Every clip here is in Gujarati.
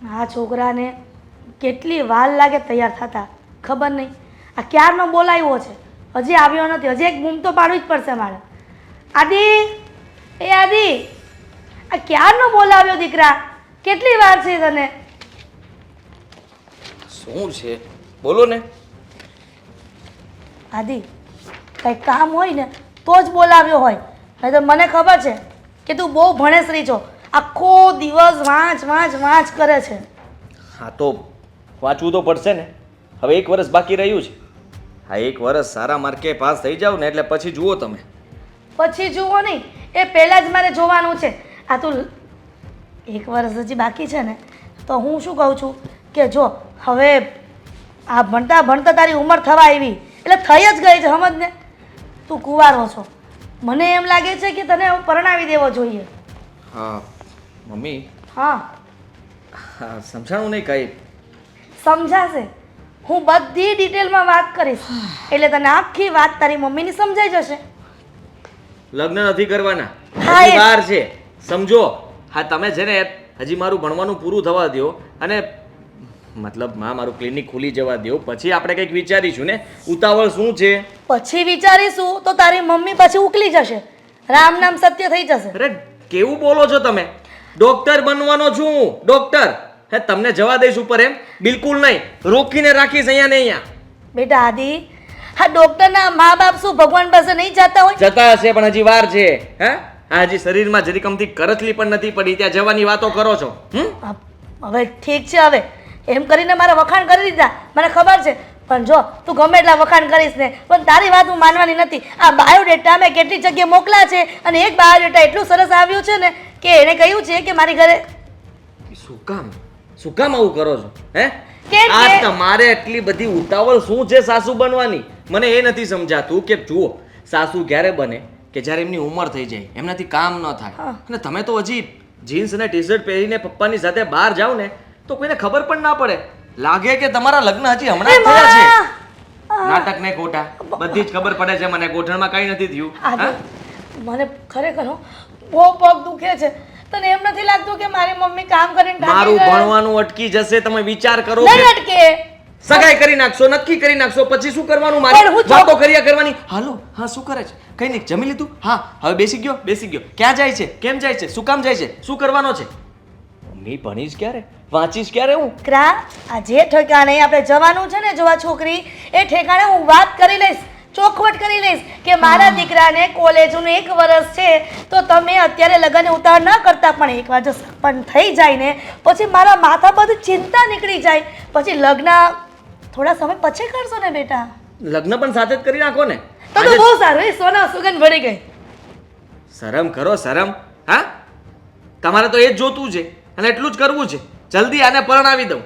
આ છોકરાને કેટલી વાર લાગે તૈયાર થતા ખબર નહીં. આ ક્યારનો બોલાવ્યો છે, હજી આવ્યો નથી. હજી એક બૂમ તો પાડવી જ પડશે મારે. આદિ, એ આદિ, આ ક્યારનો બોલાવ્યો દીકરા? કેટલી વાર છે તને? શું છે બોલો ને. આદિ, કંઈ કામ હોય ને તો જ બોલાવ્યો હોય, નહીં તો મને ખબર છે કે તું બહુ ભણેસરી છો. આખો દિવસ વાંચ વાંચ વાંચ કરે છે. હા તો વાંચવું તો પડશે ને. હવે 1 વર્ષ બાકી રહ્યું છે. હા 1 વર્ષ સારા માર્કે પાસ થઈ જાવ ને એટલે પછી જુઓ તમે. પછી જુઓ નહીં, એ પહેલાં જ મારે જોવાનું છે. આ તું 1 વર્ષ હજી બાકી છે ને, તો હું શું કહું છું કે જો હવે આ ભણતા ભણતા તારી ઉંમર થવા આવી, એટલે થઈ જ ગઈ છે, સમજ ને. તું કુંવારો છો, મને એમ લાગે છે કે તને પરણાવી દેવો જોઈએ. હા મમ્મી. હા હા સમજાણું નહીં કાંઈ. સમજાશે. હું બધી ડિટેલમાં વાત કરીશ, એટલે તને આખી વાત તારી મમ્મીની સમજાઈ જશે. લગ્ન નથી કરવાના, હા, હજી વાર છે, સમજો. હા તમે છે ને હજી મારું ભણવાનું પૂરું થવા દો, અને મતલબ મારું ક્લિનિક ખુલી જવા દો, પછી આપણે કંઈક વિચારીશું ને. ઉતાવળ શું છે? પછી વિચારીશું તો તારી મમ્મી પછી ઉકલી જશે, રામ નામ સત્ય થઈ જશે. અરે કેવું બોલો છો તમે? ડોક્ટર બનવાનો છું, ડોક્ટર. હે તમને જવા દઈશ ઉપર એમ? બિલકુલ નહીં, રોકીને રાખીશ અહીંયા ને અહીંયા. બેટા આદિ, હા ડોક્ટરના મા બાપ શું ભગવાન પાસે નહીં જતા હોય? જતા હશે પણ હજી વાર છે. હે આ હજી શરીરમાં જરી કમથી કરચલી પણ નથી પડી, ત્યાં જવાની વાતો કરો છો. હવે ઠીક છે, હવે એમ કરીને મારા વખાણ કરી દીધા, મને ખબર છે. પણ જો તું ગમે એટલા વખાણ કરીશ ને, પણ તારી વાત હું માનવાની નથી. આ બાયોડેટા મેં કેટલી જગ્યાએ મોકલા છે, અને એક બાયોડેટા એટલું સરસ આવ્યું છે ને કે એણે કહ્યું છે કે મારી ઘરે. શું કામ આવું કરો છો? હે કેમ આ કે તમારે એટલી બધી ઉતાવળ શું છે સાસુ બનવાની? મને એ નથી સમજાતું કે જુઓ સાસુ ક્યારે બને કે જ્યારે એમની ઉંમર થઈ જાય, એમનાથી કામ ન થાય. અને તમે તો હજી જીન્સ અને ટી શર્ટ પહેરીને પપ્પાની સાથે બહાર જાઓ ને તો કોઈને ખબર પણ ના પડે. લાગે કે તમારા લગ્ન હજી હમણાં જ થયા છે. નાટક ને ખોટા બધી જ ખબર પડે છે મને. ગોઠણમાં કઈ નથી થયું. હા? મને ખરેખર બહુ પગ દુખે છે. તને એમ નથી લાગતું કે મારી મમ્મી કામ કરીને મારું ભણવાનું અટકી જશે, તમે વિચાર કરો. નહીં અટકે. સગાઈ કરી નાખશો, નક્કી કરી નાખશો, પછી શું કરવાનું? મારી વાતો કર્યા કરવાની. હાલો, હા શું કરે છે? કઈ નહીં, જમી લીધું? હા હવે બેસી ગયો, બેસી ગયો. ક્યાં જાય છે? કેમ જાય છે? શું કામ જાય છે? શું કરવાનો છે? મમ્મી ભણીશ ક્યારે? વાંચીશ ક્યારે? હું ક્રા આ જે ઠેકાણે આપણે જવાનું છે ને જોવા છોકરી, એ ઠેકાણે હું વાત કરી લઈશ, ચોખવટ કરી લઈશ કે મારા દીકરાને કોલેજનું 1 વર્ષ છે, તો તમે અત્યારે લગ્ન ઉતાવળ ન કરતા. પણ એકવાર જો સપન થઈ જાય ને પછી મારા માથા બધી ચિંતા નીકળી જાય. પછી લગ્ન થોડા સમય પછી કરશો ને બેટા. લગ્ન પણ સાથે જ કરી નાખો ને. તો બહુ સારું, એ સોના સુગંધ ભળી ગઈ. શરમ કરો, શરમ. હા તમારે તો એ જ જોતું છે અને એટલું જ કરવું છે. જલ્દી આને પરણાવી દઉં.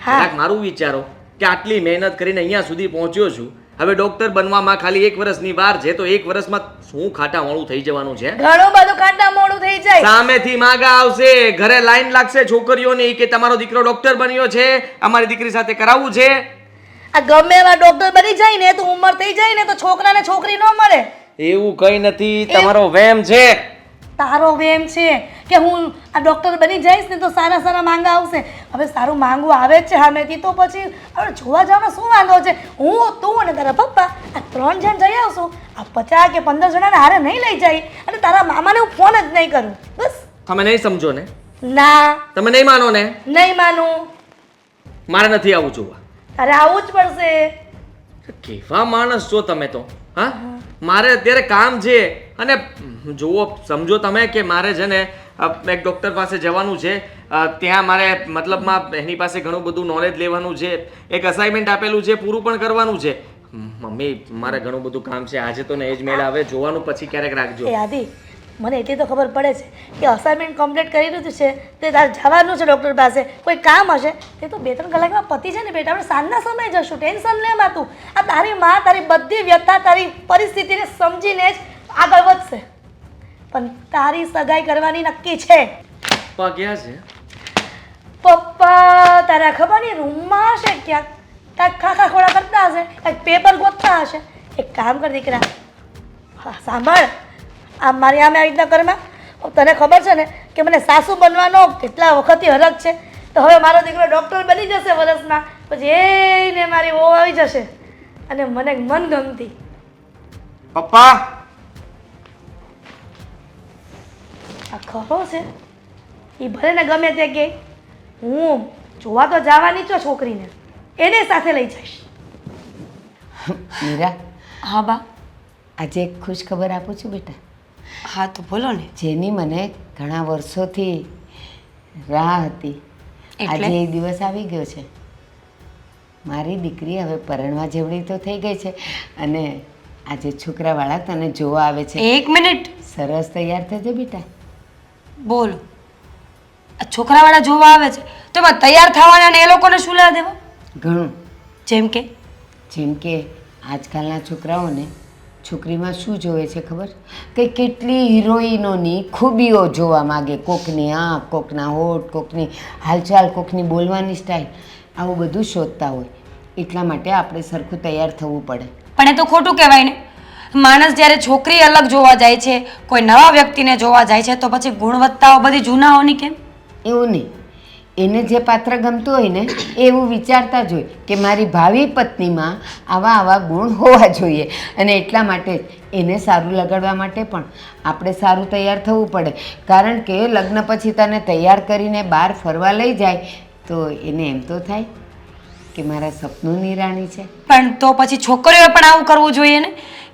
જરાક મારું વિચારો કે આટલી મહેનત કરીને અહીંયા સુધી પહોંચ્યો છું. હવે ડોક્ટર બનવામાં ખાલી 1 વર્ષની વાર છે, તો 1 વર્ષમાં શું ખાટા મોડું થઈ જવાનું છે? ઘણું બધું ખાટા મોડું થઈ જાય. સામેથી માગા આવશે, ઘરે લાઈન લાગશે છોકરીઓની કે તમારો દીકરો ડોક્ટર બન્યો છે, અમારી દીકરી સાથે કરાવવું છે. આ ગમે એવા ડોક્ટર બની જાય ને તો ઉંમર થઈ જાય ને તો છોકરાને છોકરી ન મળે. એવું કઈ નથી, તમારો વહેમ છે. તારો વેમ છે કે હું આ ડોક્ટર બની જઈશ ને તો સારા સારા માંગા આવશે. હવે સારું માંગવું આવે જ છે સામેથી, તો પછી હવે જોવા જવાનો શું વાંધો છે? હું, તું અને તારા પપ્પા આ 3 જણ જઈ આવશું. આ 50 કે 15 જણાને હારે નહીં લઈ જાય, અને તારા મામાને હું ફોન જ નહીં કરું. બસ. તમે નહીં સમજો ને? ના તમે નહીં માનો ને? નહીં માનું. મારે નથી આવું જોવા. તારે આવવું જ પડશે. કેવા માણસ છો તમે તો. હા મારે અત્યારે કામ છે, અને જુઓ સમજો તમે કે મારે છે ને એક ડૉક્ટર પાસે જવાનું છે. ત્યાં મારે મતલબમાં એની પાસે ઘણું બધું નોલેજ લેવાનું છે. એક અસાઇનમેન્ટ આપેલું છે, પૂરું પણ કરવાનું છે. મમ્મી મારે ઘણું બધું કામ છે આજે, તો ને એ જ મેળ આવે. જોવાનું પછી ક્યારેક રાખજો. એ આદિ, મને એટલી તો ખબર પડે છે કે અસાઇનમેન્ટ કમ્પ્લીટ કરી દીધું છે, તે તારે જવાનું છે ડૉક્ટર પાસે. કોઈ કામ હશે તે તો 2-3 કલાકમાં પતી છે ને બેટા. આપણે સાંજના સમયે જશું, ટેન્શન લે માં તું. આ તારી માં તારી બધી વ્યથા, તારી પરિસ્થિતિને સમજીને જ આગળ વધશે. પણ તારી સગાઈ કરવાની નક્કી છે. પપ્પા ક્યાં છે? પપ્પા તારા ખબર નહીં રૂમમાં હશે ક્યાંક, કાંઈક ખાખા ખોડા કરતા હશે, કાંઈક પેપર ગોતતા હશે. એક કામ કર દીકરા, હા સાંભળ, આ મારી આમે આવી રીતના કરમાં. તને ખબર છે ને કે મને સાસુ બનવાનો કેટલા વખતથી હરખ છે. તો હવે મારો દીકરો ડૉક્ટર બની જશે વર્ષમાં, પછી એને મારી વહુ આવી જશે અને મને મન ગમતી. પપ્પા આ ખરો છે એ ભલે ને ગમે તે કે હું જોવા તો જવાની છો છોકરીને, એને સાથે લઈ જઈશ. મીરા, હા બા. આજે એક ખુશ ખબર આપું છું બેટા, હા તો બોલો ને. જેની મને ઘણા વર્ષોથી રાહ હતી. એટલે? આજે એ દિવસ આવી ગયો છે. મારી દીકરી હવે પરણવા જેવડી તો થઈ ગઈ છે અને આજે છોકરાવાળા તને જોવા આવે છે. એક મિનિટ સરસ તૈયાર થજે બેટા. બોલો. આ છોકરાવાળા જોવા આવે છે તો એમાં તૈયાર થવાના ને એ લોકોને શું લેવા દેવા? ઘણું. જેમ કે જેમ કે આજકાલના છોકરાઓને છોકરીમાં શું જોવે છે ખબર? કે કેટલી હિરોઈનોની ખૂબીઓ જોવા માગે. કોકની આંખ, કોકના હોઠ, કોકની હાલચાલ, કોકની બોલવાની સ્ટાઇલ, આવું બધું શોધતા હોય. એટલા માટે આપણે સરખું તૈયાર થવું પડે. પણ એ તો ખોટું કહેવાય ને. માણસ જ્યારે છોકરી અલગ જોવા જાય છે, કોઈ નવા વ્યક્તિને જોવા જાય છે, તો પછી ગુણવત્તાઓ બધી જૂનાઓની કેમ? એવું નહીં, એને જે પાત્ર ગમતું હોય ને એવું વિચારતા જ હોય કે મારી ભાવિ પત્નીમાં આવા આવા ગુણ હોવા જોઈએ. અને એટલા માટે જ એને સારું લગાડવા માટે પણ આપણે સારું તૈયાર થવું પડે. કારણ કે લગ્ન પછી તને તૈયાર કરીને બહાર ફરવા લઈ જાય તો એને એમ તો થાય કે મારા સપનું રાણી છે. પણ તો પછી છોકરીઓએ પણ આવું કરવું જોઈએ ને,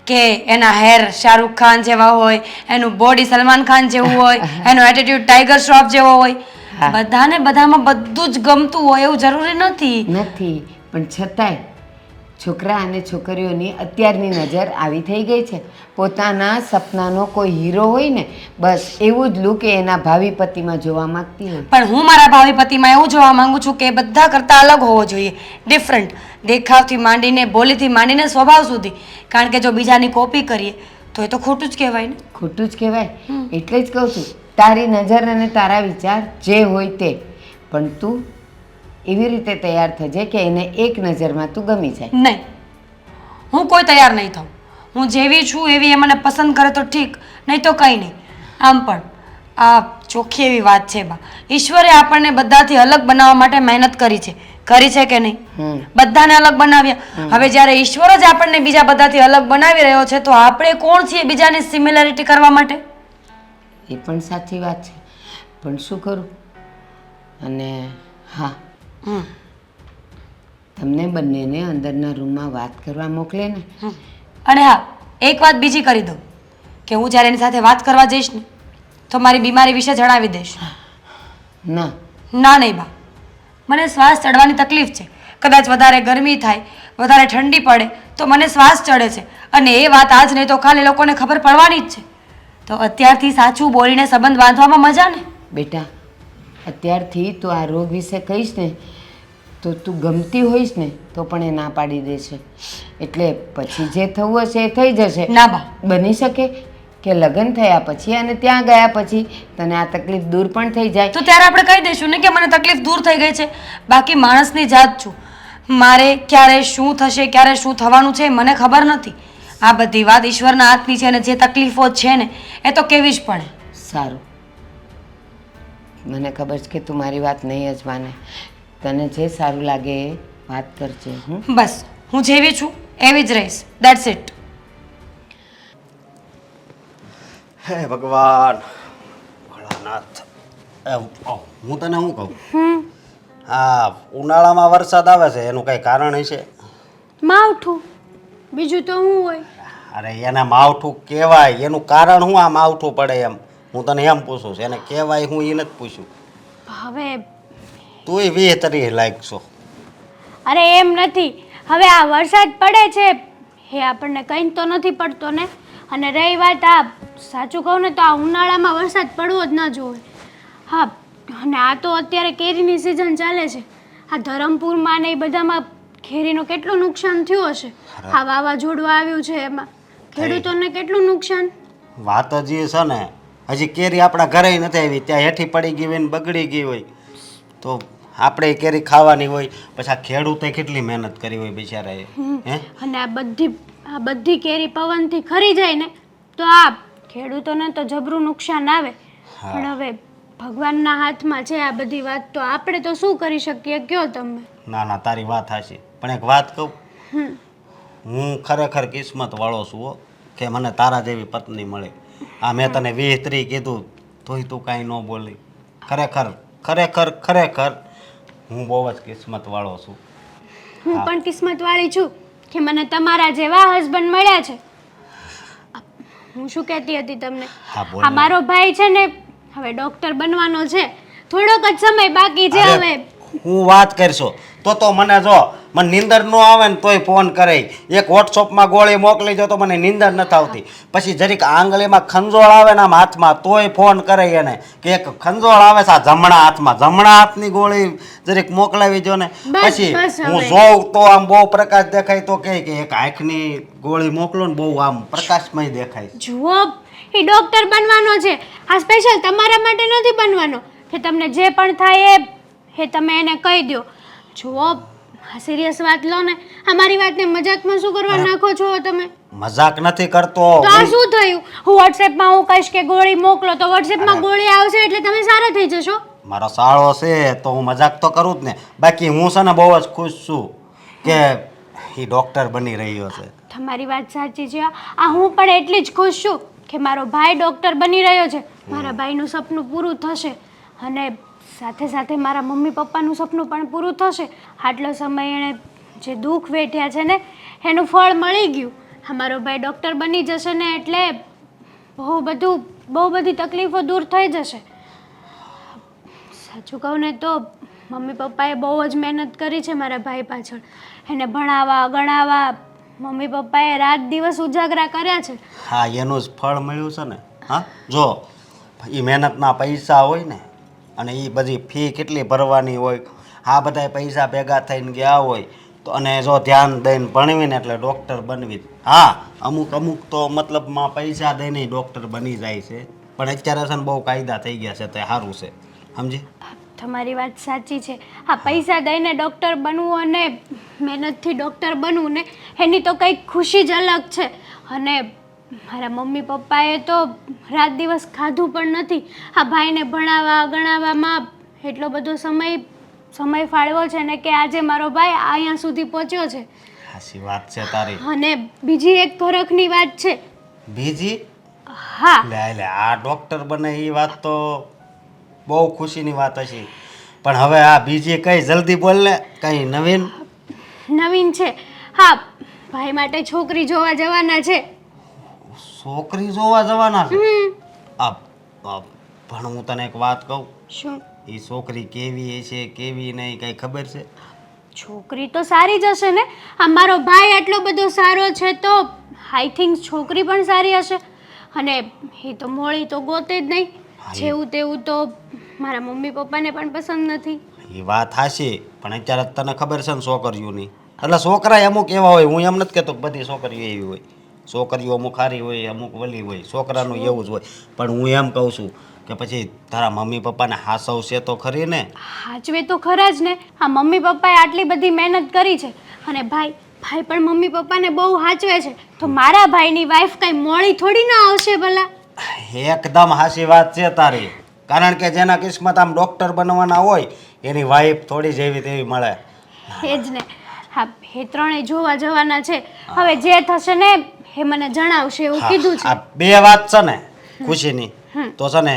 કે એના હેર શાહરૂખ ખાન જેવા હોય, એનું બોડી સલમાન ખાન જેવું હોય, એનો એટીટ્યુડ ટાઈગર શ્રોફ જેવો હોય. હા. બધાને બધામાં બધું જ ગમતું હોય એવું જરૂરી નથી. નથી, પણ છતાંય છોકરા અને છોકરીઓની અત્યારની નજર આવી થઈ ગઈ છે. પોતાના સપનાનો કોઈ હીરો હોય ને બસ એવું જ લુક એના ભાવિ પતિમાં જોવા માંગતી હોય. પણ હું મારા ભાવિ પતિમાં એવું જોવા માંગુ છું કે એ બધા કરતાં અલગ હોવો જોઈએ, ડિફરન્ટ. દેખાવથી માંડીને, બોલીથી માંડીને, સ્વભાવ સુધી. કારણ કે જો બીજાની કોપી કરીએ તો એ તો ખોટું જ કહેવાય ને. ખોટું જ કહેવાય. એટલે જ કહું છું, તારી નજર અને તારા વિચાર જે હોય તે, પણ તું એવી રીતે તૈયાર થજે કે એને એક નજરમાં તું ગમી જાય. નહીં, હું કોઈ તૈયાર નહીં થાઉં. હું જેવી છું એવી એ મને પસંદ કરે તો ઠીક, નહીં તો કંઈ નહીં. આમ પણ આ ચોખ્ખી એવી વાત છે બા, ઈશ્વરે આપણને બધાથી અલગ બનાવવા માટે મહેનત કરી છે કે નહીં? બધાને અલગ બનાવ્યા. હવે જ્યારે ઈશ્વર જ આપણને બીજા બધાથી અલગ બનાવી રહ્યો છે તો આપણે કોણ છીએ બીજાની સિમિલરિટી કરવા માટે? એ પણ સાચી વાત છે, પણ શું કરું? અને હા, તમને બંનેને અંદરના રૂમમાં વાત કરવા મોકલે ને. અને હા, એક વાત બીજી કરી દઉં કે હું જ્યારે એની સાથે વાત કરવા જઈશ ને તો મારી બીમારી વિશે જણાવી દઈશ. ના ના નહીં બા, મને શ્વાસ ચડવાની તકલીફ છે. કદાચ વધારે ગરમી થાય, વધારે ઠંડી પડે તો મને શ્વાસ ચડે છે, અને એ વાત આજ નહીં તો કાલે લોકોને ખબર પડવાની જ છે. તો અત્યારથી સાચું બોલીને સંબંધ બાંધવામાં મજા ને. બેટા, અત્યારથી તું આ રોગ વિશે કહીશ ને તો તું ગમતી હોઈશ ને તો પણ એ ના પાડી દેશે. એટલે પછી જે થવું હશે એ થઈ જશે. ના બા. બની શકે કે લગ્ન થયા પછી અને ત્યાં ગયા પછી તને આ તકલીફ દૂર પણ થઈ જાય. તો ત્યારે આપણે કહી દઈશું ને કે મને તકલીફ દૂર થઈ ગઈ છે. બાકી માણસની જાત છું, મારે ક્યારે શું થશે, ક્યારે શું થવાનું છે મને ખબર નથી. આ બધી વાત ઈશ્વરના હાથની છે, અને જે તકલીફો છે ને એ તો કેવી જ પડે. સારું, મને ખબર છે કે તું મારી વાત નહીં જ માને. તને જે સારું લાગે એ વાત કરજે. બસ હું જેવી છું એવી જ રહીશ. That's it. હે ભગવાન ભોળાનાથ. હું તને શું કહું, હા ઉનાળામાં વરસાદ આવે છે એનું કઈ કારણ હશે? માવઠું, બીજું તો શું હોય? અરે એને માવઠું કહેવાય, એનું કારણ શું આ માવઠું પડે એમ હું તને એમ પૂછું છું. એને કહેવાય હું એ નથી પૂછ્યું. હવે તુંય વેતરી લાયક છો. અરે એમ નથી, હવે આ વરસાદ પડે છે એ આપણને કંઈ તો નથી પડતો ને. અને રહી વાત આ સાચું કહું ને તો આ ઉનાળામાં વરસાદ પડવો જ ન જોઈએ. હા, અને આ તો અત્યારે કેરીની સિઝન ચાલે છે. આ ધરમપુરમાં ને એ બધામાં કેરીનું કેટલું નુકસાન થયું હશે. આ વાવાઝોડું આવ્યું છે એમાં ખેડૂતોને કેટલું નુકસાન. વાત જ એ છે ને, હજી કેરી આપણા ઘરે નથી આવી, ત્યાં હેઠી પડી ગઈ હોય ને બગડી ગઈ હોય તો આપણે કેરી ખાવાની હોય. પછી આ ખેડૂતે કેટલી મહેનત કરી હોય બિચારાએ. હે, અને આ બધી કેરી પવનથી ખરી જાય ને તો આ ખેડૂતોને તો જબરું નુકસાન આવે. પણ હવે ભગવાનના હાથમાં છે આ બધી વાત, તો આપણે તો શું કરી શકીએ કયો તમે? ના ના તારી વાત હાચી, પણ એક વાત કહું, હું ખરેખર કિસ્મત વાળો છું હો, કે મને તારા જેવી પત્ની મળે. આ મેં તને 20-30 કીધું તોય તું કાંઈ ન બોલી. ખરેખર ખરેખર ખરેખર હું બહુ જ કિસ્મત વાળો છું. હું પણ કિસ્મતવાળી છું કે મને તમારા જેવા હસબન્ડ મળ્યા છે. હું શું કહેતી હતી તમને? હા બોલ આ મારો ભાઈ છે ને હવે ડોક્ટર બનવાનો છે, થોડોક જ સમય બાકી છે. અરે, હવે હું વાત કરશો તો મને જો મને નીંદર ન આવે ને તોય ફોન કરે, એક વોટ્સઅપમાં ગોળી મોકલી દો તો મને નીંદર નથી આવતી. પછી જરીક આંગળીમાં ખંજોળ આવે ને આમ હાથમાં તોય ફોન કરે એને કે એક ખંજોળ આવે છે આ જમણા હાથમાં, જમણા હાથની ગોળી જરીક મોકલાવી દો ને. બસ, પછી બસ હવે. હું જોઉં તો આમ બહુ પ્રકાશ દેખાય તો કહે કે એક આંખની ગોળી મોકલો ને બહુ આમ પ્રકાશમય દેખાય. જુઓ, એ ડોક્ટર બનવાનો છે, આ સ્પેશિયલ તમારા માટે નથી બનવાનો કે તમને જે પણ થાય એ તમે એને કહી દો. જુઓ, આ સિરિયસ વાત લો ને, અમારી વાતને મજાકમાં શું કરવા નાખો છો તમે? મજાક નથી કરતો. તો આ શું થયું? હું વોટ્સએપમાં હું કહીશ કે ગોળી મોકલો તો વોટ્સએપમાં ગોળી આવશે એટલે તમે સારા થઈ જશો. મારો સાળો છે તો હું મજાક તો કરું જ ને. બાકી હું છે ને બહુ જ ખુશ છું કે એ ડોક્ટર બની રહ્યો છે. તમારી વાત સાચી છે. આ હું પણ એટલી જ ખુશ છું કે મારો ભાઈ ડોક્ટર બની રહ્યો છે. મારા ભાઈનું સપનું પૂરું થશે અને સાથે સાથે મારા મમ્મી પપ્પાનું સપનું પણ પૂરું થશે. આટલો સમય એણે જે દુઃખ વેઠ્યા છે ને એનું ફળ મળી ગયું. મારો ભાઈ ડોક્ટર બની જશે ને એટલે બહુ બધી તકલીફો દૂર થઈ જશે. સાચું કહું ને તો મમ્મી પપ્પાએ બહુ જ મહેનત કરી છે મારા ભાઈ પાછળ. એને ભણાવવા ગણાવવા મમ્મી પપ્પાએ રાત દિવસ ઉજાગરા કર્યા છે. હા, એનું જ ફળ મળ્યું છે ને. હા, જો એ મહેનતના પૈસા હોય ને અને એ બધી ફી કેટલી ભરવાની હોય, આ બધા પૈસા ભેગા થઈને ગયા હોય તો અને જો ધ્યાન દઈને ભણવીને એટલે ડૉક્ટર બનવી. હા, અમુક તો મતલબમાં પૈસા દઈને ડૉક્ટર બની જાય છે, પણ અત્યારે છે ને બહુ કાયદા થઈ ગયા છે, તે સારું છે, સમજી? તમારી વાત સાચી છે. હા, પૈસા દઈને ડૉક્ટર બનવું અને મહેનતથી ડૉક્ટર બનવું ને એની તો કંઈક ખુશી જ અલગ છે. અને મારા મમ્મી પપ્પાએ તો રાત દિવસ ખાધું પણ નથી. આ ભાઈને ભણાવવા ગણાવવામાં એટલો બધો સમય ફાળવ્યો છે ને કે આજે મારો ભાઈ અહીંયા સુધી પહોંચ્યો છે. સાચી વાત છે તારી. અને બીજી એક ફરકની વાત છે. બીજી? હા, લે આ ડૉક્ટર બને એ વાત તો બહુ ખુશીની વાત હશે, પણ હવે આ બીજી કઈ જલ્દી બોલ ને, કઈ નવીન છે. હા, ભાઈ માટે છોકરી જોવા જવાના છે. છોકરી જોવા જવાના છે? પણ હું તને એક વાત કહું, શું? એ છોકરી કેવી છે કેવી નહીં કઈ ખબર છે? છોકરી તો સારી જ હશે ને. આ મારો ભાઈ આટલો બધો સારો છે તો આઈ થિંક છોકરી પણ સારી હશે. અને એ તો મોળી તો ગોતે જ નહીં, જેવું તેવું તો મારા મમ્મી પપ્પાને પણ પસંદ નથી. એ વાત હાશી, પણ અત્યારે તને ખબર છે ને છોકરીઓની, એટલે છોકરા અમુક એવા હોય, હું એમ નથી કહેતો કે બધી છોકરીઓ એવી હોય, છોકરીઓ અમુક સારી હોય અમુક વલી હોય, છોકરાનું એવું જ હોય. પણ હું એમ કહું છું કે પછી તારા મમ્મી પપ્પાને હાસવશે તો ખરી ને? હાચવે તો ખરા જ ને. આ મમ્મી પપ્પાએ આટલી બધી મહેનત કરી છે અને ભાઈ પણ મમ્મી પપ્પાને બહુ હાચવે છે, તો મારા ભાઈની વાઈફ કઈ મોળી થોડી ના આવશે ભલા. એકદમ હાસી વાત છે તારી, કારણ કે જેના કિસ્મત આમ ડૉક્ટર બનવાના હોય એની વાઈફ થોડી જેવી તેવી મળે. એ જ ને. હા, એ ત્રણેય જોવા જવાના છે. હવે જે થશે ને એ મને જણાવશે એવું કીધું છે. આ બે વાત છે ને ખુશીની, તો છે ને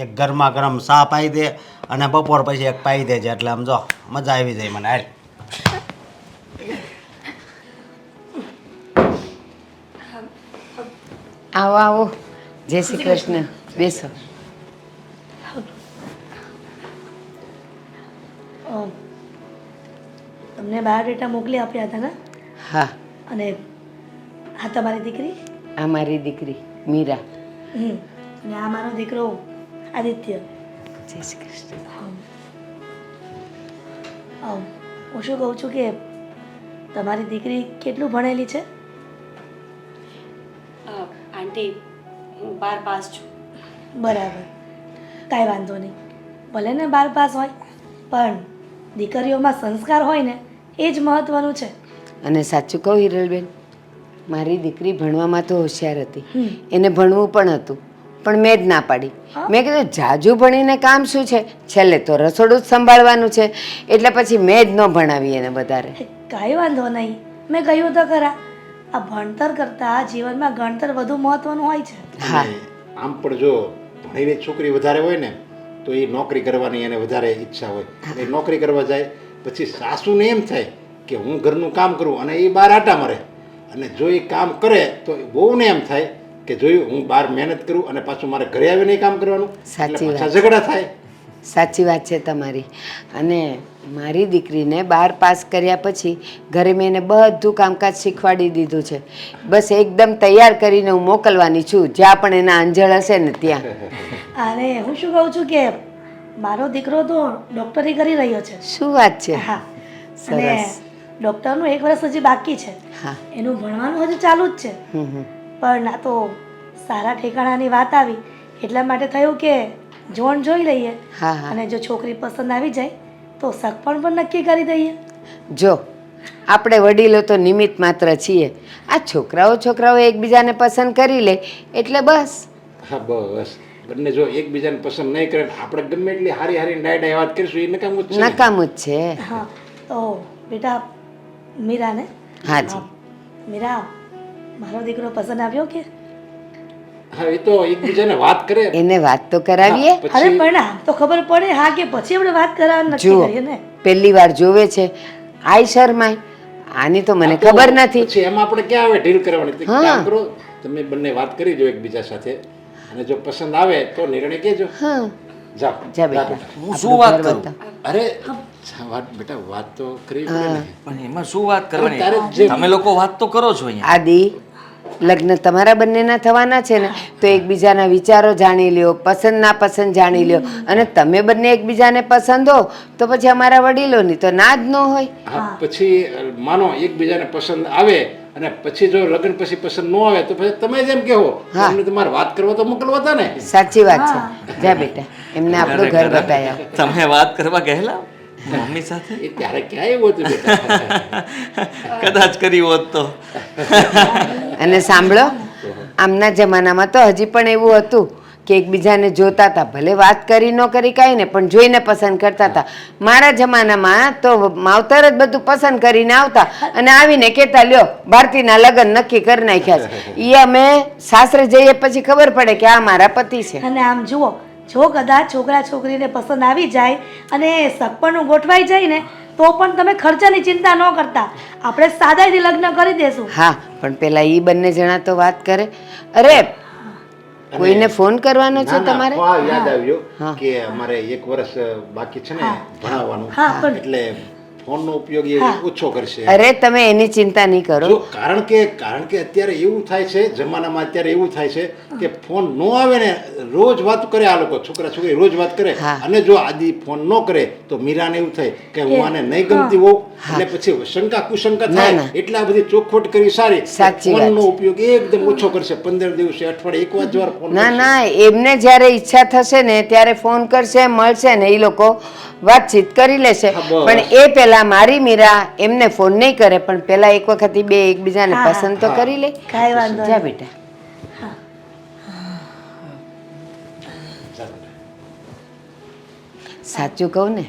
એક ગરમા ગરમ ચા પાઈ દે અને બપોર પછી એક પાઈ દેજે, એટલે આમ જો મજા આવી જાય મને. હાલ આવો આવો, જય શ્રી કૃષ્ણ, બેસો. તમને બાયોડેટા મોકલી આપ્યા હતા ને? હા, અને આ તમારી દીકરી? આ મારી દીકરી મીરા. અને આ મારો દીકરો આદિત્ય. જય શ્રી કૃષ્ણ. હું શું કહું છું કે તમારી દીકરી કેટલું ભણેલી છે? આંટી, હું 12 પાસ છું. બરાબર, કાંઈ વાંધો નહીં. ભલે ને 12 પાસ હોય, પણ દીકરીઓમાં સંસ્કાર હોય ને એ જ મહત્વનું છે. અને સાચું કહું હિરલબેન, મારી દીકરી ભણવામાં તો હોશિયાર હતી, એને ભણવું પણ હતું, પણ મેં જ ના પાડી. મેં કીધું જાજુ ભણીને કામ શું છે, છેલ્લે તો રસોડું જ સંભાળવાનું છે, એટલે પછી મેં જ ન ભણાવી એને વધારે. કાંઈ વાંધો નહીં, મેં કહ્યું તો ખરા, આ ભણતર કરતાં જીવનમાં ગણતર વધુ મહત્વનું હોય છે. હા આમ પણ જો ભણીને છોકરી વધારે હોય ને તો એ નોકરી કરવાની એને વધારે ઈચ્છા હોય. એ નોકરી કરવા જાય પછી સાસુને એમ થાય કે હું ઘરનું કામ કરું અને એ બહાર આટા મારે, અને જો એ કામ કરે તો વહુને એમ થાય કે જોયું હું બહાર મહેનત કરું અને પાછું મારે ઘરે આવીને કામ કરવાનું, સાચી એટલે પાછા વાત. ઝઘડા થાય. સાચી વાત છે તમારી. અને મારી દીકરીને 12 પાસ કર્યા પછી ઘરે મેં એને બધું કામકાજ શીખવાડી દીધું છે. બસ એકદમ તૈયાર કરીને હું મોકલવાની છું જ્યાં પણ એના અંજળ હશે ને ત્યાં. અને હું શું કહું છું કે મારો દીકરો તો ડૉક્ટરી કરી રહ્યો છે. શું વાત છે. હા, અને સરસ. ડૉક્ટરનું 1 વર્ષ હજી બાકી છે. હા. એનું ભણવાનું હજી ચાલુ જ છે. પણ આ તો સારા ઠેકાણાની વાત આવી એટલા માટે થયું કે જોણ જોઈ લઈએ, હા હા. અને જો છોકરી પસંદ આવી જાય તો સગપણ પણ નક્કી કરી દઈએ. જો આપણે વડીલો તો નિમિત્ત માત્ર છીએ. આ છોકરાઓ એકબીજાને પસંદ કરી લે એટલે બસ. હા બસ, બંને જો એકબીજાને પસંદ નહીં કરે ને આપણે ગમે એટલી હારી હારી ડાય વાત કરીશું એ નકામું જ છે ને. નકામું જ છે. હા, તો બેટા મીરાને, હાજી. મીરા, મારો દીકરો પસંદ આવ્યો કે? હા, એ તો એકબીજાને વાત કરે. એને વાત તો કરાવીએ. હા, અરે પછી પણ આમ તો ખબર પડે હા કે પછી આપણે વાત કરવાનું નક્કી જુઓ કરીએ ને. પહેલી વાર જોવે છે, આઈ શરમાય. આની તો મને ખબર નથી. પછી એમાં આપણે ક્યાં આવે ઢીલ કરવાની? તો એક હા. કામ કરો, તમે બંને વાત કરી દો એકબીજા સાથે, અને જો પસંદ આવે તો નિર્ણય કહેજો. હા જાઓ જા બેટા. હું શું વાત ઘર કરું? બતાવ. અરે વાત બેટા, વાત તો કરવી પડે ને. પણ એમાં શું વાત તારે કરવાની? જે- તમે લોકો વાત તો કરો છો અહીંયા. આદિ, લગ્ન તમારા બંનેના થવાના છે ને, તો એકબીજાના વિચારો જાણી લ્યો, પસંદ ના પસંદ જાણી લ્યો. અને તમે બંને એકબીજાને પસંદ હો તો પછી અમારા વડીલોની તો ના જ ન હોય. હા, પછી માનો એકબીજાને પસંદ આવે અને પછી જો લગ્ન પછી પસંદ ન આવે તો પછી તમે જેમ કહો હા. એમને તમારે વાત કરવા તો મોકલવા હતા ને. સાચી વાત છે. જા બેટા, એમને આપણું ઘર બતાવ્યા. તમે વાત કરવા ગયેલા મમ્મી સાથે? એ ત્યારે ક્યાં એવું હતું બેટા? કદાચ કરી હોત તો. અને સાંભળો, આમના જમાનામાં તો હજી પણ એવું હતું કે એકબીજાને જોતા હતા, ભલે વાત કરી ન કરી કાંઈ ને, પણ જોઈને પસંદ કરતા હતા. મારા જમાનામાં તો માવતર જ બધું પસંદ કરીને આવતા અને આવીને કહેતા, લ્યો ભારતીના લગ્ન નક્કી કરી નાખ્યા છે. એ અમે સાસરે જઈએ પછી ખબર પડે કે આ મારા પતિ છે. અને આમ જુઓ, જો કદાચ છોકરા છોકરીને પસંદ આવી જાય અને સગપણનું ગોઠવાઈ જાય ને તો પણ તમે ખર્ચાની ચિંતા ન કરતા, આપણે સાદાઈથી લગ્ન કરી દેશું. હા, પણ પેલા ઈ બંને જણા તો વાત કરે. અરે કોઈને ફોન કરવાનો છે ના, ના, તમારે? હા, યાદ આવ્યો હા. કે અમારે 1 વર્ષ બાકી છે ને ભણાવવાનું, હા, પણ- એટલે ફોનનો ઉપયોગ એ ઓછો કરશે. અરે તમે એની ચિંતા નહીં કરો. જો કારણ કે અત્યારે એવું થાય છે, જમાનામાં અત્યારે એવું થાય છે કે ફોન ન આવે ને રોજ વાત કરે આ લોકો, છોકરા છોકરી રોજ વાત કરે. હા. અને જો આદિ ફોન ન કરે તો મીરાને એવું થાય કે હું આને નહીં ગમતી હોઉં, એટલે પછી શંકા કુશંકા ના, થાય. ના. એટલે આ બધી ચોખવટ કરવી સારી. સાચી વાત ફોનનો છે. ઉપયોગ એકદમ ઓછો કરશે. 15 દિવસે, અઠવાડિયે એક વાર ફોન ના કરશે. ના, એમને જ્યારે ઈચ્છા થશે ને ત્યારે ફોન કરશે, મળશે ને એ લોકો વાતચીત કરી લેશે. હા, બસ. પણ એ પહેલા મારી મીરા એમને ફોન નહીં કરે, પણ પહેલા એક વખત ઈ બે એકબીજાને હા, પસંદ તો કરી લે. કાંઈ વાંધો જા નહીં. બેટા. સાચું કહું ને,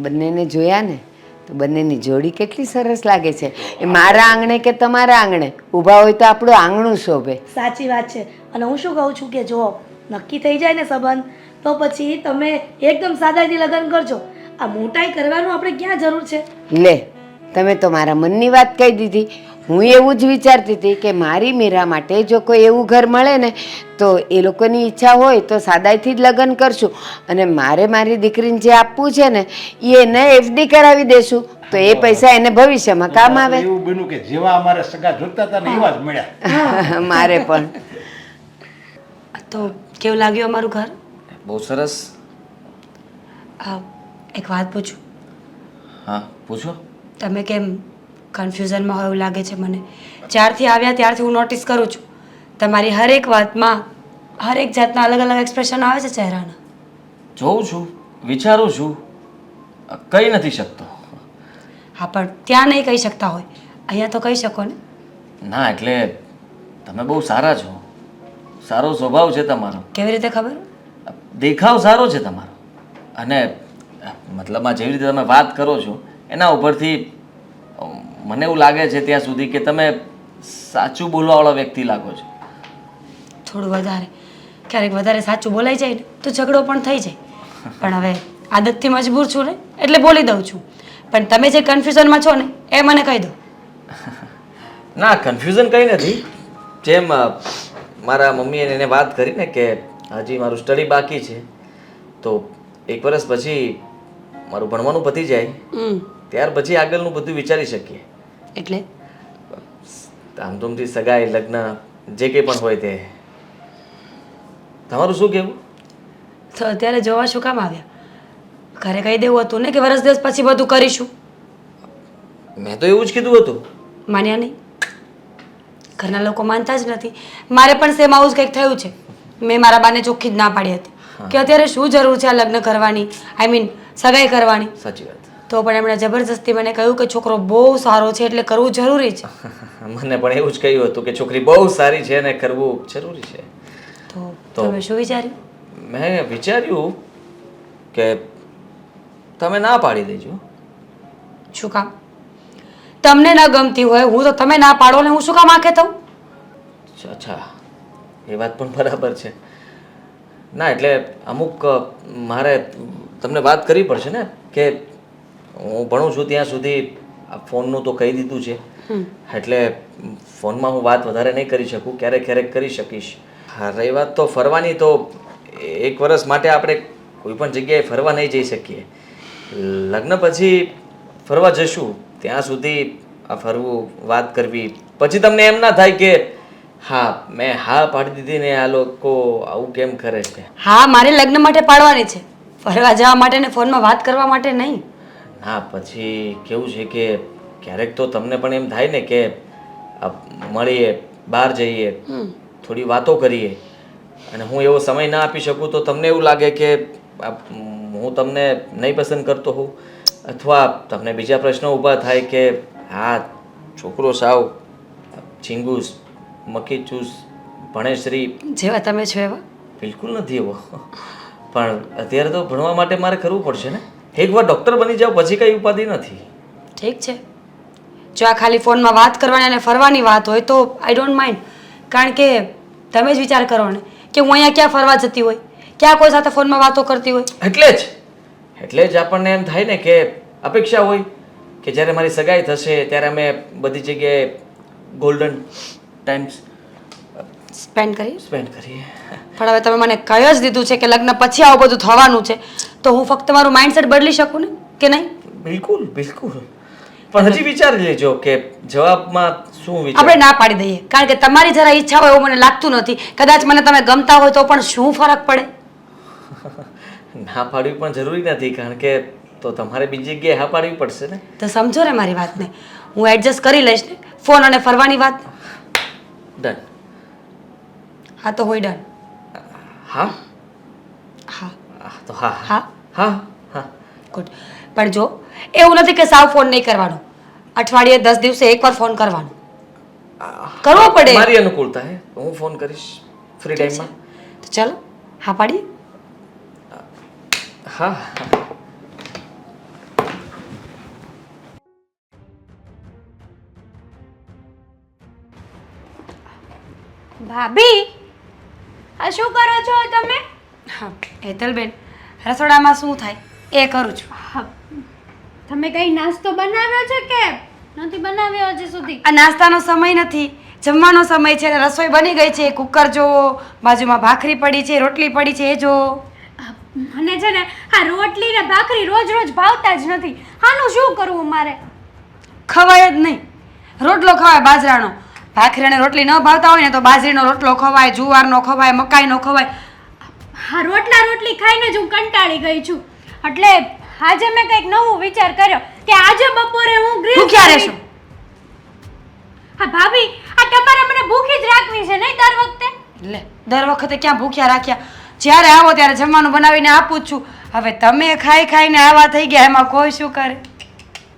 બંનેને જોયા ને તો બંનેની જોડી કેટલી સરસ લાગે છે. એ મારા આંગણે કે તમારા આંગણે ઊભા હોય તો આપણું આંગણું શોભે. સાચી વાત છે. અને હું શું કહું છું કે જો નક્કી થઈ જાય ને સંબંધ તો પછી તમે એકદમ સાદાઈથી લગ્ન કરજો. આ મોટાઈ કરવાનું આપણે ક્યાં જરૂર છે? લે, તમે તો મારા મનની વાત કહી દીધી. હું એવું જ વિચારતી હતી કે મારી મીરા માટે જો કોઈ એવું ઘર મળે ને તો એ લોકોની ઈચ્છા હોય તો સાદાઈથી જ લગ્ન કરશું, અને મારે મારી દીકરીને જે આપવું છે ને એ એને FD કરાવી દેશું, તો એ પૈસા એને ભવિષ્યમાં કામ આવે. એવું બન્યું કે જેવા અમારે સગા જોતા હતા ને એવા જ મળ્યા. મારે પણ. તો કેવું લાગ્યું અમારું ઘર? બહુ સરસ. એક વાત પૂછું? હા, પૂછો. તમે કેમ કન્ફ્યુઝનમાં હોય એવું લાગે છે મને. જ્યારથી આવ્યા ત્યારથી હું નોટિસ કરું છું તમારી હરેક વાતમાં હરેક જાતના અલગ અલગ એક્સપ્રેશન આવે છે ચહેરાના. જોઉં છું, વિચારું છું, કહી નથી શકતો. હા, પણ ત્યાં નહીં કહી શકતા હોય, અહીંયા તો કહી શકો ને. ના, એટલે તમે બહુ સારા છો, સારો સ્વભાવ છે તમારો, કેવી રીતે ખબર? દેખાવ સારો છે તમારો, અને મતલબમાં જેવી રીતે તમે વાત કરો છો એના ઉપરથી મને એવું લાગે છે ત્યાં સુધી કે તમે સાચું બોલવાવાળો વ્યક્તિ લાગો છો. થોડું વધારે, ક્યારેક વધારે સાચું બોલાઈ જાય ને તો ઝઘડો પણ થઈ જાય. પણ હવે આદતથી મજબૂર છું ને એટલે બોલી દઉં છું. પણ તમે જે કન્ફ્યુઝનમાં છો ને એ મને કહી દો. ના, કન્ફ્યુઝન કંઈ નથી. જેમ મારા મમ્મીએ એને વાત કરી ને કે હજી મારું સ્ટડી બાકી છે, તો 1 વર્ષ પછી મારું ભણવાનું પતી જાય ત્યાર પછી આગળનું બધું વિચારી શકીએ. એટલે ધામધૂમથી સગાઈ, લગ્ન, જે કંઈ પણ હોય તે. તમારું શું કહેવું? તો અત્યારે જોવા શું કામ આવ્યા? ઘરે કહી દેવું હતું ને કે વર્ષ દિવસ પછી બધું કરીશું. મેં તો એવું જ કીધું હતું. માન્યા નહીં. ઘરના લોકો માનતા જ નથી. મારે પણ સેમ આવું જ કંઈક થયું છે. મેં મારા બાને ચોખ્ખી જ ના પાડી હતી કે અત્યારે શું જરૂર છે આ લગ્ન કરવાની, આઈ મીન સગાઈ કરવાની. સાચી વાત. તો પણ એમણે જબરજસ્તી મને કહ્યું કે છોકરો બહુ સારો છે એટલે કરવું જરૂરી છે. મને પણ એવું જ કહ્યું હતું કે છોકરી બહુ સારી છે અને કરવું જરૂરી છે. તો તમે શું વિચાર્યું? મેં વિચાર્યું કે તમે ના પાડી દેજો. શું કામ? તમને ન ગમતી હોય હું તો તમે ના પાડો ને હું શું કામ આંખે થઉં? અચ્છા, એ વાત પણ બરાબર છે. ના, એટલે અમુક મારે તમને વાત કરવી પડશે ને કે હું ભણું છું ત્યાં સુધી આ ફોનનું તો કહી દીધું છે, એટલે ફોનમાં હું વાત વધારે નહીં કરી શકું. ક્યારેક ક્યારેક કરી શકીશ. હા, રહી વાત તો ફરવાની, તો 1 વર્ષ માટે આપણે કોઈ પણ જગ્યાએ ફરવા નહીં જઈ શકીએ. લગ્ન પછી ફરવા જશું, ત્યાં સુધી આ ફરવું, વાત કરવી, પછી તમને એમ ના થાય કે હા મેં હા પાડી દીધી ને આ લોકો આવું કેમ કરે છે. હા, મારે લગ્ન માટે પાડવાની છે, ફરવા જવા માટે ને ફોનમાં વાત કરવા માટે નહીં. ના, પછી કેવું છે કે ક્યારેક તો તમને પણ એમ થાય ને કે મળીએ, બહાર જઈએ, થોડી વાતો કરીએ, અને હું એવો સમય ના આપી શકું તો તમને એવું લાગે કે હું તમને નહીં પસંદ કરતો હોઉં, અથવા તમને બીજા પ્રશ્નો ઊભા થાય કે હા છોકરો સાવ ચીંગુસ, મક્ખીચૂસ, ભણેશ્રી. જેવા તમે છો એવા? બિલકુલ નથી એવો, પણ અત્યારે તો ભણવા માટે મારે કરવું પડશે ને. એકવાર ડૉક્ટર બની જાવ પછી કંઈ ઉપાધિ નથી. ઠીક છે, જો આ ખાલી ફોનમાં વાત કરવાની અને ફરવાની વાત હોય તો આઈ ડોન્ટ માઇન્ડ. કારણ કે તમે જ વિચાર કરો ને કે હું અહીંયા ક્યાં ફરવા જતી હોય, ક્યાં કોઈ સાથે ફોનમાં વાતો કરતી હોય. એટલે જ આપણને એમ થાય ને કે અપેક્ષા હોય કે જ્યારે મારી સગાઈ થશે ત્યારે અમે બધી જગ્યાએ ગોલ્ડન ટાઈમ્સ સ્પેન્ડ કરીએ. પણ હવે તમે મને કહી જ દીધું છે કે લગ્ન પછી આવું બધું થવાનું છે, તો હું ફક્ત મારું માઇન્ડસેટ બદલી શકું ને કે નહીં? બિલકુલ. પણ હજી વિચારી લેજો કે જવાબમાં શું વિચાર. આપણે ના પાડી દઈએ, કારણ કે તમારી જરા ઈચ્છા હોય એવું મને લાગતું નથી. કદાચ મને તમે ગમતા હોય તો પણ શું ફરક પડે? ના પાડવી પણ જરૂરી નથી, કારણ કે તો તમારે બીજી જગ્યાએ હા પાડવી પડશે ને. તો સમજો ને મારી વાતને, હું એડજસ્ટ કરી લઈશ ને ફોન અને ફરવાની વાત. ડન. હા તો હોય ડન. હા હા તો હા હા હા હા. ગુડ. પણ જો એવું નથી કે સાવ ફોન નહીં કરવાનો, અઠવાડિયે 10 દિવસે એકવાર ફોન કરવાનો. કરવો પડે. મારી અનુકૂળતા હે, હું ફોન કરીશ ફ્રી ટાઈમમાં. તો ચાલો હા પાડીએ. હા. ભાભી, આ શું કરો છો તમે? હા હેતલબેન, રસોડામાં શું થાય એ કરું છું. હા, તમે કઈ નાસ્તો બનાવ્યો છે કે નથી બનાવ્યો હજી સુધી? આ નાસ્તાનો સમય નથી, જમવાનો સમય છે અને રસોઈ બની ગઈ છે. કુકર જો, બાજુમાં ભાખરી પડી છે, રોટલી પડી છે, એ જો. મને છે ને આ રોટલી ને ભાખરી રોજ રોજ ભાવતા જ નથી. આનું શું કરવું મારે? ખવાય જ નહીં. રોટલો ખવાય બાજરાનો, ભાખરી અને રોટલી ન ભાવતા હોય ને તો બાજરીનો રોટલો ખવાય, જુવારનો ખવાય, મકાઈનો ખવાય. હા, રોટલી ખાઈને જ હું કંટાળી ગઈ છું. એટલે આજે મેં કંઈક નવો વિચાર કર્યો કે આજે બપોરે હું ભૂખ્યા રહેશો. હા ભાભી, આ તમારે મને ભૂખી જ રાખવી છે નહીં દર વખતે? લે, દર વખતે ક્યાં ભૂખ્યા રાખ્યા? જ્યારે આવો ત્યારે જમવાનું બનાવીને આપું જ છું. હવે તમે ખાઈને આવા થઈ ગયા, એમાં કોઈ શું કરે?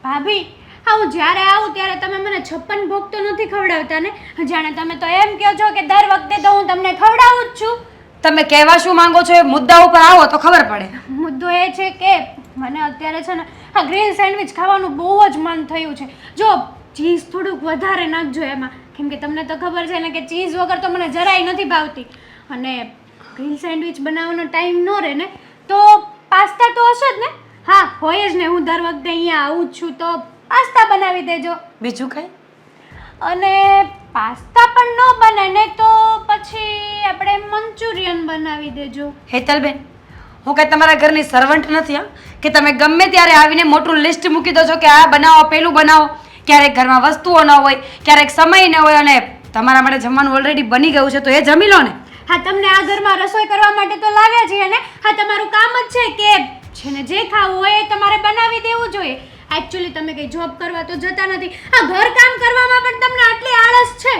ભાભી, હા હું જ્યારે આવું ત્યારે તમે મને 56 ભોગ તો નથી ખવડાવતા ને. જાણે તમે તો એમ કહો છો કે દર વખતે તો હું તમને ખવડાવું જ છું. તમે કહેવા શું માંગો છો એ મુદ્દા ઉપર આવો તો ખબર પડે. મુદ્દો એ છે કે મને અત્યારે છે ને આ ગ્રીલ સેન્ડવિચ ખાવાનું બહુ જ મન થયું છે. જો ચીઝ થોડુંક વધારે નાખજો એમાં, કેમ કે તમને તો ખબર છે ને કે ચીઝ વગર તો મને જરાય નથી ભાવતી. અને ગ્રીલ સેન્ડવિચ બનાવવાનો ટાઈમ ન રહે ને તો પાસ્તા તો હશે જ ને? હા હોય જ ને, હું દર વખતે અહીંયા આવું જ છું તો પાસ્તા બનાવી દેજો. બીજું કંઈ? અને પાસ્તા પણ ન બને ને તો પછી આપણે મંચુરિયન બનાવી દેજો. હેતલબેન, હું કાંઈ તમારા ઘરની સર્વન્ટ નથી હા કે તમે ગમે ત્યારે આવીને મોટું લિસ્ટ મૂકી દો છો કે આ બનાવો પેલું બનાવો. ક્યારેક ઘરમાં વસ્તુઓ ન હોય, ક્યારેક સમય ન હોય અને તમારા માટે જમવાનું ઓલરેડી બની ગયું છે તો એ જમી લો ને. હા તમને આ ઘરમાં રસોઈ કરવા માટે તો લાવ્યા છીએ ને. હા તમારું કામ જ છે કે છે ને જે ખાવું હોય એ તમારે બનાવી દેવું જોઈએ. એકચ્યુઅલી તમે કંઈ જોબ કરવા તો જતા નથી. આ ઘર કામ કરવામાં પણ તમને આટલી આળસ છે.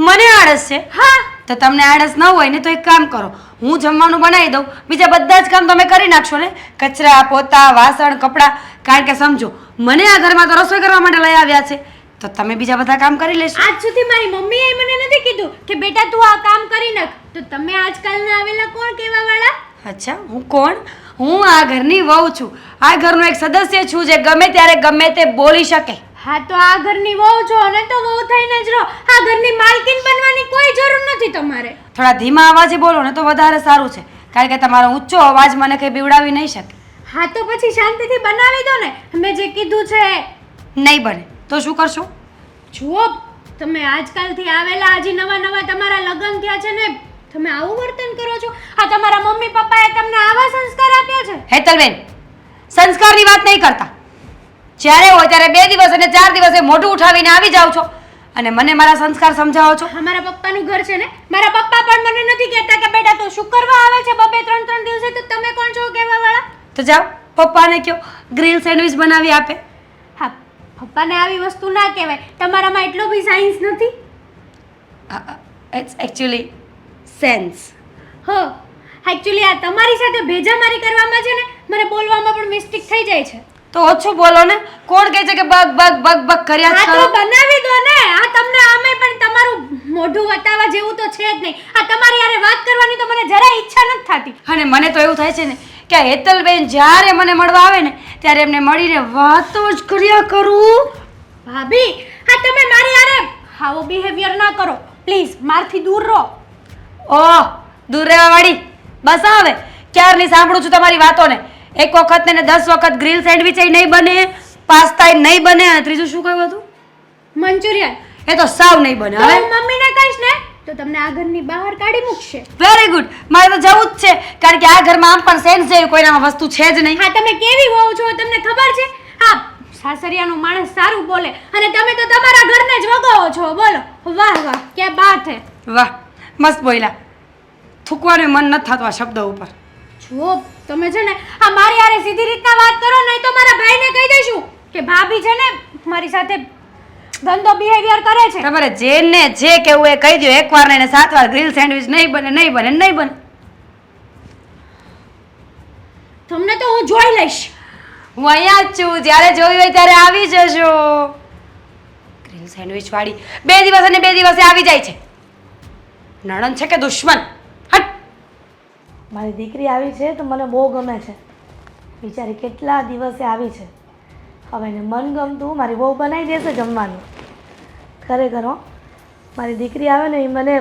મને આળસ છે? હા તો તમને આળસ ન હોય ને તો એક કામ કરો, હું જમવાનું બનાવી દઉં, બીજા બધા જ કામ તમે કરી નાખશો ને, કચરા પોતા વાસણ કપડાં. કારણ કે સમજો મને આ ઘરમાં તો રસોઈ કરવા માટે લઈ આવ્યા છે તો તમે બીજા બધા કામ કરી લેશો. આજ સુધી મારી મમ્મીએ મને નથી કીધું કે બેટા તું આ કામ કરી નાખ. તો તમે આજકાલના આવેલા કોણ કહેવા વાળા? અચ્છા, હું કોણ? હું આ ઘરની વહુ છું, આ ઘરનો એક સદસ્ય છું જે ગમે ત્યારે ગમે તે બોલી શકે. હા તો આ ઘરની વહુ છો ને તો વહુ થઈને જ રહો. આ ઘરની માલકીન બનવાની કોઈ જરૂર નથી તમારે. થોડા ધીમા અવાજે બોલો ને તો વધારે સારું છે, કારણ કે તમારો ઊંચો અવાજ મને કંઈ બીવડાવી નહીં શકે. હા તો પછી શાંતિથી બનાવી દો ને, મેં જે કીધું છે. નહીં બને તો શું કરશો? જુઓ તમે આજકાલથી આવેલા હજી નવા નવા તમારા લગ્ન થયા છે ને તમે આવું વર્તન કરો છો. આ તમારા મમ્મી પપ્પાએ તમને આવા સંસ્કાર આપ્યા છે? હેતલબેન, સંસ્કારની વાત નહીં કરતા. જ્યારે હોય ત્યારે 2 દિવસ અને 4 દિવસે મોઢું ઉઠાવીને આવી જાઓ છો અને મને મારા સંસ્કાર સમજાવો છો. હા મારા પપ્પાનું ઘર છે ને, મારા પપ્પા પણ મને નથી કહેતા કે બેટા તો શું કરવા આવે છે 2-3 દિવસે. તો તમે કોણ છો કહેવા વાળા? તો જાઓ પપ્પાને કહો ગ્રીલ સેન્ડવિચ બનાવી આપે. હા પપ્પાને આવી વસ્તુ ના કહેવાય. તમારામાં એટલો બી સાયન્સ નથી. It's actually sense. હો એકચ્યુઅલી આ તમારી સાથે ભેજામારી કરવામાં છે ને મને બોલવામાં પણ મિસ્ટેક થઈ જાય છે. તો ઓછું બોલો ને, કોણ કહે છે કે બગ બગ બગ બગ કર્યા જ હા કરો? તો બનાવી દો ને. આ તમને આમે પણ તમારું મોઢું વટાવા જેવું તો છે જ નહીં. આ તમારી યારે વાત કરવાની તો મને જરાય ઈચ્છા નથી થતી. અને મને તો એવું થાય છે ને કે આ હેતલબેન જ્યારે મને મળવા આવે ને ત્યારે એમને મળીને વાતો જ કર્યા કરું. ભાભી હા તમે મારી યારે આવો બિહેવિયર ના કરો પ્લીઝ. મારથી દૂર રહો. ઓહ, દૂર રહેવા વાળી બસ હવે ક્યારની સાંભળું છું તમારી વાતોને. એક વખત ને 10 વખત ગ્રીલ સેન્ડવિચ નહીં બને, પાસ્તા નહીં બને અને ત્રીજું શું કહ્યું હતું? મંચુરિયન. એ તો સાવ નહીં બને. તો હવે હું મમ્મીને કહીશ ને તો તમને આ ઘરની બહાર કાઢી મૂકશે. વેરી ગુડ, મારે તો જવું જ છે, કારણ કે આ ઘરમાં આમ પણ સેન્સ જેવી કોઈનામાં વસ્તુ છે જ નહીં. હા તમે કેવી વહુ છો તમને ખબર છે? હા સાસરિયાનું માણસ સારું બોલે અને તમે તો તમારા ઘરને જ વગાવો છો. બોલો વાહ વાહ ક્યાં બાત હે. વાહ, મસ્ત બોલ્યા. થૂકવાનું મન નથી થતું આ શબ્દ ઉપર. જો તમે છે ને આ મારી યારે સીધી રીતના વાત કરો નહીં તો મારા ભાઈને કહી દઈશું કે ભાભી છે ને મારી સાથે ગંદો બિહેવિયર કરે છે. તમારે જેને જે કહેવું એ કહી દો એકવાર ને 7 વાર ગ્રીલ સેન્ડવિચ નહીં બને નહીં બને નહીં બને. તમને તો હું જોઈ લઈશ. હું અહીંયા જ છું, જ્યારે જોઈ હોય ત્યારે આવી જજો. ગ્રીલ સેન્ડવિચ વાળી 2 દિવસ અને 2 દિવસે આવી જાય છે. નણંદ છે કે દુશ્મન? હટ. મારી દીકરી આવી છે તો મને બહુ ગમે છે. બિચારી કેટલા દિવસે આવી છે. હવે એને મન ગમતું મારી બહુ બનાવી દેશે જમવાનું. ખરેખર હો, મારી દીકરી આવે ને એ મને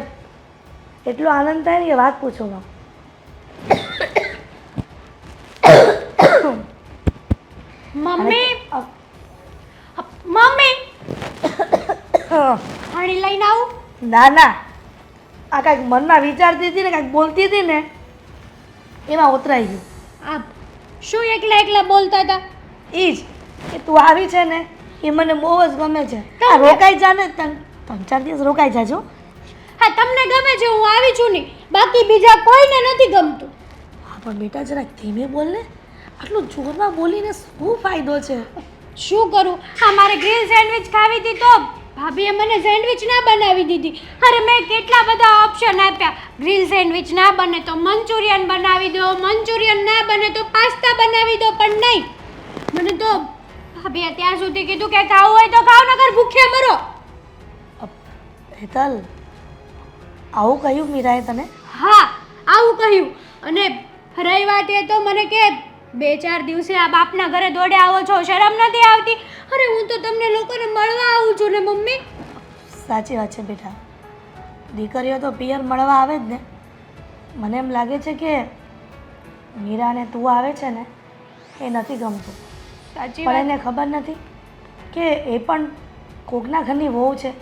એટલો આનંદ થાય ને કે વાત પૂછો માં. મમ્મી મમ્મી પાણી લઈને આવું? ના ના, આ કાંઈક મનમાં વિચારતી હતી ને કાંઈક બોલતી હતી ને એમાં ઉતરાઈ ગયું. આપ શું એકલા એકલા બોલતા હતા? એ જ કે તું આવી છે ને એ મને બહુ જ ગમે છે. આ રોકાઈ જા ને 3-4 દિવસ રોકાઈ જાજો. હા તમને ગમે છે હું આવી છું નહીં, બાકી બીજા કોઈને નથી ગમતું. હા પણ બેટા જરાક ધીમે બોલ ને, આટલું જોરમાં બોલીને શું ફાયદો છે? શું કરું? હા મારે ગ્રીલ સેન્ડવિચ ખાવી હતી તો ભાભીએ મને સેન્ડવિચ ના બનાવી દીધી. અરે મેં કેટલા બધા ઓપ્શન આપ્યા. ગ્રીલ સેન્ડવિચ ના બને તો મંચુરિયન બનાવી દો, મંચુરિયન ના બને તો પાસ્તા બનાવી દો, પણ નહીં. મને તો ભાભીએ ત્યાં સુધી કીધું કે ખાવું હોય તો ખાવ, નકર ભૂખ્યા મરો. હેતલ, આવું કહ્યું મીરાએ તને? હા, આવું કહ્યું. અને રહી વાત એ તો મને કે 2-4 દિવસે આ બાપના ઘરે દોડે આવો છો, શરમ નથી આવતી? અરે હું તો તમને લોકોને મળવા આવું છું ને મમ્મી. સાચી વાત છે બેટા, દીકરીઓ તો પિયર મળવા આવે જ ને. મને એમ લાગે છે કે મીરાને તું આવે છે ને એ નથી ગમતું, સાચી પણ વાત. એને ખબર નથી કે એ પણ કોકના ઘરની વહુ છે.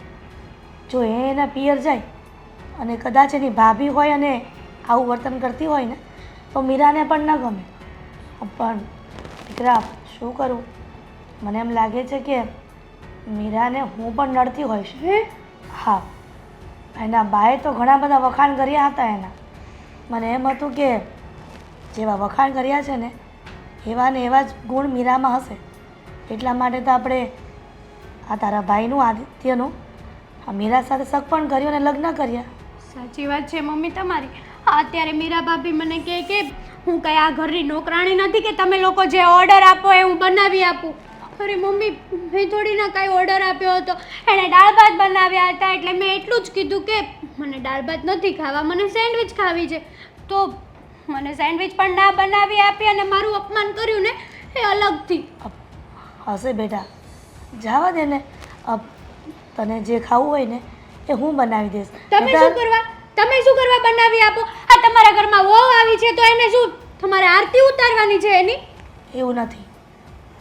જો એ એના પિયર જાય અને કદાચ એની ભાભી હોય અને આવું વર્તન કરતી હોય ને તો મીરાને પણ ન ગમે. પણ દીકરા શું કરું, મને એમ લાગે છે કે મીરાને હું પણ નડતી હોઈશ. હા, એના બાએ તો ઘણા બધા વખાણ કર્યા હતા એના. મને એમ હતું કે જેવા વખાણ કર્યા છે ને એવા ને એવા જ ગુણ મીરામાં હશે. એટલા માટે તો આપણે આ તારા ભાઈનું આદિત્યનું આ મીરા સાથે સગ પણ કર્યું અને લગ્ન કર્યા. સાચી વાત છે મમ્મી તમારી. હા, અત્યારે મીરા ભાભી મને કહે કે હું કઈ આ ઘરની નોકરાણી નથી કે તમે લોકો જે ઓર્ડર આપો એ હું બનાવી આપું. અરે મમ્મી, મેં થોડી ના કાંઈ ઓર્ડર આપ્યો હતો. એણે દાળ ભાત બનાવ્યા હતા એટલે મેં એટલું જ કીધું કે મને દાળ ભાત નથી ખાવા, મને સેન્ડવિચ ખાવી છે. તો મને સેન્ડવિચ પણ ના બનાવી આપી અને મારું અપમાન કર્યું ને એ અલગથી. હશે બેટા, જવા દે ને. તને જે ખાવું હોય ને એ હું બનાવી દઈશ. તમે શું કરવા બનાવી આપો? આ તમારા ઘરમાં વહુ આવી છે તો એને શું તમારે આરતી ઉતારવાની છે એની? એવું નથી.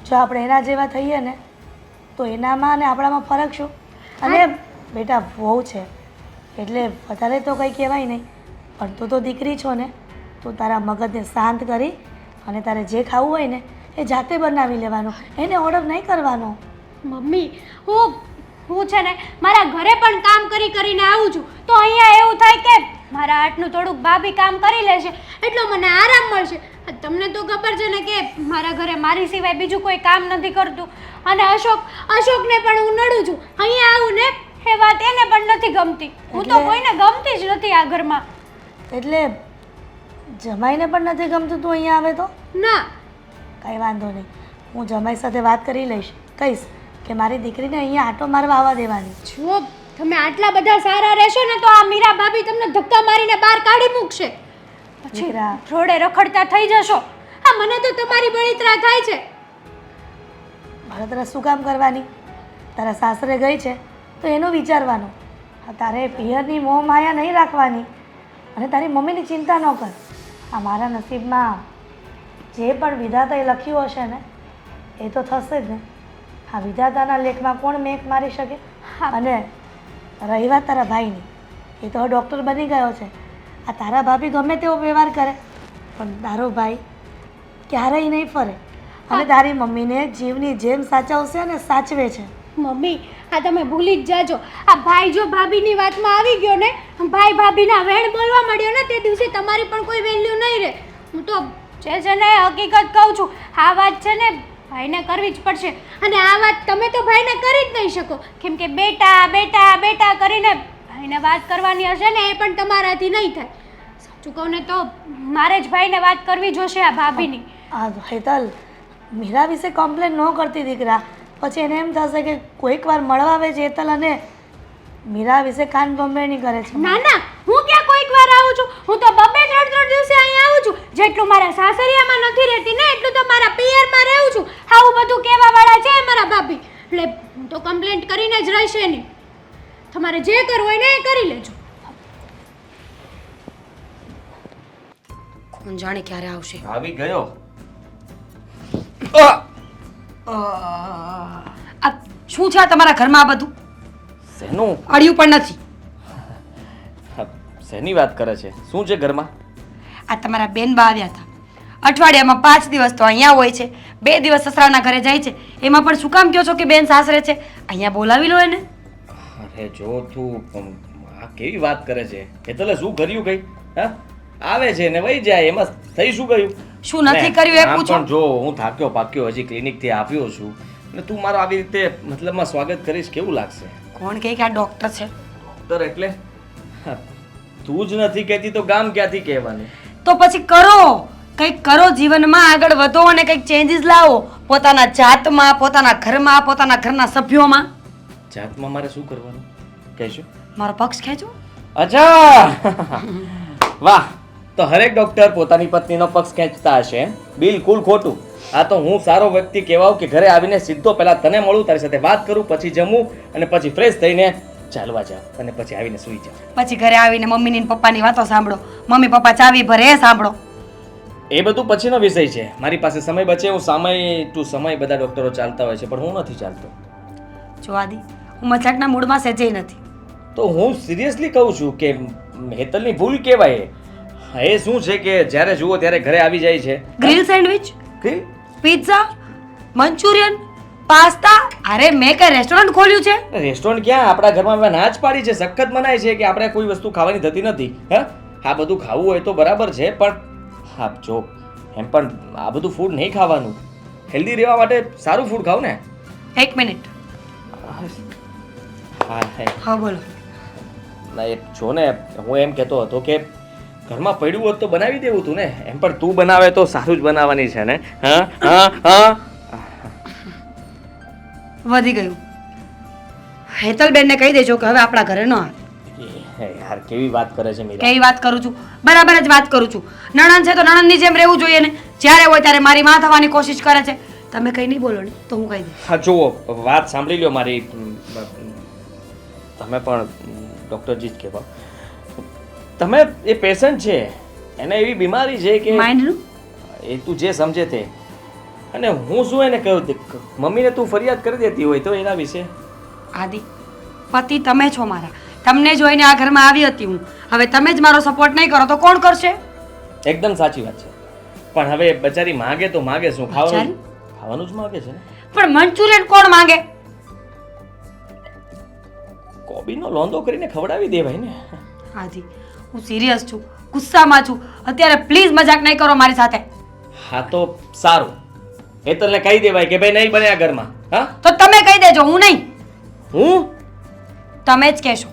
જો આપણે એના જેવા થઈએ ને તો એનામાં અને આપણામાં ફરક શું? અને બેટા વહુ છે એટલે વધારે તો કંઈ કહેવાય નહીં, પણ તું તો દીકરી છો ને, તો તારા મગજને શાંત કરી અને તારે જે ખાવું હોય ને એ જાતે બનાવી લેવાનું, એને ઓર્ડર નહીં કરવાનો. મમ્મી, હું છે ને મારા ઘરે પણ કામ કરીને આવું છું તો અહીંયા એવું થાય કે મારા હાથનું થોડુંક ભાભી કામ કરી લેશે એટલો મને આરામ મળશે. તમને તો ખબર છે ને કે મારા ઘરે મારી સિવાય બીજું કોઈ કામ નથી કરતું. અને અશોકને પણ હું નડું છું. અહીંયા આવું ને એ વાત એને પણ નથી ગમતી. હું તો કોઈને ગમતી જ નથી આ ઘરમાં. એટલે જમાઈને પણ નથી ગમતું તું અહીંયા આવે તો? ના, કાંઈ વાંધો નહીં, હું જમાઈ સાથે વાત કરી લઈશ. કહીશ કે મારી દીકરીને અહીંયા આંટો મારવા આવવા દેવાની. જો તમે આટલા બધા સારા રહેશો ને તો આ મીરા ભાભી તમને ધક્કા મારીને બહાર કાઢી મૂકશે. પછી દીકરા. રોડે રખડતા થઈ જશો. હા, મને તો તમારી બળતરા થાય છે. બળતરા શું કામ કરવાની? તારા સાસરે ગઈ છે તો એનું વિચારવાનું. તારે પિયરની મોહ માયા નહીં રાખવાની અને તારી મમ્મીની ચિંતા ન કર. આ મારા નસીબમાં જે પણ વિધાતાએ લખ્યું હશે ને એ તો થશે જ ને. આ વિધાતાના લેખમાં કોણ મેઘ મારી શકે? અને રહી વાત તારા ભાઈની, એ તો ડૉક્ટર બની ગયો છે. આ તારા ભાભી ગમે તેવો વ્યવહાર કરે પણ તારો ભાઈ ક્યારેય નહીં ફરે અને તારી મમ્મીને જીવની જેમ સાચવશે અને સાચવે છે. મમ્મી, આ તમે ભૂલી જ જાજો. આ ભાઈ જો ભાભીની વાતમાં આવી ગયો ને, ભાઈ ભાભીના વેણ બોલવા મળ્યો ને તે દિવસે તમારી પણ કોઈ વેલ્યુ નહીં રહે. હું તો છે ને હકીકત કહું છું. આ વાત છે ને ભાઈને કરવી જ પડશે. અને આ વાત તમે તો ભાઈને કરી જ નહીં શકો કેમ કે બેટા બેટા બેટા કરીને ભાઈને વાત કરવાની હશે ને એ પણ તમારાથી નહીં થાય. સાચું કહું ને તો મારે જ ભાઈને વાત કરવી જોશે આ ભાભીની. આ હેતલ, મીરા વિશે કમ્પ્લેન ન કરતી દીકરા. પછી એને એમ થશે કે કોઈક વાર મળવા આવે છે હેતલ અને મીરા વિશે કાન બમ્બેણી કરે છે. ના ના, હું ક્યાં કોઈક વાર આવું છું? હું તો 2-3 દિવસે અહીંયા આવું છું. જેટલું મારા સાસરિયામાં નથી રહેતી ને એટલું તો મારા પિયરમાં રહું છું. આવું બધું કહેવા વાળા છે મારા ભાભી. એટલે હું તો કમ્પ્લેન્ટ કરીને જ રહીશ એની. તમારે જે કરવું હોય ને એ કરી લેજો. કોણ જાણે ક્યારે આવશે. આવી ગયો. આ શું છે આ તમારા ઘરમાં આ બધું? શેનું? અડ્યું પણ નથી. શેની વાત કરે છે? શું છે ઘરમાં? આ તમારા બેન બા આવ્યા હતા. અઠવાડિયામાં 5 દિવસ તો અહીંયા હોય છે, 2 દિવસ સસરાના ઘરે જાય છે. એમાં પણ શું કામ કહો છો કે બેન સાસરે છે? અહીંયા બોલાવી લો એને. અરે જો તું આ કેવી વાત કરે છે? એટલે શું કર્યું કઈ? હા, આવે છે ને વહી જાય, એમાં થઈ શું ગયું? શું નથી કર્યું એ પૂછો. પણ જો હું થાક્યો પાક્યો હજી ક્લિનિક થી આવ્યો છું અને તું મારો આવી રીતે મતલબમાં સ્વાગત કરીશ કેવું લાગશે? કોણ કહે કે આ ડોક્ટર છે? ડોક્ટર એટલે હા, તું જ નથી કહેતી તો ગામ ક્યાંથી કહેવાનું? તો પછી કરો. કંઈક કરો જીવનમાં, આગળ વધો અને કંઈક ચેન્જીસ લાવો પોતાના જાતમાં, પોતાના ઘરમાં, પોતાના ઘરના સભ્યોમાં. જાતમાં મારે શું કરવાનું કહેશો? મારો પક્ષ ખેંચો. અચ્છા વાહ, તો હરેક ડોક્ટર પોતાની પત્નીનો પક્ષ ખેંચતા હશે એમ? બિલકુલ ખોટું. આ તો હું સારો વ્યક્તિ કહેવાઉં કે ઘરે આવીને સીધો પહેલા તને મળું, તારી સાથે વાત કરું, પછી જમું અને પછી ફ્રેશ થઈને ચાલવા જાઉં અને પછી આવીને સૂઈ જાઉં. પછી ઘરે આવીને મમ્મીની ને પપ્પાની વાતો સાંભળો, મમ્મી પપ્પા ચાવી ભરે એ સાંભળો. એ બધું પછીનો વિષય છે. મારી પાસે સમય બચે હું સમય ટુ સમય બધા ડોક્ટરો ચાલતા હોય છે, પણ હું નથી ચાલતો. જો આદિ, હું મજાકના મૂડમાં સહેજે નથી. તો હું સિરિયસલી કહું છું કે હેતલની ભૂલ કહેવાય. એ શું છે કે જ્યારે જુઓ ત્યારે ઘરે આવી જાય છે. Grill sandwich, grill? Pizza, Manchurian, pasta. અરે મેં કઈ રેસ્ટોરન્ટ ખોલ્યું છે? રેસ્ટોરન્ટ ક્યાં? આપણા ઘરમાં હવે ના જ પાડી છે, સખત મનાય છે કે આપણે કોઈ વસ્તુ ખાવાની થતી નથી. હા, આ બધું ખાવું હોય તો બરાબર છે, પણ હા જો એમ પણ આ બધું ફૂડ નહીં ખાવાનું. હેલ્ધી રહેવા માટે સારું ફૂડ ખાવ ને. એક મિનિટ. હા હા બોલો. ના એ જો ને, હું એમ કહેતો હતો કે ઘરમાં પડ્યું હોત તો બનાવી દેવું તું ને. એમ પણ તું બનાવે તો સારું જ બનાવવાની છે ને. હા હા હા. વધી ગયું. હેતલબેનને કહી દેજો કે હવે આપણા ઘરે ન આવે. યાર કેવી વાત કરે છે મીરા. કેવી વાત કરું છું? બરાબર જ વાત કરું છું. નણંદ છે તો નણંદની જેમ રહેવું જોઈએ ને. જ્યારે હોય ત્યારે મારી માં થવાની કોશિશ કરે છે. તમે કંઈ નહીં બોલો ને તો હું કહી દઈશ. હા જુઓ, વાત સાંભળી લ્યો મારી. તમે પણ ડૉક્ટરજી જ કહેવા. તમે એ પેશન્ટ છે, એને એવી બીમારી છે કે માઇન્ડનું એ તું જે સમજે તે. અને હું શું એને કહ્યું, મમ્મીને તું ફરિયાદ કરી દેતી હોય તો એના વિશે. આદિ, પતિ તમે છો મારા. તમને જોઈને આ ઘરમાં આવી હતી હું. હવે તમે જ મારો સપોર્ટ નહીં કરો તો કોણ કરશે? એકદમ સાચી વાત છે, પણ હવે બચારી માગે તો માગે શું? ખાવાનું ખાવાનું જ માગે છે ને. પણ મંચુરિયન કોણ માંગે? કોબીનો લોંદો કરીને ખવડાવી દેવાય ને. આદિ, હું સિરિયસ છું, ગુસ્સામાં છું અત્યારે. પ્લીઝ મજાક નહીં કરો મારી સાથે. હા તો સારું, હેતલને કહી દેવાય કે ભાઈ નહીં બને આ ઘરમાં. હા તો તમે કહી દેજો, હું નહીં. હું તમે જ કહેશો.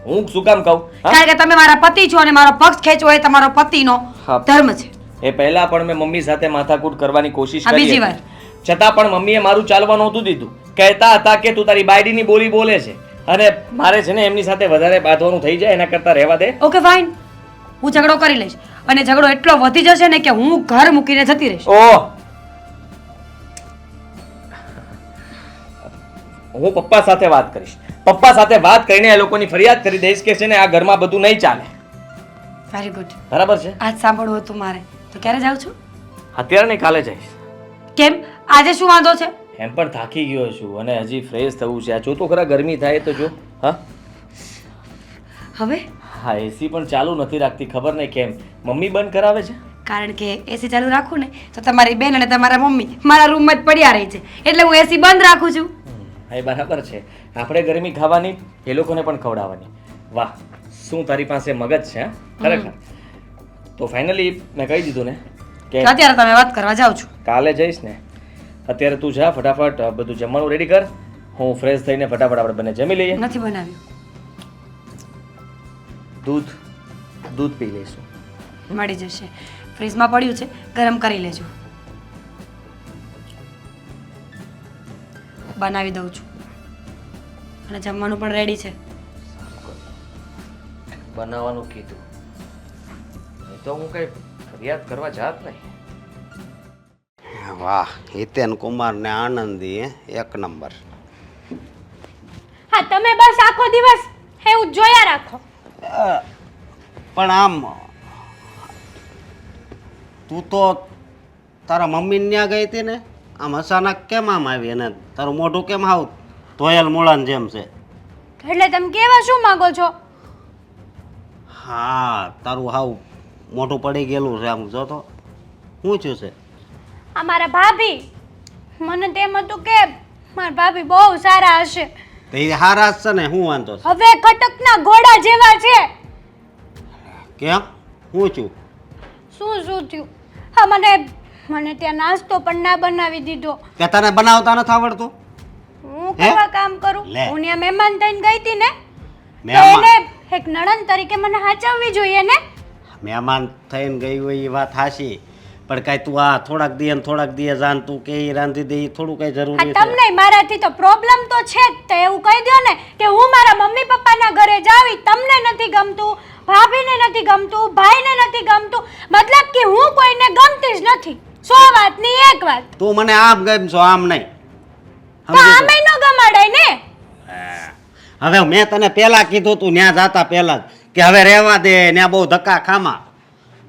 હું શું કામ કહું? હા? કારણ કે તમે મારા પતિ છો અને મારો પક્ષ ખેંચવો એ તમારો પતિનો હા. ધર્મ છે. એ પહેલા પણ મેં મમ્મી સાથે માથાકૂટ કરવાની કોશિશ આ કરી બીજી હતી. વાર. છતાં પણ મમ્મીએ મારું ચાલવા નહોતું દીધું. કહેતા હતા કે તું તારી બાયડીની બોલી બોલે છે અને મારે છે ને એમની સાથે વધારે બાંધવાનું થઈ જાય, એના કરતાં રહેવા દે. ઓકે ફાઇન, હું ઝઘડો કરી લઈશ અને ઝઘડો એટલો વધી જશે ને કે હું ઘર મૂકીને જતી રહીશ. ઓહ, હું પપ્પા સાથે વાત કરીશ. પપ્પા સાથે વાત કરીને એ લોકોની ફરિયાદ કરી દઈશ કે છે ને આ ઘરમાં બધું નહીં ચાલે. Very good. બરાબર છે? આજ સાંભળવું હતું મારે. તો ક્યારે જાઉં છું? અત્યારે નહીં, કાલે જઈશ. કેમ? આજે શું વાંધો છે? એમ પણ થાકી ગયો છું અને હજી ફ્રેશ થવું છે. આ જો તો ખરા ગરમી થાય તો જો. હા હવે હા, એસી પણ ચાલુ નથી રાખતી, ખબર નહીં કેમ. મમ્મી બંધ કરાવે છે. કારણ કે એસી ચાલુ રાખું ને તો તમારી બેન અને તમારા મમ્મી મારા રૂમમાં જ પડ્યા રહી છે, એટલે હું એસી બંધ રાખું છું. હા એ બરાબર છે. આપણે ગરમી ખાવાની, એ લોકોને પણ ખવડાવવાની. વાહ, શું તારી પાસે મગજ છે. હા ખરેખર. તો ફાઇનલી મેં કહી દીધું ને કે અત્યારે તમે વાત કરવા જાઉં છું. કાલે જઈશ ને. અત્યારે તું જા, ફટાફટ બધું જમવાનું રેડી કર. હું ફ્રેશ થઈને ફટાફટ આપણે બંને જમી લઈએ. નથી બનાવ્યું. દૂધ પી લઈશું. મળી જશે, ફ્રીજમાં પડ્યું છે, ગરમ કરી લેજો. બનાવી દઉં છું અને જમવાનું પણ રેડી છે. બનાવવાનું કીધું તો હું કઈ ફરિયાદ કરવા જાત નહીં. વાહ, હિતેન કુમાર ને આનંદી એક નંબર. હા, તમે બસ આખો દિવસ એવું જોયા રાખો. પણ આમ તું તો તારા મમ્મી ત્યાં ગઈ હતી ને, આમ અચાનક કેમ આમ આવી અને તારું મોઢું કેમ આવું ધોયેલ મૂળાની જેમ છે? એટલે તમે કેવા શું માંગો છો? હા, તારું હાવ મોઢું પડી ગયેલું છે આમ. જો તો શું થયું છે? અમારા ભાભી, મને તેમ હતું કે મારા ભાભી બહુ સારા હશે. તો એ હારા જ છે ને, શું વાંધો છે? હવે કટકના ઘોડા જેવા છે. કેમ? શું થયું? શું થયું? હા, મને ત્યાં નાસ્તો પણ ના બનાવી દીધો. કે તને બનાવતા નથી આવડતું? હું કેવા કામ કરું? લે. હું ત્યાં મહેમાન થઈને ગઈ હતી ને, તો મહેમાન એને એક નણંદ તરીકે મને હાચવવી જોઈએ ને. મહેમાન થઈને ગઈ હોય એ વાત હાચી, પણ કાંઈ તું આ થોડાક દી ને થોડાક દીએ જાન તું કે ઈ રાંધી દે ઈ થોડું કાંઈ આ જરૂરી છે તમને મારાથી તો પ્રોબ્લેમ તો છે જ તે એવું કહી દો ને કે હું મારા મમ્મી પપ્પાના ઘરે જાવી તમને નથી ગમતું ભાભીને નથી ગમતું ભાઈને નથી ગમતું મતલબ કે હું કોઈને ગમતી જ નથી 100 વાતની એક વાત તું મને આમ ગમશો આમ નહીં તો આમે નો ગમાડાય ને હવે મેં તને પહેલા કીધું તું ન્યા જાતા પહેલા જ કે હવે રહેવા દે ન્યા બહુ ધક્કા ખામા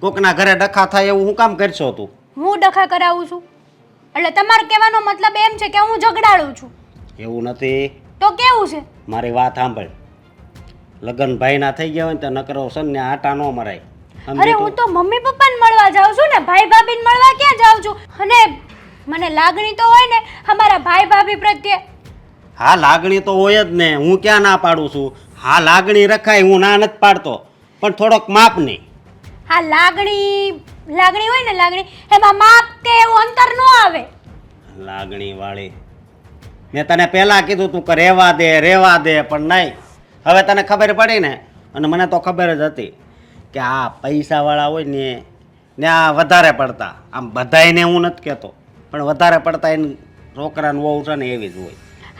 કોકના ઘરે ડખા થાય એવું હું કામ કરશો તું હું ડખા કરાવું છું એટલે તમારે કહેવાનો મતલબ એમ છે કે હું ઝઘડાડું છું એવું નથી તો કેવું છે મારી વાત સાંભળ લગ્ન ભાઈના થઈ ગયા હોય ને તો નકરો છે ને આટા ન મરાય અરે હું તો મમ્મી પપ્પાને મળવા જાઉં છું ને ભાઈ ભાભીને મળવા ક્યાં જાઉં છું અને મને લાગણી તો હોય ને અમારા ભાઈ ભાભી પ્રત્યે હા લાગણી તો હોય જ ને હું ક્યાં ના પાડું છું હા લાગણી રખાય હું ના નથી પાડતો પણ થોડોક માપ નહીં હા લાગણી હોય ને લાગણી એમાં માપ કે એવું અંતર ન આવે લાગણી વાળી મેં તને પહેલા કીધું તું કે રહેવા દે પણ નહીં હવે તને ખબર પડી ને અને મને તો ખબર જ હતી કે આ પૈસાવાળા હોય ને ત્યાં વધારે પડતા આમ બધાયને હું નથી કહેતો પણ વધારે પડતા એને છોકરાનું વહુ છે ને એવી જ હોય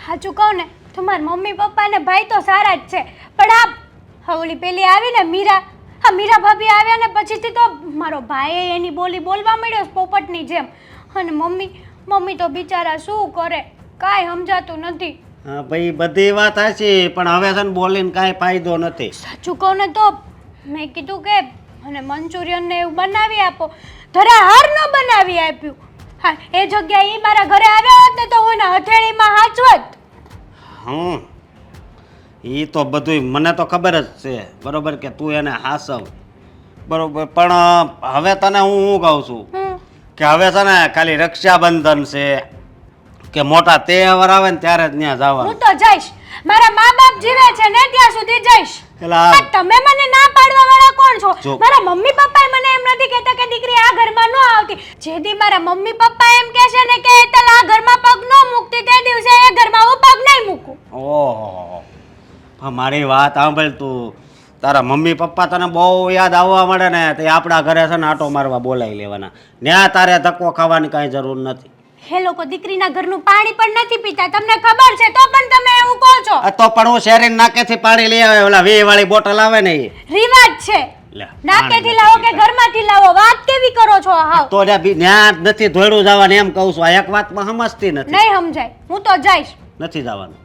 સાચું કહું ને તમારા મમ્મી પપ્પા ને ભાઈ તો સારા જ છે પણ આ હવલી પેલી આવી ને મીરા ભાભી આવ્યા ને પછીથી તો મારો ભાઈ એની બોલી બોલવા મળ્યો પોપટની જેમ અને મમ્મી તો બિચારા શું કરે કાંઈ સમજાતું નથી હા ભાઈ બધી વાત હશે પણ હવે છે ને બોલીને કાંઈ ફાયદો નથી સાચું કહું ને તો મેં કીધું કે મને મંચુરિયન ને એવું બનાવી આપો ધરાહાર ન બનાવી આપ્યું હા એ જગ્યાએ ઈ મારા ઘરે આવ્યા હોત ને તો હું એના હથેળીમાં હાચવત એ તો બધું મને તો ખબર જ છે બરોબર કે તું એને હાસવ બરોબર પણ હવે તને હું કહું છું કે હવે છે ને ખાલી રક્ષાબંધન છે કે મોટા તહેવાર આવે ને ત્યારે જ ત્યાં જવાનું હું તો જઈશ મારા મા બાપ જીવે છે ને ત્યાં સુધી જઈશ પેલા પણ તમે મને ના પાડવા વાળા કોણ છો જો. મારા મમ્મી પપ્પાએ મને એમ નથી કહેતા કે દીકરી આ ઘરમાં ન આવતી જેથી મારા મમ્મી પપ્પા એમ કહે છે ને કે તલ આ ઘરમાં પગ ન મૂકતી તે દિવસે એ ઘરમાં હું પગ નહીં મૂકું ઓહો પણ મારી વાત સાંભળ તું તારા મમ્મી પપ્પા તને બહુ યાદ આવવા મળે ને તે આપણા ઘરે છે ને આટો મારવા બોલાવી લેવાના ત્યાં તારે ધક્કો ખાવાની કાંઈ જરૂર નથી હે લોકો દીકરીના ઘરનું પાણી પણ નથી પીતા તમને ખબર છે તો પણ તમે એવું કહો છો આ તો પણ હું શેરીને નાકેથી પાણી લઈ આવે ઓલા 20 વાળી બોટલ આવે ને એ રિવાજ છે લે, નાકેથી લાવો કે ઘરમાંથી લાવો વાત કેવી કરો છો હાવ તો ત્યાં નથી ધોળું જવાનું એમ કહું છું આ એક વાતમાં સમજતી નથી નહીં સમજાય હું તો જઈશ નથી જવાનું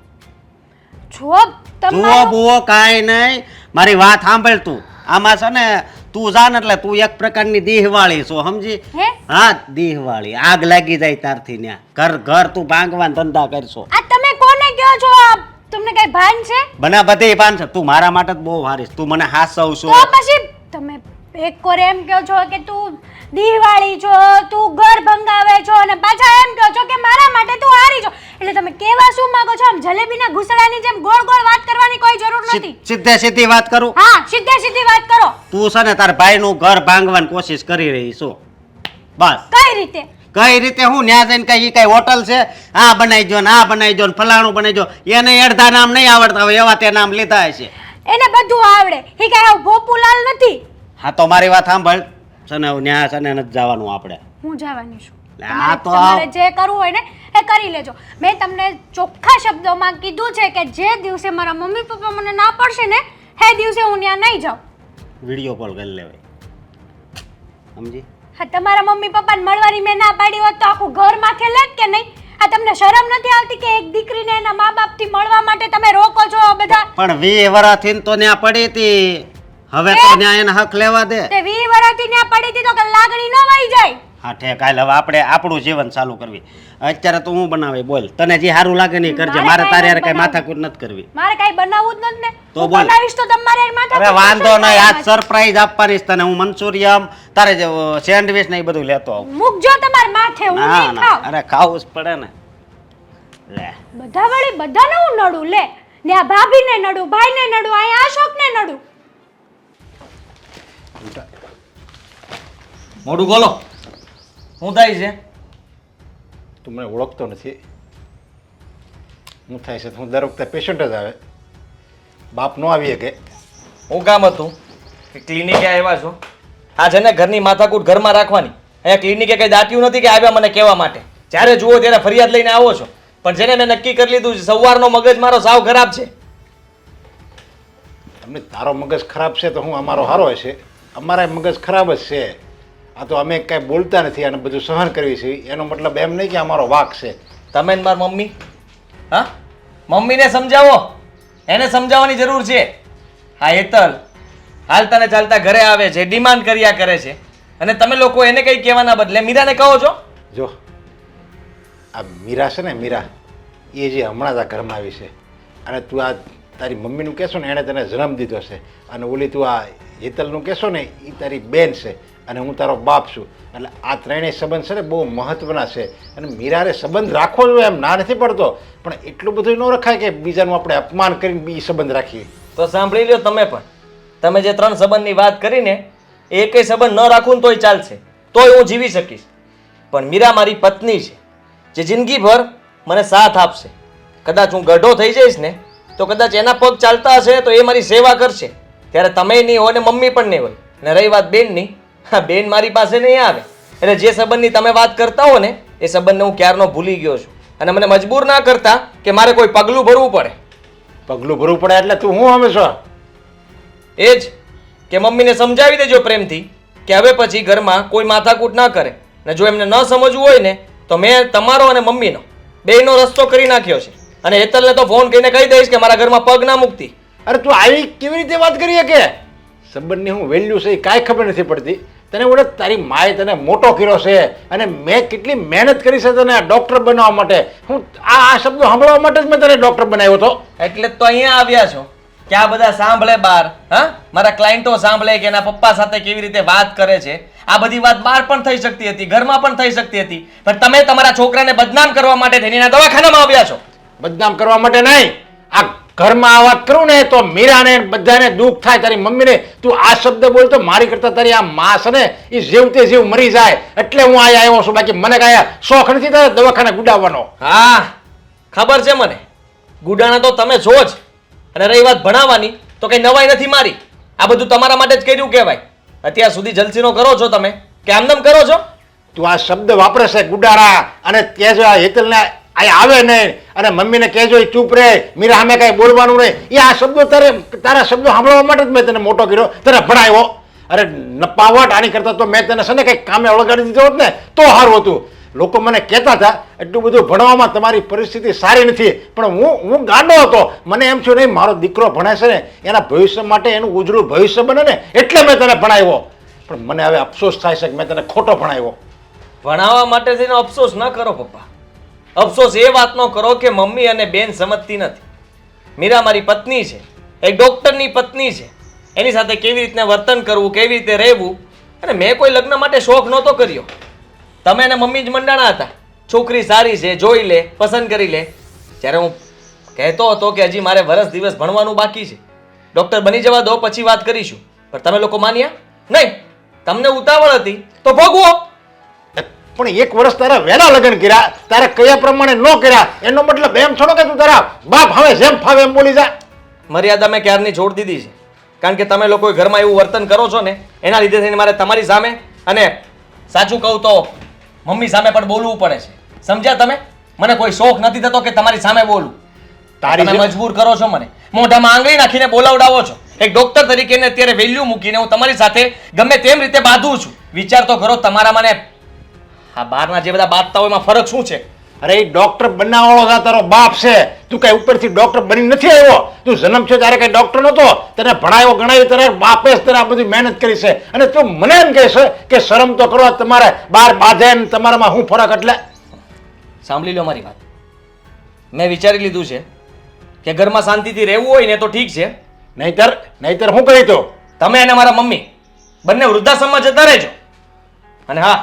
જો જુઓ તમારો બુઓ કાંઈ નહીં મારી વાત સાંભળ તું આમાં છે ને તું જાન એટલે તું એક પ્રકારની દીહવાળી છો સમજી હે હા દીહવાળી આગ લાગી જાય તારથી ત્યાં ઘર તું ભાંગવાના ધંધા કરશો આ તમે કોને કહો છો આ તમને કઈ ભાન છે બના બધે પાન છે તું મારા માટે જ બહુ હારીશ તું મને હાસવ છો તો પછી તમે એક કોર એમ કહો છો કે તું દીવાળી છો તું ઘર ભંગાવે છો અને પાછા એમ કહો છો કે મારા માટે તું હારી છો એટલે તમે કેવા શું માંગો છો આમ જલેબીના ઘૂસડાની જેમ ગોળ ગોળ વાત કરવાની કોઈ જરૂર નથી સીધે સીધી વાત કરું હા સીધી વાત કરો તું છે ને તાર ભાઈનું ઘર ભાંગવાની કોશિશ કરી રહી છો બસ કઈ રીતે કઈ રીતે હું ન્યા જઈને કઈ કઈ હોટલ છે આ બનાવી જો ને આ બનાવી જો ને ફલાણું બનાવી જો એને અડધા નામ નહીં આવડતા હોય એવા તે નામ લીધા હશે એને બધું આવડે એ કઈ આવું ભોપુલાલ નથી હા તો મારી વાત સાંભળ છે ને ન્યા છે ને નથી જવાનું આપણે હું જવાની છું લે આ તો તમારે જે કરવું હોય ને એ કરી લેજો મેં તમને ચોખ્ખા શબ્દોમાં કીધું છે કે જે દિવસે મારા મમ્મી પપ્પા મને ના પડશે ને એ દિવસે હું ત્યાં નહીં જાઉં વિડીયો કોલ કરી લેવાય સમજી હા તમારા મમ્મી પપ્પાને મળવાની મેં ના પાડી હોત તો આખું ઘર માથે લેત કે નહીં આ તમને શરમ નથી આવતી કે એક દીકરીને એના મા બાપથી મળવા માટે તમે રોકો છો બધા પણ 20 વર્ષથી તો ત્યાં પડી હતી હવે તો ત્યાં એને હક લેવા દે તે 20 વર્ષથી ત્યાં પડી હતી તો કે લાગણી ન વહી જાય હા ઠેક હાલ હવે આપણે આપણું જીવન ચાલુ કરવી અત્યારે તો હું બનાવે બોલ તને જે સારું લાગે નહીં કરજે મારે તારે હારે કઈ માથાકૂટ નથી કરવી મારે કઈ બનાવવું જ નથી ને તો હું બોલ. બનાવીશ તો તમારે માથા અરે વાંધો નહીં આજ સરપ્રાઈઝ આપવાની છે તને હું મંચુરિયમ તારે જે સેન્ડવિચ ને એ બધું લેતો આવું મૂકજો તમાર માથે હું ના નહીં ના ખાવ અરે ખાવું જ પડે ને લે બધા વળી બધાને હું નડું લે ને આ ભાભીને નડું ભાઈને નડું અહીંયા અશોકને નડું મોઢું ખોલો શું થાય છે તું મને ઓળખતો નથી હું થાય છે હું દર વખતે પેશન્ટ જ આવે બાપ નો આવી શકે હું કામ હતું કે ક્લિનિકે આવ્યા છો આ છે ને ઘરની માથાકૂટ ઘરમાં રાખવાની અહીંયા ક્લિનિકે કઈ દાટ્યું નથી કે આવ્યા મને કહેવા માટે. જ્યારે જુઓ ત્યારે ફરિયાદ લઈને આવો છો. પણ જેને મેં નક્કી કરી લીધું છે, સવારનો મગજ મારો સાવ ખરાબ છે. તમે તારો મગજ ખરાબ છે તો હું અમારો સારો હશે. અમારા મગજ ખરાબ જ છે. આ તો અમે કાંઈ બોલતા નથી અને બધું સહન કરવી છે. એનો મતલબ એમ નહીં કે અમારો વાક છે. તમે ને મારી મમ્મી, હા, મમ્મીને સમજાવો. એને સમજાવવાની જરૂર છે. હા હેતલ હાલતા ને ચાલતા ઘરે આવે છે, ડિમાન્ડ કર્યા કરે છે, અને તમે લોકો એને કંઈ કહેવાના બદલે મીરાને કહો છો. જો આ મીરા છે ને, મીરા એ જે હમણાં જ આ ઘરમાં આવી છે, અને તું આ તારી મમ્મીનું કહેશો ને એણે તને જન્મ દીધો છે, અને ઓલી તું આ હેતલનું કહેશો ને એ તારી બેન છે, અને હું તારો બાપ છું. એટલે આ ત્રણેય સંબંધ છે ને બહુ મહત્વના છે, અને મીરાને સંબંધ રાખવો જોઈએ, એમ ના નથી પડતો, પણ એટલું બધું ન રખાય કે બીજાનું આપણે અપમાન કરીને બી સંબંધ રાખીએ. તો સાંભળી લ્યો તમે પણ. તમે જે 3 સંબંધની વાત કરીને એ એકેય સંબંધ ન રાખું ને તોય ચાલશે, તોય હું જીવી શકીશ. પણ મીરા મારી પત્ની છે, જે જિંદગીભર મને સાથ આપશે. કદાચ હું ગઢો થઈ જઈશ ને તો કદાચ એના પગ ચાલતા હશે તો એ મારી સેવા કરશે. ત્યારે તમે નહીં હોય ને મમ્મી પણ નહીં હોય. અને રહી વાત બેનની, હા, બેન મારી પાસે નહીં આવે. એટલે જે સંબંધની તમે વાત કરતા હો ને એ સંબંધને હું ક્યારનો ભૂલી ગયો છું. અને મને મજબૂર ના કરતા કે મારે કોઈ પગલું ભરવું પડે. પગલું ભરવું પડે એટલે તું હું હંમેશા એ જ કે મમ્મીને સમજાવી દેજો પ્રેમથી કે હવે પછી ઘરમાં કોઈ માથાકૂટ ના કરે. ને જો એમને ન સમજવું હોય ને તો મેં તમારો અને મમ્મીનો બેયનો રસ્તો કરી નાખ્યો છે. અને હેતલને તો ફોન કરીને કહી દઈશ કે મારા ઘરમાં પગ ના મૂકતી. અરે તું આવી કેવી રીતે વાત કરી કે સંબંધની હું વેલ્યુ છે એ કાંઈ ખબર નથી પડતી. તને ઓળે તારી માએ તને મોટો કર્યો છે, અને મેં કેટલી મહેનત કરી છે તને ડૉક્ટર બનાવવા માટે. હું આ શબ્દો સાંભળવા માટે જ મેં તને ડૉક્ટર બનાવ્યો હતો. એટલે જ તો અહીંયા આવ્યા છો કે આ બધા સાંભળે બહાર. હા, મારા ક્લાયન્ટો સાંભળે કે એના પપ્પા સાથે કેવી રીતે વાત કરે છે. આ બધી વાત બહાર પણ થઈ શકતી હતી, ઘરમાં પણ થઈ શકતી હતી, પણ તમે તમારા છોકરાને બદનામ કરવા માટે થઈને એના દવાખાનામાં આવ્યા છો. બદનામ કરવા માટે નહીં, આ ઘરમાં આ વાત કરું ને તો મીરાને બધાને દુઃખ થાય. તારી મમ્મીને તું આ શબ્દ બોલતો મારી કરતા તારી આ માં છે ને એ જીવતે જીવ મરી જાય, એટલે હું અહીંયા આવ્યો છું. બાકી મને કાંઈ શોખ નથી તારે દવાખાને ગુડાવવાનો. હા, ખબર છે મને, ગુડાણા તો તમે છો જ. અને રહી વાત ભણાવવાની તો કઈ નવાઈ નથી મારી. આ બધું તમારા માટે જ કર્યું કહેવાય. અત્યાર સુધી જલસીનો કરો છો તમે કે આમનામ કરો છો? તું આ શબ્દ વાપરે છે ગુડાણા, અને કહેજો આ હેતલને અહીંયા આવે નહીં, અને મમ્મીને કહેજો એ ચૂપ રહે, મીરા સામે કાંઈ બોલવાનું નહીં. એ આ શબ્દો તારા શબ્દો સાંભળવા માટે જ મેં તને મોટો કર્યો, તને ભણાવ્યો. અરે નપાવટ, આની કરતાં તો મેં તને છે ને કંઈક કામે વળગાડી દીધો હોત ને તો સારું હતું. લોકો મને કહેતા હતા એટલું બધું ભણવામાં તમારી પરિસ્થિતિ સારી નથી, પણ હું ગાંડો હતો. મને એમ થયું નહીં મારો દીકરો ભણે છે ને એના ભવિષ્ય માટે એનું ઉજળું ભવિષ્ય બને ને એટલે મેં તને ભણાવ્યો. પણ મને હવે અફસોસ થાય છે કે મેં તને ખોટો ભણાવ્યો. ભણાવવા માટે થઈને અફસોસ ન કરો પપ્પા. અફસોસ એ વાતનો કરો કે મમ્મી અને બેન સમજતી નથી. મીરા મારી પત્ની છે, એક ડૉક્ટરની પત્ની છે. એની સાથે કેવી રીતના વર્તન કરવું, કેવી રીતે રહેવું. અને મેં કોઈ લગ્ન માટે શોખ નહોતો કર્યો. તમે અને મમ્મી જ મંડાણા હતા. છોકરી સારી છે, જોઈ લે, પસંદ કરી લે. જ્યારે હું કહેતો હતો કે હજી મારે વર્ષ દિવસ ભણવાનું બાકી છે, ડૉક્ટર બની જવા દો પછી વાત કરીશું, પણ તમે લોકો માન્યા નહીં. તમને ઉતાવળ હતી તો ભોગવો. પણ 1 વર્ષ તારા વહેલા લગ્ન કર્યા, તારે કયા પ્રમાણે ન કર્યા એનો મતલબ એમ થોડો કે તું તારા બાપ હવે જેમ ફાવે એમ બોલી જા. મર્યાદા મેં ક્યારની છોડી દીધી છે, કારણ કે તમે લોકો ઘરમાં એવું વર્તન કરો છો ને એના લીધે થઈને મારે તમારી સામે, અને સાચું કહું તો મમ્મી સામે પણ બોલવું પડે છે. સમજ્યા તમે? મને કોઈ શોખ નથી થતો કે તમારી સામે બોલું. તમે મજબૂર કરો છો મને, મોઢામાં આંગળી નાખીને બોલાવડાવો છો. એક ડોક્ટર તરીકે અત્યારે વેલ્યુ મૂકીને હું તમારી સાથે ગમે તેમ રીતે બાંધું છું. વિચાર તો કરો, તમારા મને આ બહારના જે બધા બાંધતા હોય એમાં ફરક શું છે? અરે એ ડોક્ટર બનાવવાનો તારો બાપ છે, તું કઈ ઉપરથી ડોક્ટર બની નથી આવ્યો. તું જન્મ છે ત્યારે કઈ ડોક્ટર નહોતો, તને ભણાવ્યો ગણાવ્યો, તારે બાપે જ તને આ બધી મહેનત કરી છે, અને તું મને એમ કહે છે કે શરમ તો કરો તમારે બહાર બાંધે ને તમારામાં શું ફરક. એટલે સાંભળી લો મારી વાત. મેં વિચારી લીધું છે કે ઘરમાં શાંતિથી રહેવું હોય ને તો ઠીક છે, નહીતર હું કહી તો તમે અને મારા મમ્મી બંને વૃદ્ધાશ્રમમાં જતા રહેજો. અને હા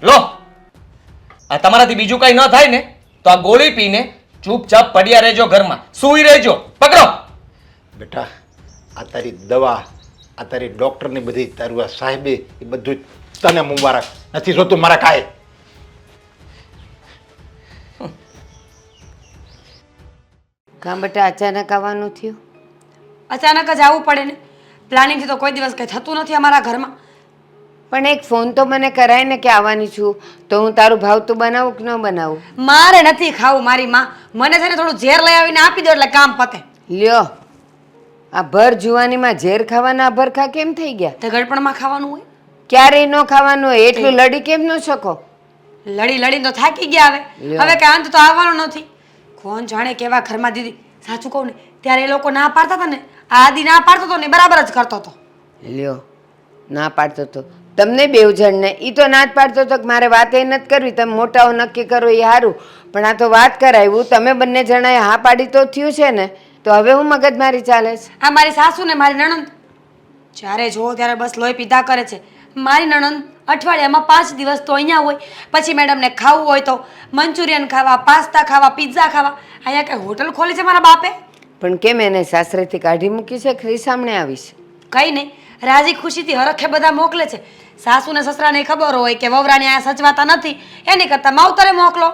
લો, આ તમારાથી બીજું કઈ ન થાય ને તો આ ગોળી પીને ચૂપચાપ પડ્યા રહેજો, ઘરમાં સૂઈ રહેજો. પકડો બેટા, આ તારી દવા, આ તારી ડોક્ટરની બધી તારું આ સાહેબી, એ બધું તને મુબારક. નથી જોતું મારા કાંઈ. કાં બેટા અચાનક આવવાનું થયું? અચાનક જ આવવું પડે ને, પ્લાનિંગથી તો કોઈ દિવસ કંઈ થતું નથી અમારા ઘરમાં. પણ એક ફોન તો મને કરાય ને કે આવવાની છું, તો હું તારું ભાવતું બનાવું કે ન બનાવું? મારે નથી ખાવું મારી માં. મને છે ને થોડું ઝેર લઈ આવીને આપી દો એટલે કામ પતે. લ્યો, આ ભર જુવાનીમાં ઝેર ખાવાના અભરખા કેમ થઈ ગયા? તે ગળપણમાં ખાવાનું હોય. ક્યારેય ન ખાવાનું હોય એટલું લડી કેમ ન શકો? લડી લડીને તો થાકી ગયા હવે. લ્યો. હવે કઈ અંત તો આવવાનો નથી. કોણ જાણે કેવા ઘરમાં દીદી. સાચું કહું ને ત્યારે એ લોકો ના પાડતા હતા ને, આ આદિ ના પાડતો હતો ને બરાબર જ કરતો હતો. લ્યો, ના પાડતો તો તમને બેવ જણને ઈ તો ના જ પાડતો તો કે મારે વાત એ નથી કરવી, તમે મોટાઓ નક્કી કરો એ સારું, પણ આ તો વાત કરાવ્યું તમે બંને જણાએ હા પાડી તો થયું છે ને, તો હવે હું મગજમારી ચાલે છે? આ મારી સાસુ ને મારી નણંદ જ્યારે જોવો ત્યારે બસ લોહી પીધા કરે છે. મારી નણંદ અઠવાડિયામાં 5 દિવસ તો અહીંયા હોય, પછી મેડમને ખાવું હોય તો મંચુરિયન ખાવા, પાસ્તા ખાવા, પિઝા ખાવા. અહીંયા કઈ હોટલ ખોલી છે મારા બાપે? પણ કેમ એને સાસરેથી કાઢી મૂકી છે? ખરી સામે આવીશ કઈ નહીં, રાજી ખુશીથી હરખે બધા મોકલે છે. સાસુ ને સસરાને ખબર હોય કે વવરાને આ સચવાતા નથી, એની કરતા માવતરે મોકલો.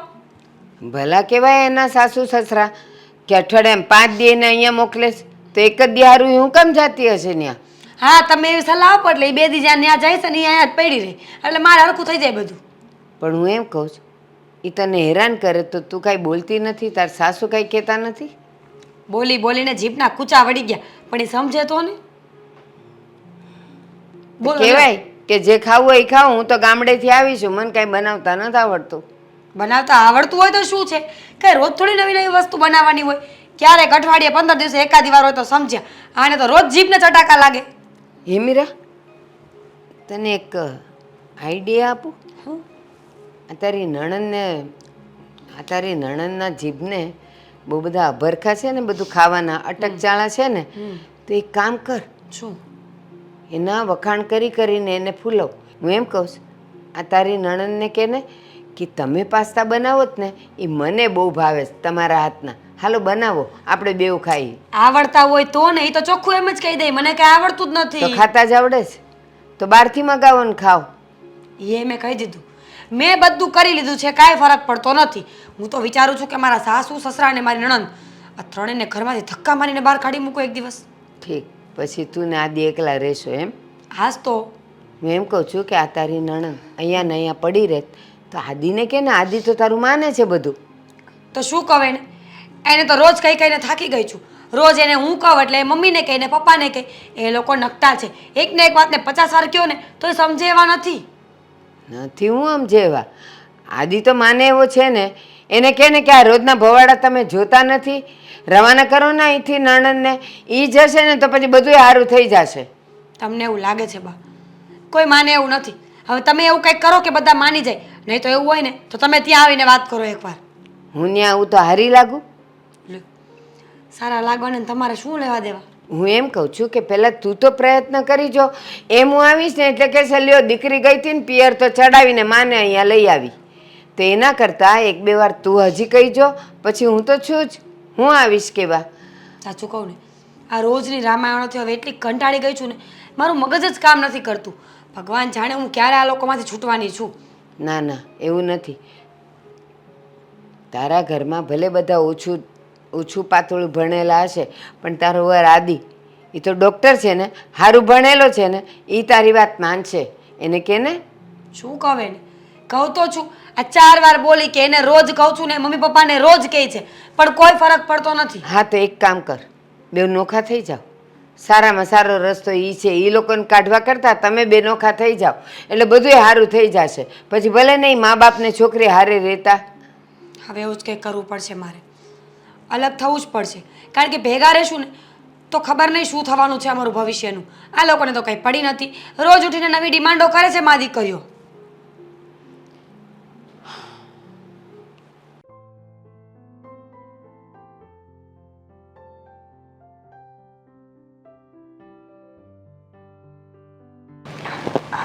ભલા કહેવાય એના સાસુ સસરા કે અઠવાડિયામાં 5 દી એને અહીંયા મોકલે છે, તો એક જ દી હારું હું કેમ જાતી હશે ત્યાં? હા, તમે એવી સલાહ આપો એટલે એ 2 દી જ્યાં ત્યાં જાય છે ને એ અહીંયા જ પડી રહી, એટલે મારે હરખું થઈ જાય બધું. પણ હું એમ કહું છું, એ તને હેરાન કરે તો તું કાંઈ બોલતી નથી? તાર સાસુ કાંઈ કહેતા નથી? બોલી બોલીને જીભના કૂચા વળી ગયા, પણ એ સમજે તો ને. બોલો ને. કહેવાય કે જે ખાવું હોય એ ખાવું, હું તો ગામડેથી આવી છું, મને કાંઈ બનાવતા નથી આવડતું. બનાવતા આવડતું હોય તો શું છે, કઈ રોજ થોડી નવી નવી વસ્તુ બનાવવાની હોય. ક્યારેક અઠવાડિયે 15 દિવસે એકાદી વાર હોય તો સમજ્યા, આને તો રોજ જીભને ચટાકા લાગે. હે મીરા, તને એક આઈડિયા આપું? આ તારી નણંદના જીભને બહુ બધા અભરખા છે ને, બધું ખાવાના અટકચાળા છે ને, તો એક કામ કર, શું? એના વખાણ કરી કરીને એને ફૂલવ. હું એમ કહું છું, આ તારી નણંદને કહે ને કે તમે પાસ્તા બનાવો જ ને એ મને બહુ ભાવે છે તમારા હાથના, હાલો બનાવો, આપણે બેઉ ખાઈએ. આવડતા હોય તો ને, એ તો ચોખ્ખું એમ જ કહી દે મને કઈ આવડતું જ તો નથી. ખાતા જ આવડે છે, તો બહારથી મગાવો ને ખાઓ. એ મેં કહી દીધું, મેં બધું કરી લીધું છે, કાંઈ ફરક પડતો નથી. હું તો વિચારું છું કે મારા સાસુ સસરા અને મારી નણંદ આ ત્રણેયને ઘરમાંથી ધક્કા મારીને બહાર કાઢી મૂકો એક દિવસ. ઠીક, પછી તું ને આદિ એકલા રહેશો એમ? હાસ તો હું એમ કહું છું કે આ તારી નણંદ અહીંયા ને અહીંયા પડી રહે તો આદિને કે ને, આદિ તો તારું માને છે બધું. તો શું કહે ને, એને તો રોજ કહી કહીને થાકી ગઈ છું. રોજ એને હું કહું એટલે એ મમ્મીને કહે ને પપ્પાને કહે. એ લોકો નકટા છે, એકને એક વાતને 50 વાર કહો ને તો એ સમજે એવા નથી. નથી હું આમ જેવા. આદિ તો માને એવો છે ને, એને કહે ને કે આ રોજના ભવાડા તમે જોતા નથી, રવાના કરો ને અહીંથી નણંદને, એ જશે ને તો પછી બધું સારું થઈ જશે. તમને એવું લાગે છે બા? કોઈ માને એવું નથી. હવે તમે એવું કંઈક કરો કે બધા માની જાય, નહીં તો એવું હોય ને તો તમે ત્યાં આવીને વાત કરો એકવાર. હું ત્યાં આવું તો હારી લાગુ? લ્યો, સારા લાગવાને તમારે શું લેવા દેવા? હું એમ કહું છું કે પહેલાં તું તો પ્રયત્ન કરી જો. એમ હું આવીશ ને એટલે કે લ્યો દીકરી ગઈ હતી ને પિયર તો ચડાવીને માને અહીંયા લઈ આવી, તો એના કરતાં 1-2 વાર તું હજી કહી જો, પછી હું તો છું જ, હું આવીશ કેવા. સાચું કહું ને, આ રોજની રામાયણોથી હવે એટલી કંટાળી ગઈ છું ને, મારું મગજ જ કામ નથી કરતું. ભગવાન જાણે હું ક્યારે આ લોકોમાંથી છૂટવાની છું. ના ના, એવું નથી. તારા ઘરમાં ભલે બધા ઓછું પાતળું ભણેલા હશે, પણ તારો વર આદિ એ તો ડૉક્ટર છે ને, સારું ભણેલો છે ને, એ તારી વાત માનશે. એને કે ને. શું કહે ને, કહું તો છું. આ 4 વાર બોલી કે એને રોજ કહું છું ને મમ્મી પપ્પાને રોજ કહે છે, પણ કોઈ ફરક પડતો નથી. હા, તો એક કામ કર, બે નોખા થઈ જાઓ. સારામાં સારો રસ્તો એ છે, એ લોકોને કાઢવા કરતાં તમે બે નોખા થઈ જાઓ એટલે બધુંય સારું થઈ જશે. પછી ભલે નહીં મા બાપને છોકરી હારે રહેતા. હવે એવું જ કંઈક કરવું પડશે મારે, અલગ થવું જ પડશે. કારણ કે ભેગા રહેશું ને તો ખબર નહીં શું થવાનું છે અમારું ભવિષ્યનું. આ લોકોને તો કંઈ પડી નથી, રોજ ઉઠીને નવી ડિમાન્ડો કરે છે મા દીકરીઓ.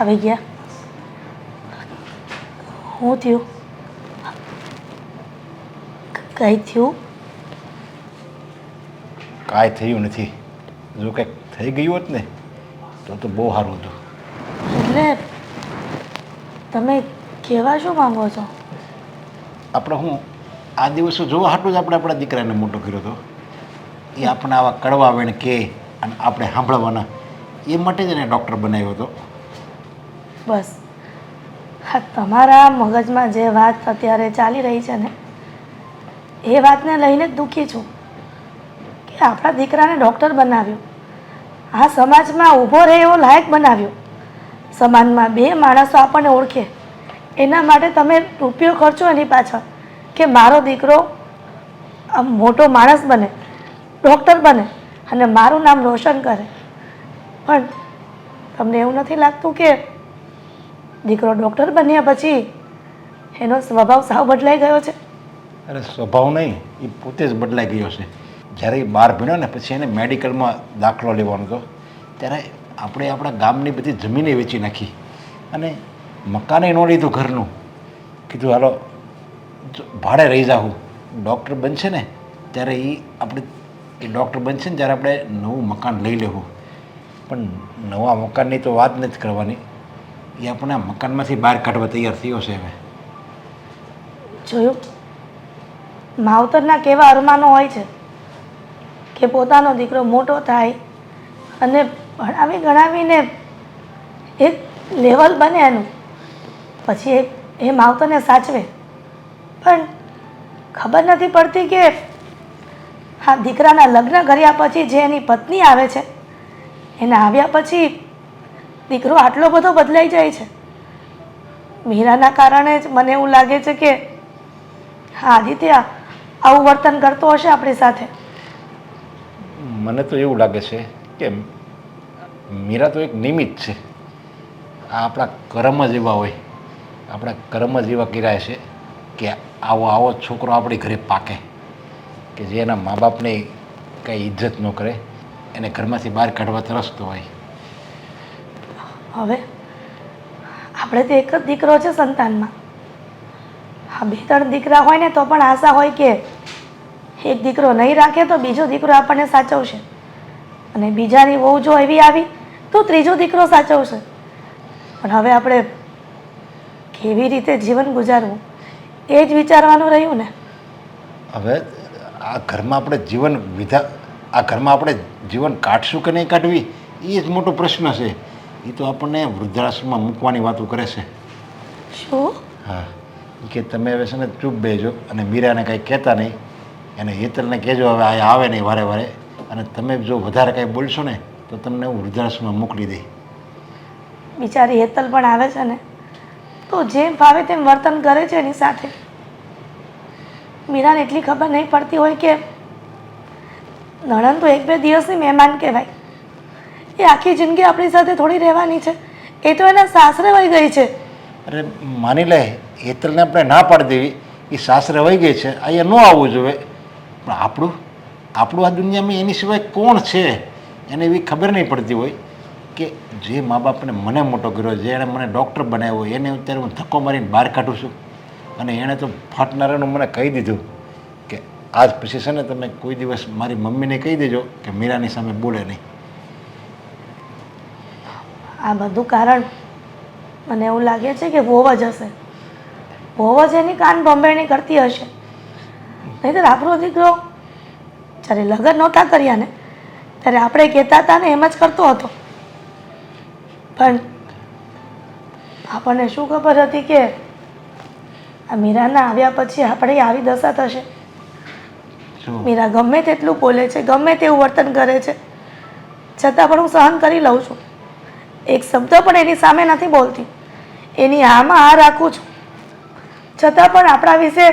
આવી ગયા? શું થયું? કઈ થયું? કાંઈ થયું નથી. જો કંઈક થઈ ગયું હોત ને તો બહુ સારું હતું. એટલે તમે કહેવા શું માંગો છો? આપણે હું આ દિવસો જોવા હાટું જ આપણે આપણા દીકરાને મોટો કર્યો હતો. એ આપણને આવા કડવા વેણ કહે અને આપણે સાંભળવાના, એ માટે જ એને ડૉક્ટર બનાવ્યો હતો. બસ હા તમારા મગજમાં જે વાત અત્યારે ચાલી રહી છે ને એ વાતને લઈને જ દુઃખી છું કે આપણા દીકરાને ડૉક્ટર બનાવ્યો, આ સમાજમાં ઊભો રહે એવો લાયક બનાવ્યો, સમાજમાં બે માણસો આપણને ઓળખે એના માટે તમે રૂપિયો ખર્ચો એની પાછળ કે મારો દીકરો આમ મોટો માણસ બને, ડૉક્ટર બને અને મારું નામ રોશન કરે. પણ તમને એવું નથી લાગતું કે દીકરો ડૉક્ટર બન્યા પછી એનો સ્વભાવ સાવ બદલાઈ ગયો છે? અરે સ્વભાવ નહીં, એ પોતે જ બદલાઈ ગયો છે. જ્યારે એ બહાર ભણ્યો ને પછી એને મેડિકલમાં દાખલો લેવાનો હતો ત્યારે આપણે આપણા ગામની બધી જમીને વેચી નાખી અને મકાને ન લીધું ઘરનું. કીધું હાલો ભાડે રહી જાઉં, ડૉક્ટર બનશે ને ત્યારે એ ડૉક્ટર બનશે ને ત્યારે આપણે નવું મકાન લઈ લેવું. પણ નવા મકાનની તો વાત નથી કરવાની, એ આપણને આ મકાનમાંથી બહાર કાઢવા તૈયાર થયો છે. હવે જોયું, માવતરના કેવા અરમાનો હોય છે કે પોતાનો દીકરો મોટો થાય અને ભણાવી ગણાવીને એક લેવલ બને એનું, પછી એ માવતરને સાચવે. પણ ખબર નથી પડતી કે આ દીકરાના લગ્ન કર્યા પછી જે એની પત્ની આવે છે એના આવ્યા પછી દીકરો આટલો બધો બદલાઈ જાય છે. મીરાના કારણે જ મને એવું લાગે છે કે હા આદિત્ય આવું વર્તન કરતો હશે આપણી સાથે. મને તો એવું લાગે છે કે મીરા તો એક નિમિત્ત છે. આ આપણા કર્મ જ એવા હોય, આપણા કર્મ જ એવા કર્યા છે કે આવો છોકરો આપણી ઘરે પાકે કે જે એના મા બાપને કંઈ ઇજ્જત ન કરે, એને ઘરમાંથી બહાર કાઢવા તરસતો હોય. હવે આપણે તો એક જ દીકરો છે સંતાનમાં. હા 2-3 દીકરા હોય ને તો પણ આશા હોય કે એક દીકરો નહીં રાખે તો બીજો દીકરો આપણને સાચવશે અને બીજાની વહુ જો એવી આવી તો ત્રીજો દીકરો સાચવશે. પણ હવે આપણે કેવી રીતે જીવન ગુજારવું એ જ વિચારવાનું રહ્યું ને. હવે આ ઘરમાં આપણે જીવન કાઢશું કે નહીં કાઢવી એ જ મોટો પ્રશ્ન છે. એ તો આપણને વૃદ્ધાશ્રમમાં મૂકવાની વાતો કરે છે. શું? હા, કે તમે હવે છે ને ચૂપ બેજો અને મીરાને કાંઈ કહેતા નહીં, એને હેતલને કહેજો હવે આ આવે નહીં વારે વારે, અને તમે જો વધારે કાંઈ બોલશો ને તો તમને હું વૃદ્ધાશ્રમમાં મોકલી દઈ. બિચારી હેતલ પણ આવે છે ને તો જેમ ફાવે તેમ વર્તન કરે છે એની સાથે. મીરાને એટલી ખબર નહીં પડતી હોય કે નણંદ તો 1-2 દિવસની મહેમાન કહેવાય, એ આખી જિંદગી આપણી સાથે થોડી રહેવાની છે. એ તો એના સાસરે વહી ગઈ છે. અરે માની લે હેતલને આપણે ના પાડી દેવી, એ સાસરે વહી ગઈ છે, અહીંયા ન આવવું જોઈએ, પણ આપણું આ દુનિયામાં એની સિવાય કોણ છે એને એવી ખબર નહીં પડતી હોય કે જે મા બાપને મને મોટો કર્યો, જે એણે મને ડૉક્ટર બનાવ્યો, એને અત્યારે હું ધક્કો મારીને બહાર કાઢું છું. અને એણે તો ફાટનારાનું મને કહી દીધું કે આજ પછી છે ને તમે કોઈ દિવસ મારી મમ્મીને કહી દેજો કે મીરાની સામે બોલે નહીં. આ બધું કારણ મને એવું લાગે છે કે વહુ જ હશે. વહુ જ એની કાન ભંભેરણી કરતી હશે. નહીંતર આપણો દીકરો જ્યારે લગ્ન નહોતા કર્યા ને ત્યારે આપણે કહેતા હતા ને એમ જ કરતો હતો. પણ આપણને શું ખબર હતી કે આ મીરાના આવ્યા પછી આપણે આવી દશા થશે. મીરા ગમે તેટલું બોલે છે, ગમે તેવું વર્તન કરે છે, છતાં પણ હું સહન કરી લઉં છું. એક શબ્દ પણ એની સામે નથી બોલતી, એની આમાં આ રાખું છું. છતાં પણ આપણા વિશે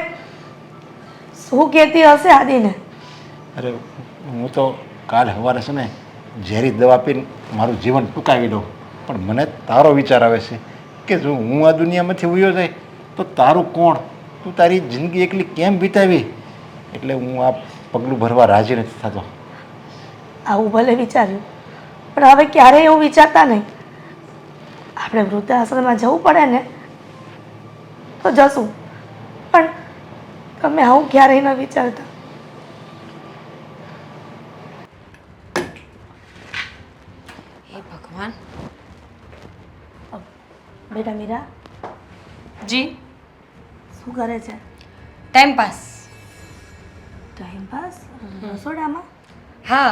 શું કહેતી હશે આદિને? અરે હું તો કાલ સવારે છે ને ઝેરી દવા પીને મારું જીવન ટૂંકાવી દઉં, પણ મને તારો વિચાર આવે છે કે જો હું આ દુનિયામાંથી ઉયો જાય તો તારું કોણ? તું તારી જિંદગી એકલી કેમ વિતાવી? એટલે હું આ પગલું ભરવા રાજી નથી થતો. આવું ભલે વિચાર્યું, પણ હવે ક્યારેય એવું વિચારતા નહીં. આપણે વૃદ્ધાશ્રમમાં જવું પડે ને તો જશું, પણ તમે આવું ક્યારેય ન વિચારતા. હે ભગવાન. બેટા મીરા જી. શું કરે છે? Time pass. ટાઈમ પાસ રસોડામાં? હા,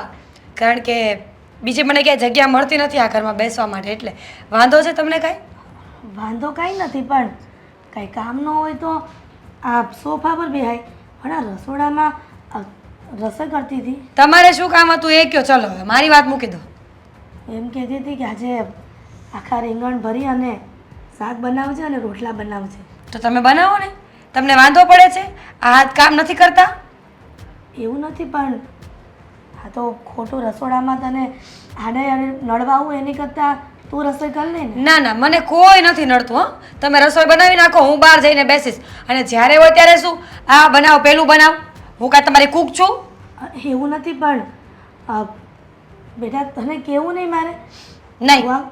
કારણ કે બીજી મને ક્યાંય જગ્યા મળતી નથી આ ઘરમાં બેસવા માટે, એટલે વાંધો છે તમને કાંઈ? વાંધો કાંઈ નથી, પણ કંઈ કામ ન હોય તો આ સોફા પર બેહાય. પણ આ રસોડામાં રસોઈ કરતી હતી. તમારે શું કામ હતું એ કયો? ચલો હવે મારી વાત મૂકી દો. એમ કહેતી હતી કે આજે આખા રીંગણ ભરી અને શાક બનાવજે અને રોટલા બનાવજે. તો તમે બનાવો ને, તમને વાંધો પડે છે? આ હાથ કામ નથી કરતા? એવું નથી, પણ આ તો ખોટું રસોડામાં તને આડે આડે નડવા આવું એની કરતાં તું રસોઈ કરી લે ને. ના ના, મને કોઈ નથી નડતું. હો, તમે રસોઈ બનાવી નાખો, હું બહાર જઈને બેસીશ. અને જ્યારે હોય ત્યારે શું, આ બનાવ પેલું બનાવ. હું કાંઈ તમારી કૂક છું? એવું નથી, પણ બેટા તને કેવું નહીં મારે? નહીં, વાહ,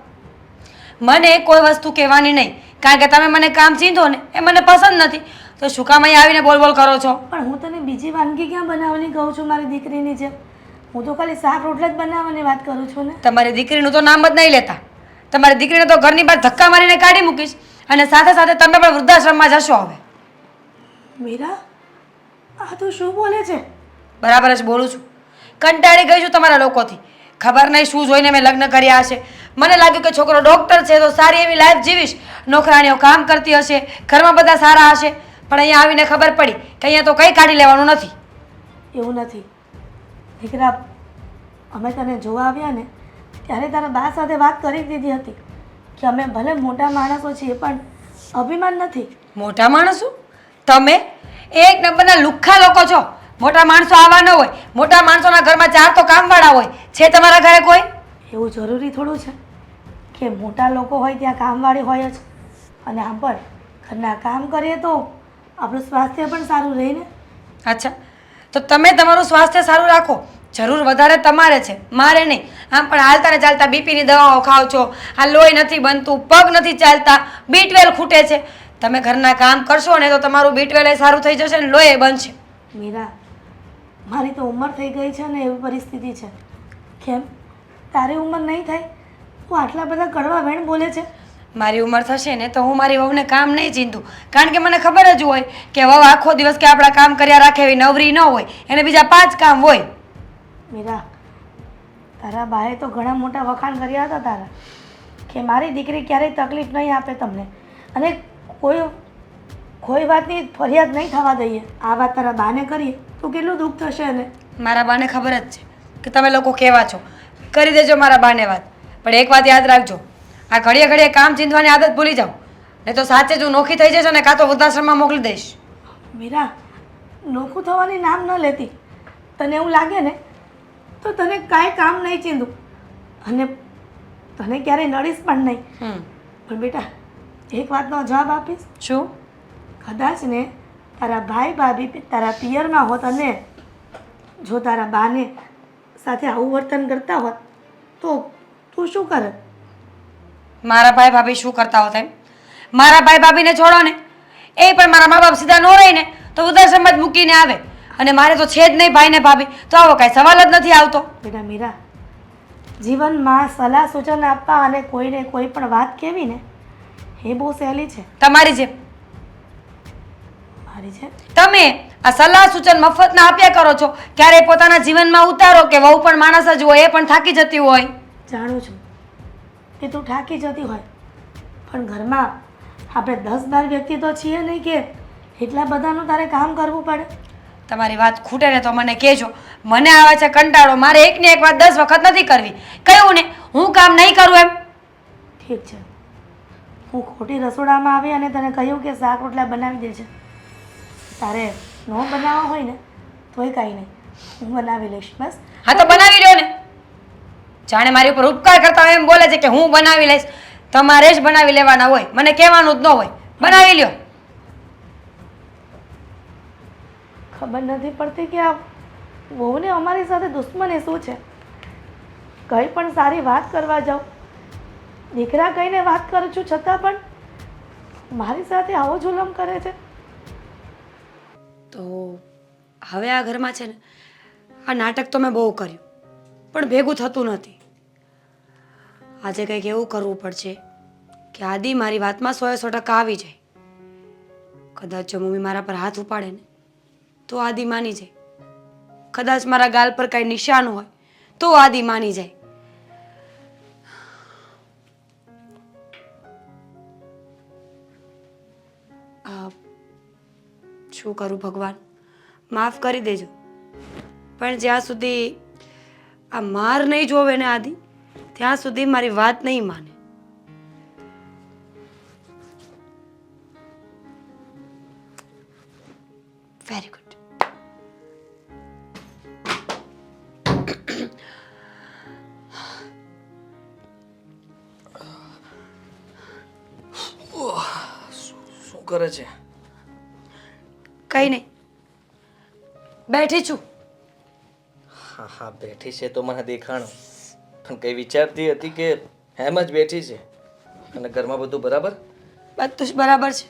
મને કોઈ વસ્તુ કહેવાની નહીં, કારણ કે તમે મને કામ ચીંધો ને એ મને પસંદ નથી. તો શું કામ અહીં આવીને બોલ બોલ કરો છો? પણ હું તને બીજી વાનગી ક્યાં બનાવવાની કહું છું મારી દીકરીની જેમ? હું તો ખાલી શાક રોટલા જ બનાવવાની વાત કરું છું ને. તમારી દીકરીનું તો નામ જ નહીં લેતા. તમારી દીકરીને તો ઘરની બહાર ધક્કા મારીને કાઢી મૂકીશ. અને સાથે સાથે તમે પણ વૃદ્ધાશ્રમમાં જશો. હવે મીરા, આ તું શું બોલે છે? બરાબર જ બોલું છું. કંટાળી ગઈ છું તમારા લોકોથી. ખબર નહીં શું જોઈને મેં લગ્ન કર્યા હશે. મને લાગ્યું કે છોકરો ડૉક્ટર છે તો સારી એવી લાઈફ જીવીશ, નોકરાણીઓ કામ કરતી હશે, ઘરમાં બધા સારા હશે. પણ અહીંયા આવીને ખબર પડી કે અહીંયા તો કંઈ કાઢી લેવાનું નથી. એવું નથી દીકરા, અમે તને જોવા આવ્યા ને ત્યારે તારા બા સાથે વાત કરી દીધી હતી કે અમે ભલે મોટા માણસો છીએ પણ અભિમાન નથી. મોટા માણસો? તમે એક નંબરના લુખ્ખા લોકો છો. મોટા માણસો આવા ન હોય. મોટા માણસોના ઘરમાં 4 તો કામવાળા હોય. છે તમારા ઘરે કોઈ? એવું જરૂરી થોડું છે કે મોટા લોકો હોય ત્યાં કામવાળી હોય જ. અને આમ પણ ઘરના કામ કરીએ તો આપણું સ્વાસ્થ્ય પણ સારું રહે ને. અચ્છા, તો તમે તમારું સ્વાસ્થ્ય સારું રાખો. જરૂર વધારે તમારે છે, મારે નહીં. આમ પણ હાલતા ને ચાલતા બીપીની દવાઓ ખાઓ છો, આ લોહી નથી બનતું, પગ નથી ચાલતા, B12 ખૂટે છે. તમે ઘરના કામ કરશો ને તો તમારું B12 સારું થઈ જશે ને લોહી બનશે. મીરા, મારી તો ઉંમર થઈ ગઈ છે ને એવી પરિસ્થિતિ છે. કેમ તારી ઉંમર નહીં થાય? તું આટલા બધા કડવા વેણ બોલે છે. મારી ઉંમર થશે ને તો હું મારી વહુને કામ નહીં ચીંધું, કારણ કે મને ખબર જ હોય કે વહુ આખો દિવસ કે આપણા કામ કર્યા રાખે એવી નવરી ન હોય, એને બીજા 5 કામ હોય. મીરા, તારા બાએ તો ઘણા મોટા વખાણ કર્યા હતા તારા કે મારી દીકરી ક્યારેય તકલીફ નહીં આપે તમને અને કોઈ વાતની ફરિયાદ નહીં થવા દઈએ. આ વાત તારા બાને કરીએ તો કેટલું દુઃખ થશે એને. મારા બાને ખબર જ છે કે તમે લોકો કેવા છો. કરી દેજો મારા બાને વાત. પણ એક વાત યાદ રાખજો, આ ઘડીએ ઘડીએ કામ ચીંધવાની આદત ભૂલી જાઓ, નહીં તો સાચે જ હું નોખી થઈ જશે ને કાં તો વૃદ્ધાશ્રમમાં મોકલી દઈશ. મીરા, નોખું થવાની નામ ન લેતી. તને એવું લાગે ને તો તને કાંઈ કામ નહીં ચીંધું અને તને ક્યારેય નડીશ પણ નહીં. પણ બેટા એક વાતનો જવાબ આપીશ. શું? કદાચ ને તારા ભાઈ ભાભી તારા પિયરમાં હોત અને જો તારા બાને સાથે આવું વર્તન કરતા હોત તો તું શું કરત? મારા ભાઈ ભાભી શું કરતા હોત એમ? મારા ભાઈ ભાભીને છોડો ને, એ પણ મારા મા બાપ સીધા ન રહીને તો વૃદ્ધાશ્રમમાં જ મૂકીને આવે. અને મારે તો છે જ નહીં ભાઈ ને ભાભી, તો આવો કાંઈ સવાલ જ નથી આવતો. બેટા મીરા, જીવનમાં સલાહ સૂચન આપવા અને કોઈને કોઈ પણ વાત કહેવી ને એ બહુ સહેલી છે. તમારી જેમ મારી છે તમે આ સલાહ સૂચન મફતના આપ્યા કરો છો, ક્યારેય પોતાના જીવનમાં ઉતારો કે વહુ પણ માણસ જ હોય, એ પણ થાકી જતી હોય. જાણું છું કે તું થાકી જતી હોય, પણ ઘરમાં આપણે 10-12 વ્યક્તિ તો છીએ નહીં કે એટલા બધાનું તારે કામ કરવું પડે. તમારી વાત ખૂટે ને તો મને કહેજો. મને આવે છે કંટાળો. મારે એકની એક વાત 10 વખત નથી કરવી. કહ્યું ને હું કામ નહીં કરું એમ. ઠીક છે, હું ખોટી રસોડામાં આવી અને તને કહ્યું કે શાક રોટલા બનાવી દેજે. તારે ન બનાવવા હોય ને તોય કાંઈ નહીં, હું બનાવી લઈશ. બસ હા તો બનાવી લ્યો ને. જાણે મારી ઉપર ઉપકાર કરતા હોય એમ બોલે છે કે હું બનાવી લઈશ. તમારે જ બનાવી લેવાના હોય, મને કહેવાનું જ ન હોય. બનાવી લ્યો. ખબર નથી પડતી કે આ વહુને અમારી સાથે દુશ્મની શું છે. કંઈ પણ સારી વાત કરવા જાઉં, દીકરા કહીને વાત કરું છું છતાં પણ મારી સાથે આવો જુલમ કરે છે. તો હવે આ ઘરમાં છે ને આ નાટક તો મેં બહુ કર્યું પણ ભેગું થતું નથી. આજે કંઈક એવું કરવું પડશે કે આદિ મારી વાતમાં 100% આવી જાય. કદાચ જો મમ્મી મારા પર હાથ ઉપાડે ને તો આદિ માની જાય. કદાચ મારા ગાલ પર કાંઈ નિશાન હોય તો આદિ માની જાય. શું કરું ભગવાન, માફ કરી દેજો, પણ જ્યાં સુધી આ માર નહીં જોવે ને આદિ, ત્યાં સુધી મારી વાત નહીં માને. Very good. શું કરે છે? કઈ નહીં, બેઠી છું. હા હા બેઠી છે તો મને દેખાણું, પણ કઈ વિચારતી હતી કે એમ જ બેઠી છે? અને ઘરમાં બધું બરાબર? બધું જ બરાબર છે.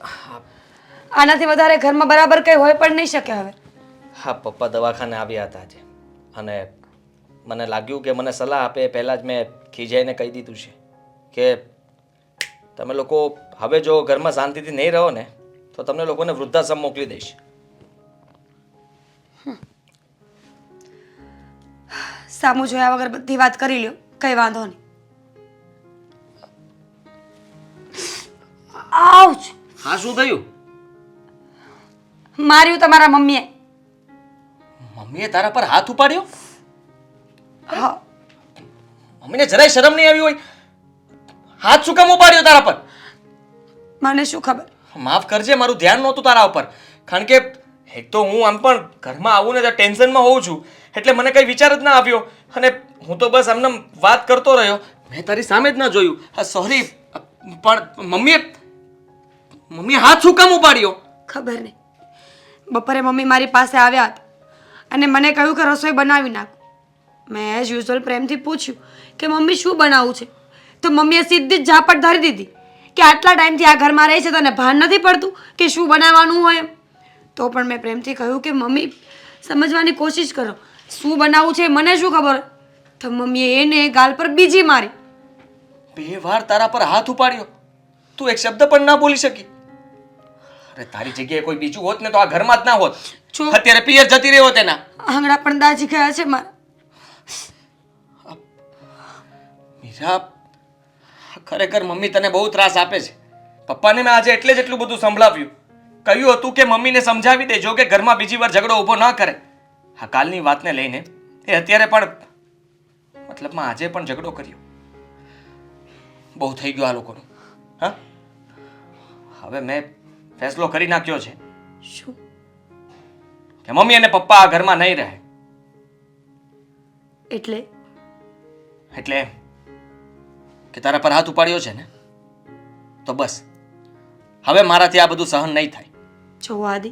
આનાથી વધારે ઘરમાં બરાબર કઈ હોય પણ નહીં શકે હવે. હા, પપ્પા દવાખાને આવ્યા હતા આજે, અને મને લાગ્યું કે મને સલાહ આપે પહેલાં જ મેં ખીજાઈને કહી દીધું છે કે તમે લોકો હવે જો ઘરમાં શાંતિથી નહીં રહો ને તો તમને લોકોને વૃદ્ધાશ્રમ મોકલી દઈશ. સામું જોયા વગર બધી વાત કરી લ્યો, કઈ વાંધો નહીં. આઉચ! હા, શું થયું? માર્યું તમારા મમ્મીએ. મમ્મીએ તારા પર હાથ ઉપાડ્યો? હા, મમ્મીને જરાય શરમ નહીં આવી હોય? હાથ શું કામ ઉપાડ્યો તારા પર? મને શું ખબર. માફ કરજે, મારું ધ્યાન નહોતું તારા ઉપર. કારણ કે એક તો હું આમ પણ ઘરમાં આવું ને તો ટેન્શનમાં હોઉં છું, એટલે મને કંઈ વિચાર જ ના આવ્યો, અને હું તો બસ આમને વાત કરતો રહ્યો. મેં તારી સામે જ ના જોયું. હા સોરી, પણ મમ્મીએ હાથ શું કામ ઉપાડ્યો? ખબર નહીં. બપોરે મમ્મી મારી પાસે આવ્યા હતા અને મને કહ્યું કે રસોઈ બનાવી નાખો. મેં એઝ યુઝ્યુઅલ પ્રેમથી પૂછ્યું કે મમ્મી શું બનાવવું છે, તો મમ્મીએ સીધી જ ઝાપટ ધરી દીધી કે આટલા ટાઈમથી આ ઘરમાં રહે છે તને ભાન નથી પડતું કે શું બનાવવાનું હોય એમ. તો પણ મેં પ્રેમથી કહ્યું કે મમ્મી સમજવાની કોશિશ કરો, શું બનાવવું છે મને શું ખબર. તો મમ્મીએ એને ગાલ પર બીજી મારી. 2 વાર તારા પર હાથ ઉપાડ્યો, તું એક શબ્દ પણ ના બોલી શકી? અરે તારી જગ્યાએ કોઈ બીજું હોત ને તો આ ઘરમાં જ ના હોત. જો અત્યારે પિયર જતી રહ્યો તેના. આંગળા પણ દાજી ગયા છે મારા. મીરા, ખરેખર મમ્મી તને બહુ ત્રાસ આપે છે. પપ્પાને મેં આજે એટલે જ એટલું બધું સંભળાવ્યું. કહ્યું હતું કે મમ્મીને સમજાવી દેજો કે ઘરમાં બીજી વાર ઝઘડો ઊભો ન કરે. હા, કાલની વાતને લઈને એ અત્યારે પણ, મતલબમાં આજે પણ ઝઘડો કર્યો. બહુ થઈ ગયું આ લોકોનું. હા, હવે મેં ફેસલો કરી નાખ્યો છે શું? કે મમ્મી અને પપ્પા આ ઘરમાં નહીં રહે. એટલે એટલે એમ કે તારા પર હાથ ઉપાડ્યો છે ને, તો બસ હવે મારાથી આ બધું સહન નહીં થાય. જો આદિ,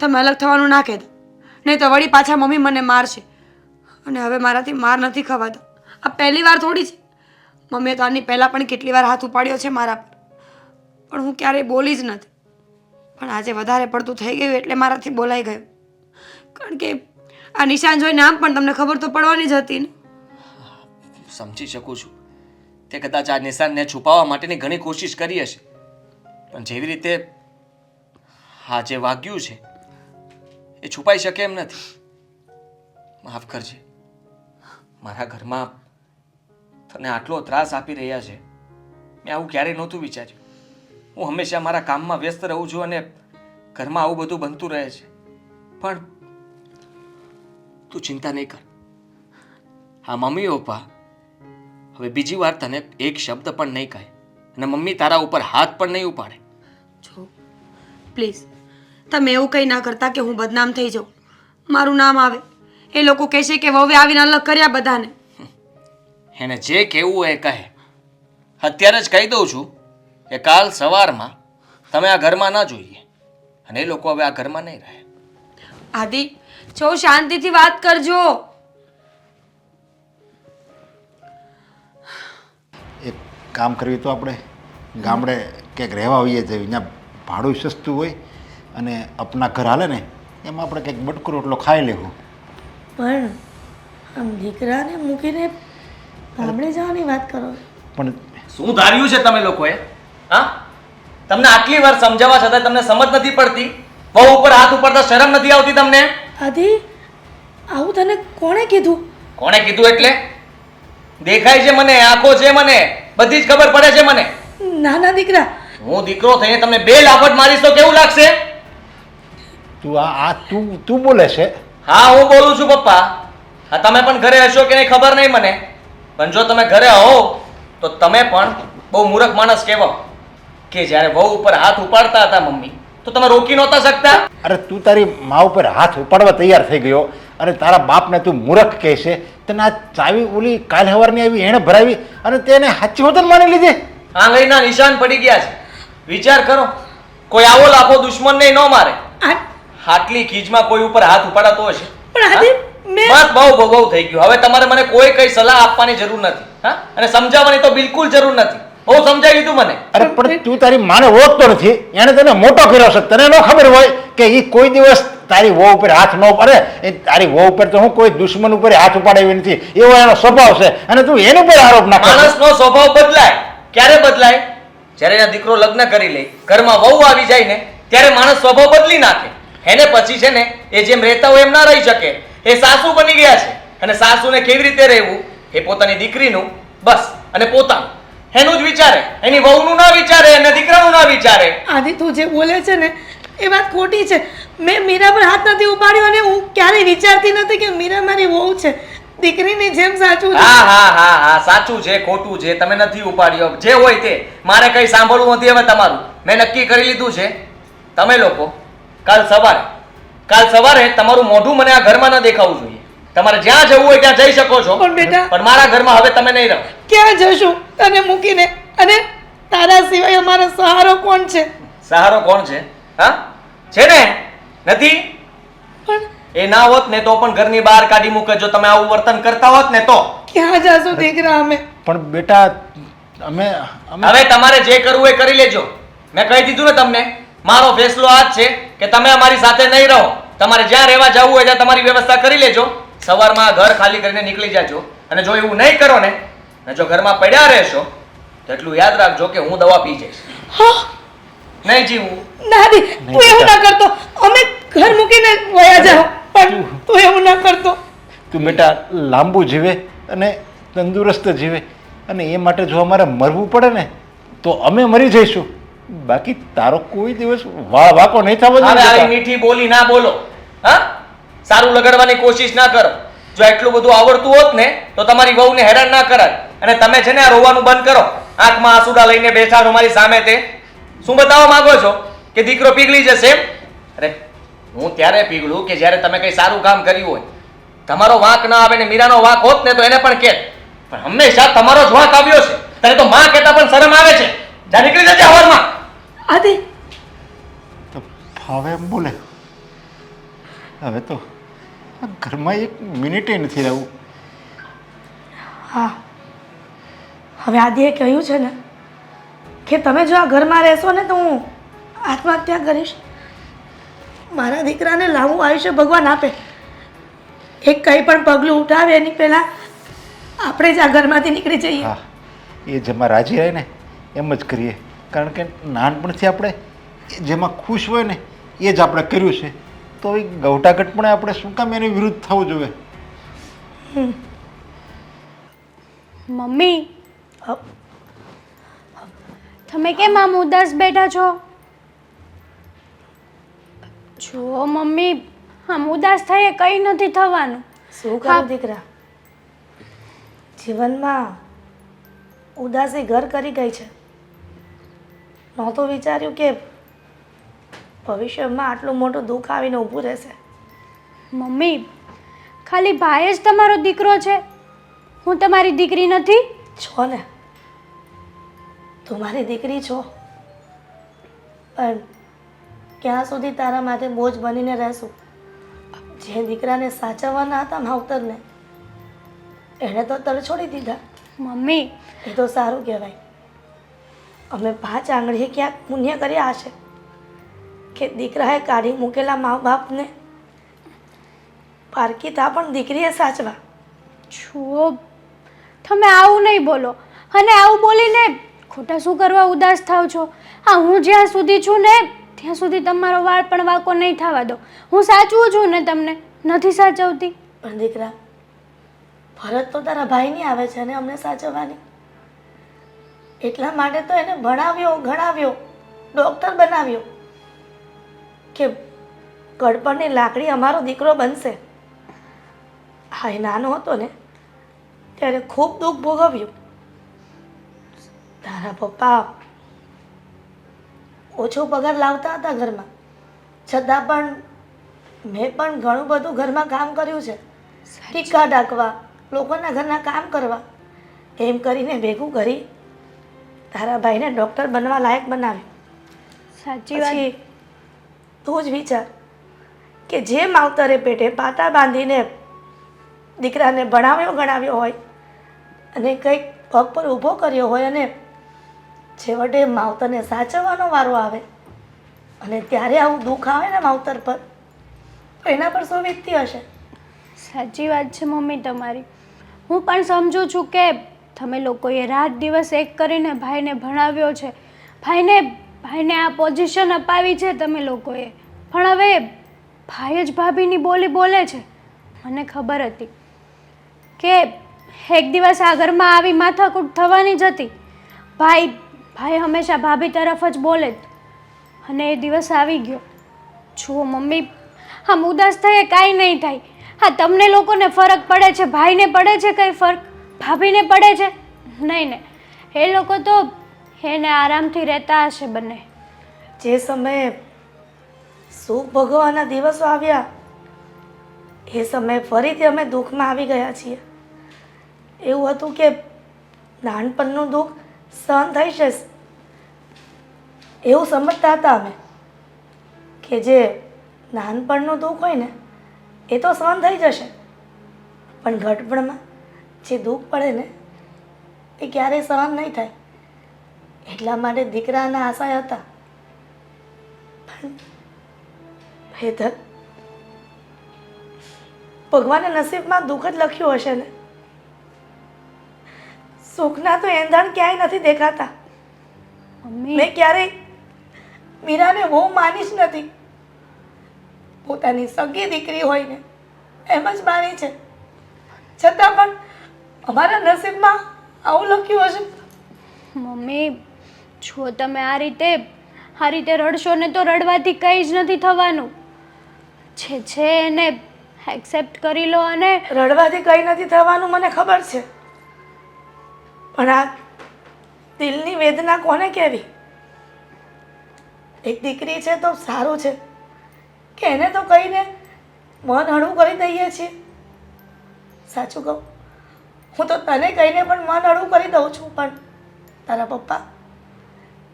તમે અલગ થવાનું ના કહેતા, નહીં તો વળી પાછા મમ્મી મને મારશે. અને હવે મારાથી માર નથી ખવાતો. આ પહેલી વાર થોડી છે. મમ્મીએ તો આની પહેલાં પણ કેટલી વાર હાથ ઉપાડ્યો છે મારા પર, પણ હું ક્યારેય બોલી જ નથી. પણ આજે વધારે પડતું થઈ ગયું એટલે મારાથી બોલાઈ ગયું. કારણ કે આ નિશાન જોઈને આમ પણ તમને ખબર તો પડવાની જ હતી ને. સમજી શકું છું, તે કદાચ આ નિશાનને છુપાવવા માટેની ઘણી કોશિશ કરી હશે, પણ જેવી રીતે આ જે વાગ્યું છે એ છુપાઈ શકે એમ નથી. માફ કરજે, મારા ઘરમાં તને આટલો ત્રાસ આપી રહ્યા છે મેં આવું ક્યારેય નહોતું વિચાર્યું. હું હંમેશા મારા કામમાં વ્યસ્ત રહું છું અને ઘરમાં આવું બધું બનતું રહે છે. પણ તું ચિંતા નહીં કર. હા, મમ્મી પપ્પા હવે બીજી વાર તને એક શબ્દ પણ નહીં કહે, અને મમ્મી તારા ઉપર હાથ પણ નહીં ઉપાડે. જો પ્લીઝ તમે એવું કંઈ ના કરતા કે હું બદનામ થઈ જાઉં, મારું નામ આવે. એ લોકો કહેશે કે વહુએ આવીને અલગ કર્યા બધાને. એને જે કહેવું હોય એ કહે. અત્યારે જ કહી દઉં છું કે કાલ સવારમાં તમે આ ઘરમાં ના જોઈએ, અને એ લોકો હવે આ ઘરમાં નહીં રહે. આદિ, જો શાંતિથી વાત કરજો. એક કામ કરવી તો આપણે ગામડે ક્યાંક રહેવા હોઈએ જઈએ, ત્યાં ભાડું સસ્તું હોય અને આપણા ઘર હાલે ને એમાં આપણે કંઈક બટકું રોટલો ખાઈ લેવું. પણ આમ દીકરાને મૂકીને ગામડે જવાની વાત કરો. પણ શું ધાર્યું છે તમે લોકોએ? હા, તમને આટલી વાર સમજાવવા છતાં તમને સમજ નથી પડતી? બહુ ઉપર હાથ ઉપાડતા શરમ નથી આવતી તમને? આદિ, આવું તને કોણે કીધું? કોણે કીધું એટલે? દેખાય છે મને, આંખો છે મને, બધી જ ખબર પડે છે મને. નાના દીકરા, હું દીકરો થઈને તમને 2 લાફટ મારીશ તો કેવું લાગશે? તું બોલે છે? હા હું બોલું છું પપ્પા. હા તમે પણ ઘરે હશો કે નહીં ખબર નહીં મને, પણ જો તમે ઘરે હો તો તમે પણ બહુ મૂર્ખ માણસ કહેવાઓ કે જ્યારે વહુ ઉપર હાથ ઉપાડતા હતા મમ્મી તો તમે રોકી નહોતા શકતા. અરે તું તારી મા ઉપર હાથ ઉપાડવા તૈયાર થઈ ગયો અને તારા બાપને તું મૂર્ખ કહે છે. તને આ ચાવી ઓલી કાલ સવારની આવી એણે ભરાવી અને તેને સાચી હોતન માની લીધી. આંગળીના નિશાન પડી ગયા છે. વિચાર કરો, કોઈ આવો લાખો દુશ્મનને ન મારે, આટલી ખીજમાં કોઈ ઉપર હાથ ઉપાડાતો હશે. પણ આદિ બસ બહુ થઈ ગયું. હવે તમારે મને કોઈ કઈ સલાહ આપવાની જરૂર નથી. હા, અને સમજાવવાની તો બિલકુલ જરૂર નથી. બહુ સમજાવી દીધું મને. અરે પણ તું તારી માને ઓળખતો નથી. એને તને મોટો કર્યો છે. તને ન ખબર હોય કે એ કોઈ દિવસ તારી વહુ ઉપર હાથ ન પડે. એ તારી વહુ ઉપર તો હું કોઈ દુશ્મન ઉપર હાથ ઉપાડે એવી નથી. એવો એનો સ્વભાવ છે અને તું એની ઉપર આરોપ નાખ. માણસનો સ્વભાવ બદલાય. ક્યારે બદલાય? જ્યારે એના દીકરો લગ્ન કરી લે, ઘરમાં વહુ આવી જાય ને ત્યારે માણસ સ્વભાવ બદલી નાખે. એને પછી છે ને એ જેમ રહેતા હોય એમ ના રહી શકે. એ સાસુ બની ગયા છે અને સાસુને કેવી રીતે રહેવું એ પોતાની દીકરીનું બસ અને પોતાનું એનું જ વિચારે. એની વહુનું ના વિચારે, એના દીકરાનું ના વિચારે. આદિ તું જે બોલે છે ને એ વાત ખોટી છે. મેં મીરા પર હાથ નથી ઉપાડ્યો અને હું ક્યારેય વિચારતી નથી કે મીરા મારી વહુ છે. દીકરીની જેમ સાચું છે. હા સાચું છે ખોટું છે તમે નથી ઉપાડ્યો. જે હોય તે મારે કઈ સાંભળવું નથી હવે તમારું. મેં નક્કી કરી લીધું છે. તમે લોકો કાલ સવારે તમારું મોઢું મને આ ઘરમાં ન દેખાવું જોઈએ. તમારે જ્યાં જવું હોય ત્યાં જઈ શકો છો, પણ બેટા પણ મારા ઘરમાં હવે તમે નહીં રહો. ક્યાં જશું તને મૂકીને? અને તારા સિવાય અમારો સહારો કોણ છે? સહારો કોણ છે? હા છે ને? નથી? પણ એ ના હોત ને તો પણ ઘરની બહાર કાઢી મૂકે જો તમે આવું વર્તન કરતા હોત ને તો. ક્યાં જાશું દીકરા અમે? પણ બેટા અમે હવે તમારે જે કરવું એ કરી લેજો. મેં કહી દીધું ને તમને, મારો ફેસલો આ જ છે કે તમે અમારી સાથે નહીં રહો. તમારે જ્યાં રહેવા જવું હોય ત્યાં તમારી વ્યવસ્થા કરી લેજો. સવારમાં આ ઘર ખાલી કરીને નીકળી જાજો. અને જો એવું નહીં કરો ને જો ઘરમાં પડ્યા રહેશો તો એટલું યાદ રાખજો કે હું દવા પી જઈશ. નહીં જીવું. નાદી તું એવું ના કરતો. અમે ઘર મૂકીને વયા જાઓ, પણ તું એવું ના કરતો. તું બેટા લાંબુ જીવે અને તંદુરસ્ત જીવે અને એ માટે જો અમારે મરવું પડે ને તો અમે મરી જઈશું. બાકી તારો કોઈ દિવસ વાકો નહીં થવો હવે આવી જોઈએ. મીઠી બોલી ના બોલો. હા, સારું લગાડવાની કોશિશ ના કરો. જો એટલું બધું આવડતું હોત ને તો તમારી વહુને હેરાન ના કરાય. અને તમે છે ને આ રોવાનું બંધ કરો. આંખમાં આંસુડા લઈને બેઠા છો મારી સામે. તે શું બતાવવા માંગો છો કે દીકરો પીગળી જશે એમ? અરે હું ત્યારે પીગળું કે જ્યારે તમે કઈ સારું કામ કર્યું હોય. તમારો વાંક ના આવે ને મીરાનો વાંક હોત ને તો એને પણ કહે, પણ હંમેશા તમારો જ વાંક આવ્યો છે. તને તો માં કહેતા પણ શરમ આવે છે. જા નીકળી જજે હવારમાં. આદિ હવે એમ બોલે. હવે તો આ ઘરમાં એક મિનિટે નથી રહેવું. હા, હવે આદિએ કહ્યું છે ને કે તમે જો આ ઘરમાં રહેશો ને તો હું આત્મહત્યા કરીશ. મારા દીકરાને લાંબુ આયુષ્ય ભગવાન આપે. એક કંઈ પણ પગલું ઉઠાવે એની પહેલાં આપણે જ આ ઘરમાંથી નીકળી જઈએ. હા, એ જેમાં રાજી રહે ને એમ જ કરીએ. કારણ કે નાનપણથી આપણે જેમાં ખુશ હોય ને એ જ આપણે કર્યું છે. તો એ ગૌટાગટ પણ આપણે શું કામ એની વિરુદ્ધ થવું જોઈએ? મમ્મી તમે કેમ આમ ઉદાસ બેઠા છો? જો મમ્મી આમ ઉદાસ થઈએ કંઈ નથી થવાનું. શું કરું દીકરા, જીવનમાં ઉદાસી ઘર કરી ગઈ છે. નહોતું વિચાર્યું કે ભવિષ્યમાં આટલું મોટું દુઃખ આવીને ઊભું રહેશે. મમ્મી ખાલી ભાઈ જ તમારો દીકરો છે, હું તમારી દીકરી નથી? છો ને, તું મારી દીકરી છો, પણ ક્યાં સુધી તારા માથે બોજ બનીને રહેશું? જે દીકરાને સાચવવાના હતા માવતરને એણે તો તરછોડી દીધા. મમ્મી એ તો સારું કહેવાય. અમે 5 આંગળીએ ક્યાંક પુણ્ય કર્યા હશે કે દીકરાએ કાઢી મૂકેલા મા બાપને પારકી તા પણ દીકરીએ સાચવા. જુઓ તમે આવું નહીં બોલો, અને આવું બોલીને ખોટા શું કરવા ઉદાસ થાવ છો? હા, હું જ્યાં સુધી છું ને ત્યાં સુધી તમારો વાળ પણ વાંકો નહીં થવા દો. હું સાચવું છું ને, તમને નથી સાચવતી. પણ દીકરા, ફરજ તો તારા ભાઈની આવે છે ને અમને સાચવવાની. એટલા માટે તો એને ભણાવ્યો, ગણાવ્યો, ડૉક્ટર બનાવ્યો કે ગળપણની લાકડી અમારો દીકરો બનશે. હા, એ નાનો હતો ને ત્યારે ખૂબ દુઃખ ભોગવ્યું. તારા પપ્પા ઓછો પગાર લાવતા હતા ઘરમાં, છતાં પણ મેં પણ ઘણું બધું ઘરમાં કામ કર્યું છે. ટીકા ઢાંકવા, લોકોના ઘરના કામ કરવા, એમ કરીને ભેગું કરી તારા ભાઈને ડૉક્ટર બનવા લાયક બનાવ્યો. સાચી વાત. પછી તું જ વિચાર કે જે માવતરે પેટે પાટા બાંધીને દીકરાને ભણાવ્યો ગણાવ્યો હોય અને કંઈક પગ પર ઊભો કર્યો હોય અને છેવટે માવતરને સાચવવાનો વારો આવે અને ત્યારે આવું દુઃખ આવે ને માવતર પર, તો એના પર શું વીતતી હશે? સાચી વાત છે મમ્મી તમારી. હું પણ સમજુ છું કે તમે લોકોએ રાત દિવસ એક કરીને ભાઈને ભણાવ્યો છે, ભાઈને આ પોઝિશન અપાવી છે તમે લોકોએ. પણ હવે ભાઈ જ ભાભીની બોલી બોલે છે. મને ખબર હતી કે એક દિવસ આ ઘરમાં આવી માથાકૂટ થવાની જ હતી. ભાઈ હંમેશા ભાભી તરફ જ બોલે જ, અને એ દિવસ આવી ગયો. જુઓ મમ્મી, આમ ઉદાસ થઈએ કાંઈ નહીં થાય. હા, તમને લોકોને ફરક પડે છે, ભાઈને પડે છે કંઈ ફરક, ભાભીને પડે છે નહીં ને. એ લોકો તો એને આરામથી રહેતા હશે બંને. જે સમયે સુખ ભોગવવાના દિવસો આવ્યા એ સમયે ફરીથી અમે દુઃખમાં આવી ગયા છીએ. એવું હતું કે નાનપણનું દુઃખ સહન થઈ જશે એવું સમજતા હતા અમે, કે જે નાનપણનું દુઃખ હોય ને એ તો સહન થઈ જશે, પણ ઘટપણમાં જે દુઃખ પડે ને એ ક્યારેય સહન નહીં થાય. એટલા માટે દીકરાના આશા હતા. પણ હેતર, ભગવાને નસીબમાં દુઃખ જ લખ્યું હશે ને. સુખના તો એંધાણ ક્યાંય નથી દેખાતા. મમ્મી, મેં ક્યારેય મીરાને બહુ માની જ નથી. પોતાની સગી દીકરી હોય ને એમ જ માની છે, છતાં પણ અમારા નસીબમાં આવું લખ્યું હશે. મમ્મી જો તમે આ રીતે રડશો ને તો રડવાથી કંઈ જ નથી થવાનું. છે એને એક્સેપ્ટ કરી લો. અને રડવાથી કંઈ નથી થવાનું મને ખબર છે, પણ આ દિલની વેદના કોને કહેવી? એક દીકરી છે તો સારું છે કે એને તો કહીને મન હળવું કરી દઈએ છીએ. સાચું કહું, હું તો તને કહીને પણ મન હળવું કરી દઉં છું, પણ તારા પપ્પા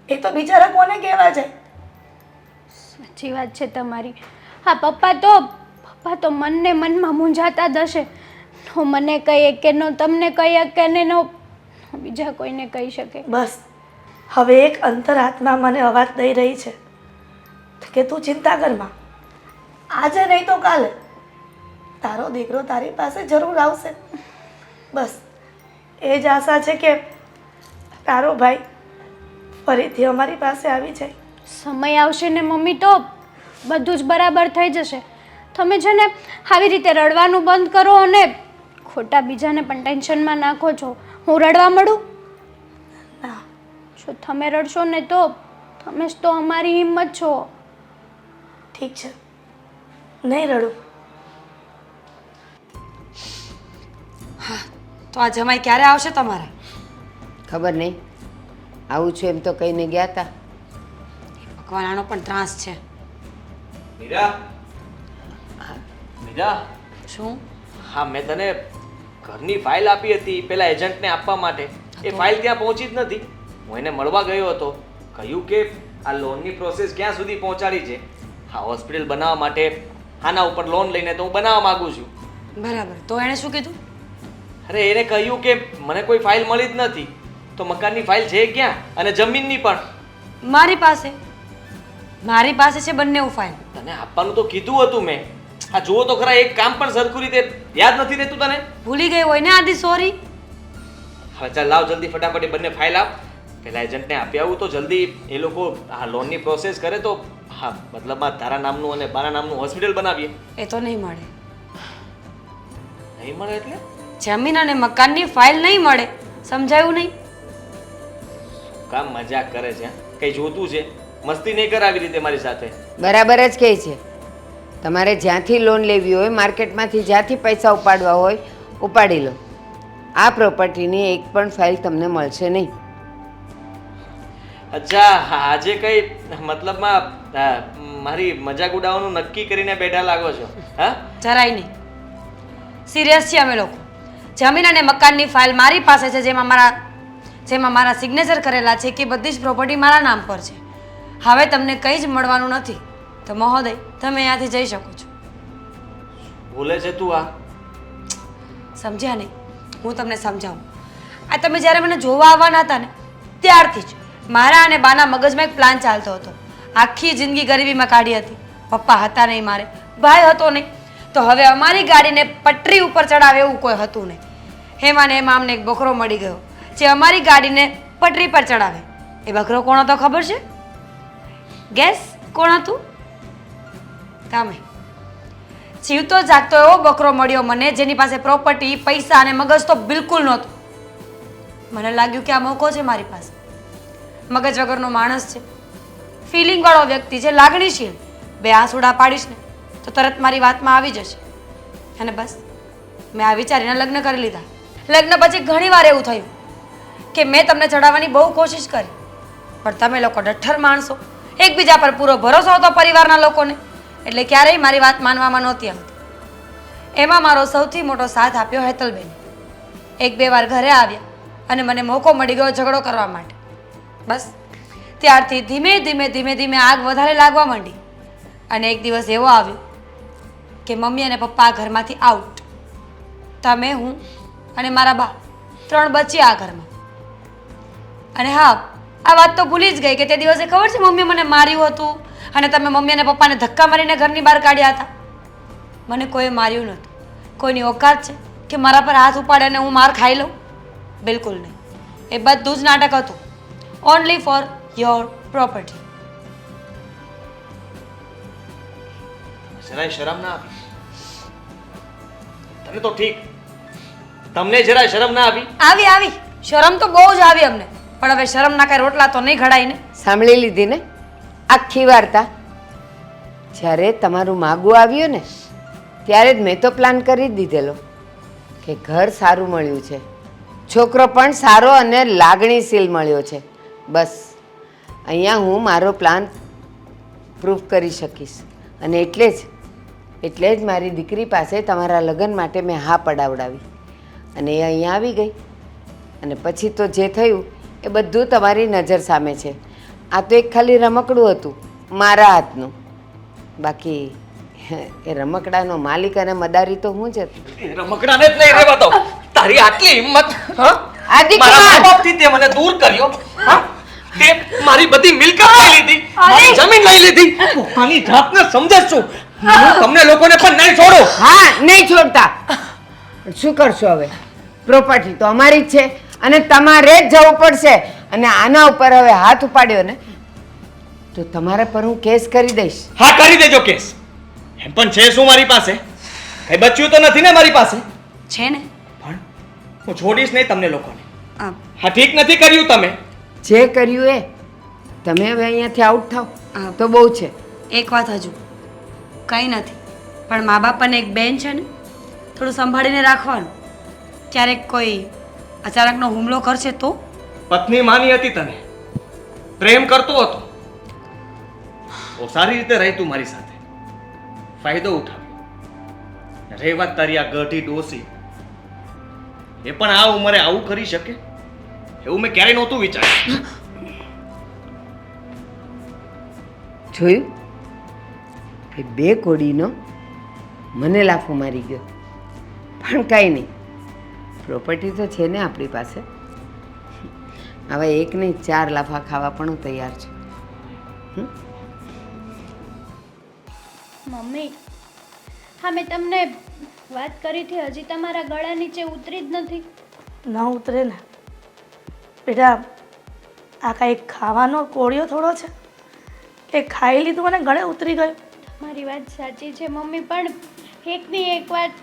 એ તો બિચારા કોને કહેવા જાય? સાચી વાત છે તમારી. હા, પપ્પા તો મનને મનમાં મૂંઝાતા જ હશે. નો મને કહીએ કે નો તમને કહીએ કે ને નો બીજા કોઈને કહી શકે. બસ હવે એક અંતરાત્મા મને અવાજ દઈ રહી છે કે તું ચિંતા કરમાં, આજે નહીં તો કાલે તારો દીકરો તારી પાસે જરૂર આવશે. બસ એ જ આશા છે કે તારો ભાઈ ફરીથી અમારી પાસે આવી જાય. સમય આવશે ને મમ્મી તો બધું જ બરાબર થઈ જશે. તમે છે ને આવી રીતે રડવાનું બંધ કરો અને ખોટા બીજાને પણ ટેન્શનમાં નાખો છો. હું રડવા મળું? ના, જો તમે રડશો ને તો તમે જ તો અમારી હિંમત છો. ઠીક છે, નહીં રડું. તો આ જમાઈ ક્યારે આવશે તમારા? ખબર નહીં, આવું છું એમ તો કહીને ગયા હતા. ભગવાન, આનો પણ ત્રાસ છે. મીરા, મીરા, શું? હા, મેં તને ઘરની ફાઇલ આપી હતી પેલા એજન્ટને આપવા માટે. એ ફાઇલ ત્યાં પહોંચી જ નથી. હું એને મળવા ગયો હતો. કહ્યું કે આ લોનની પ્રોસેસ ક્યાં સુધી પહોંચાડી છે. હા, હોસ્પિટલ બનાવવા માટે આના ઉપર લોન લઈને તો હું બનાવવા માંગુ છું. બરાબર. તો એણે શું કીધું? અરે એને કહ્યું કે મને કોઈ ફાઇલ મળી જ નથી. તો મકાનની ફાઇલ છે ક્યાં? અને જમીનની પણ મારી પાસે છે બંને ફાઇલ. તને આપવાનું તો કીધું હતું મેં. આ જુઓ તો ખરા, એક કામ પણ સરખું રીતે યાદ નથી રહેતું તને. ભૂલી ગઈ હોય ને આદિ? સોરી. હવે ચાલ, લાવ જલ્દી ફટાફટ એ બંને ફાઇલ આપ. પેલા એજન્ટને આપી આવું તો જલ્દી એ લોકો આ લોનની પ્રોસેસ કરે તો હા, મતલબમાં તારા નામનું અને બારા નામનું હોસ્પિટલ બનાવીએ. એ તો નહીં મળે. નહીં મળે એટલે? જમીન અને મકાનની ફાઇલ નહીં મળે. સમજાયું નહીં? કામ મજાક કરે છે? કઈ જોતું છે? મસ્તી નહીં કર આવી રીતે મારી સાથે. બરાબર જ કહે છે. તમારે જ્યાંથી લોન લેવી હોય, માર્કેટમાંથી જ્યાંથી પૈસા ઉપાડવા હોય ઉપાડી લો. આ પ્રોપર્ટીની એક પણ ફાઇલ તમને મળશે નહીં. અચ્છા આજે કઈ મતલબમાં મારી મજાક ઉડાવવાનું નક્કી કરીને બેઠા લાગો છો? હા, જરાય નહીં. સિરિયસ છીએ અમે લોકો. જમીન અને મકાનની ફાઇલ મારી પાસે છે, જેમાં મારા સિગ્નેચર કરેલા છે કે બધી જ પ્રોપર્ટી મારા નામ પર છે. હવે તમને કંઈ જ મળવાનું નથી, તો મહોદય તમે અહીંયાથી જઈ શકો છો. ભૂલે છે તું? આ સમજ્યા નહીં? હું તમને સમજાવું. આ તમે જ્યારે મને જોવા આવવાના હતા ને, ત્યારથી જ મારા અને બાના મગજમાં એક પ્લાન ચાલતો હતો. આખી જિંદગી ગરીબીમાં કાઢી હતી. પપ્પા હતા નહીં, મારે ભાઈ હતો નહીં, તો હવે અમારી ગાડીને પટરી ઉપર ચડાવે એવું કોઈ હતું નહીં. એમાં ને એમાં અમને એક બકરો મળી ગયો જે અમારી ગાડીને પટરી પર ચડાવે. એ બકરો કોણ હતો ખબર છે? ગેસ કોણ હતું? તમે. જીવતો જાગતો એવો બકરો મળ્યો મને, જેની પાસે પ્રોપર્ટી, પૈસા અને મગજ તો બિલકુલ નહોતું. મને લાગ્યું કે આ મોકો છે મારી પાસે. મગજ વગરનો માણસ છે, ફિલિંગ વાળો વ્યક્તિ છે, લાગણીશીલ. બે આંસુડા પાડીશ ને તો તરત મારી વાતમાં આવી જશે. અને બસ મેં આ વિચારીને લગ્ન કરી લીધા. લગ્ન પછી ઘણી વાર એવું થયું કે મેં તમને ચડાવવાની બહુ કોશિશ કરી, પણ તમે લોકો ડઠ્ઠર માણસો, એકબીજા પર પૂરો ભરોસો હતો પરિવારના લોકોને, એટલે ક્યારેય મારી વાત માનવામાં નહોતી આવતી. એમાં મારો સૌથી મોટો સાથ આપ્યો હેતલબેન. એક બે વાર ઘરે આવ્યા અને મને મોકો મળી ગયો ઝઘડો કરવા માટે. બસ ત્યારથી ધીમે ધીમે આગ વધારે લાગવા માંડી. અને એક દિવસ એવો આવ્યો કે મમ્મી અને પપ્પા આ ઘરમાંથી આઉટ. તમે, હું અને મારા બા ત્રણ બચ્યા આ ઘરમાં. અને હા, આ વાત તો ભૂલી જ ગઈ કે તે દિવસે ખબર છે મમ્મીએ મને માર્યું હતું અને તમે મમ્મી અને પપ્પાને ધક્કા મારીને ઘરની બહાર કાઢ્યા હતા. મને કોઈએ માર્યું નહોતું. કોઈની ઓકાત છે કે મારા પર હાથ ઉપાડે અને હું માર ખાઈ લઉં? બિલકુલ નહીં. એ બધું જ નાટક હતું, ઓનલી ફોર યોર પ્રોપર્ટી. જરાય શરમ ના આવી? તને તો ઠીક, તમને જરાય શરમ ના આવી? આવી શરમ તો બહુ જ આવી અમને, પણ હવે શરમના કઈ રોટલા તો નહીં ઘડાય ને. સાંભળી લીધી ને આખી વાર્તા? જ્યારે તમારું માગું આવ્યું ને ત્યારે જ મેં તો પ્લાન કરી જ દીધેલો કે ઘર સારું મળ્યું છે, છોકરો પણ સારો અને લાગણીશીલ મળ્યો છે. બસ અહીંયા હું મારો પ્લાન પ્રૂફ કરી શકીશ. અને એટલે જ મારી દીકરી પાસે તમારા લગ્ન માટે મેં હા પડાવડાવી અને એ અહીંયા આવી ગઈ. અને પછી તો જે થયું એ બધું તમારી નજર સામે છે. આ તો એક ખાલી રમકડું હતું મારા હાથનું, બાકી એ રમકડાનો માલિક અને મદારી તો હું જ હતી. રમકડાને જ નહીં રહેવા દો. તારી આટલી હિંમત! હા, આદિ મારા કુમાર! બાપથી તે મને દૂર કર્યો. હા, તે મારી બધી મિલકત લઈ લીધી, મારી જમીન લઈ લીધી. પોતાની જાતને સમજે છું. હું તમને લોકોને પણ નહીં છોડું. હા, નહીં છોડતા. શું કરશો હવે? પ્રોપર્ટી તો અમારી જ છે અને તમારે જ જવું પડશે. અને આના ઉપર હવે હાથ ઉપાડ્યો ને તો તમારા પર હું કેસ કરી દઈશ. હા, કરી દેજો કેસ. એમ પણ છે શું મારી પાસે? કઈ બચ્યું તો નથી ને મારી પાસે? છે ને. પણ હું છોડીશ નહીં તમને લોકોને. આ હા, ઠીક નથી કર્યું તમે. જે કર્યું એ તમે હવે અહીંયાથી આઉટ થાવ તો બહુ છે. એક વાત હજુ, કંઈ નથી, પણ મા બાપ અને એક બેન છે ને, થોડું સંભાળીને રાખવાનું. ક્યારેક કોઈ અચાનકનો હુમલો કરશે તો? પત્ની માની હતી તને, પ્રેમ કરતો હતો, બહુ સારી રીતે રહી તું મારી સાથે, ફાયદો ઉઠાવ્યો. રહી વાત તારી આ ગઢી ડોસી, એ પણ આ ઉંમરે આવું કરી શકે એવું મેં ક્યારેય નહોતું વિચાર્યું. જોયું કે બે કોડીનો મને લાફો મારી ગયો. પણ કાંઈ નહીં, પ્રોપર્ટી તો છે ને આપણી પાસે. હવે એક નહીં 4 લાફા ખાવા પણ હું તૈયાર છું. મમ્મી, હા મેં તમને વાત કરી હતી, હજી તમારા ગળા નીચે ઉતરી જ નથી. ન ઉતરે ને બેટા. આ કાંઈ ખાવાનો કોળિયો થોડો છે કે ખાઈ લીધું અને ગળે ઉતરી ગયું? મારી વાત સાચી છે મમ્મી, પણ એકની એક વાત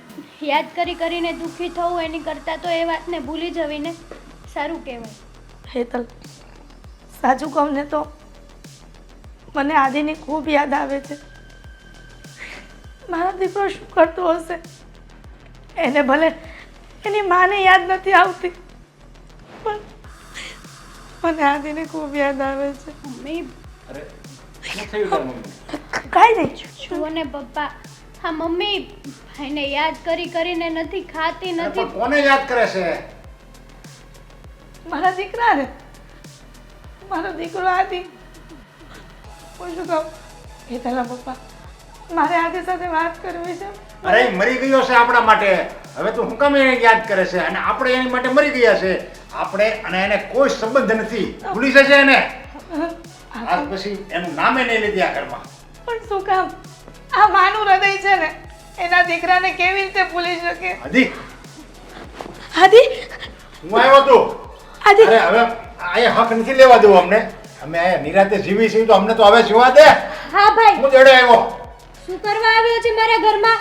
યાદ કરીને દુઃખી થવું એની કરતાં તો એ વાતને ભૂલી જવીને સારું કહેવાય. હેતલ, સાચું કહું ને તો મને આદિની ખૂબ યાદ આવે છે. મારો દીકરો શું કરતો હશે? એને ભલે એની માને યાદ નથી આવતી, પણ મને આદિને ખૂબ યાદ આવે છે. મમ્મી કાંઈ નહીં. જુઓ ને પપ્પા, હા મમ્મી ભાઈને યાદ કરીને નથી ખાતી નથી. પણ કોને યાદ કરે છે? મારા દીકરાને, મારો દીકરો આદિ. હું શું કહું એ તારા પપ્પા, મારે આદિ સાથે વાત કરવી છે. અરે એ મરી ગયો છે આપણા માટે. હવે તું હું કામ એને યાદ કરે છે? અને આપણે એની માટે મરી ગયા છે. આપણે અને એને કોઈ સંબંધ નથી. ભૂલી જશે એને. આજ પછી એનું નામે નહીં લીધી આ ઘરમાં. પણ શું કામ? આ માનું હૃદય છે ને, એના દીકરાને કેવી રીતે ભૂલી શકે? હજી આદિ, હું આવ્યો તો આદિ. અરે હવે અહીંયા હક નથી લેવા દેવો અમને. અમે અહીંયા નિરાતે જીવી છીએ તો અમને તો હવે જીવા દે. હા ભાઈ, હું જડે આવ્યો. શું કરવા આવ્યો છે મારા ઘરમાં?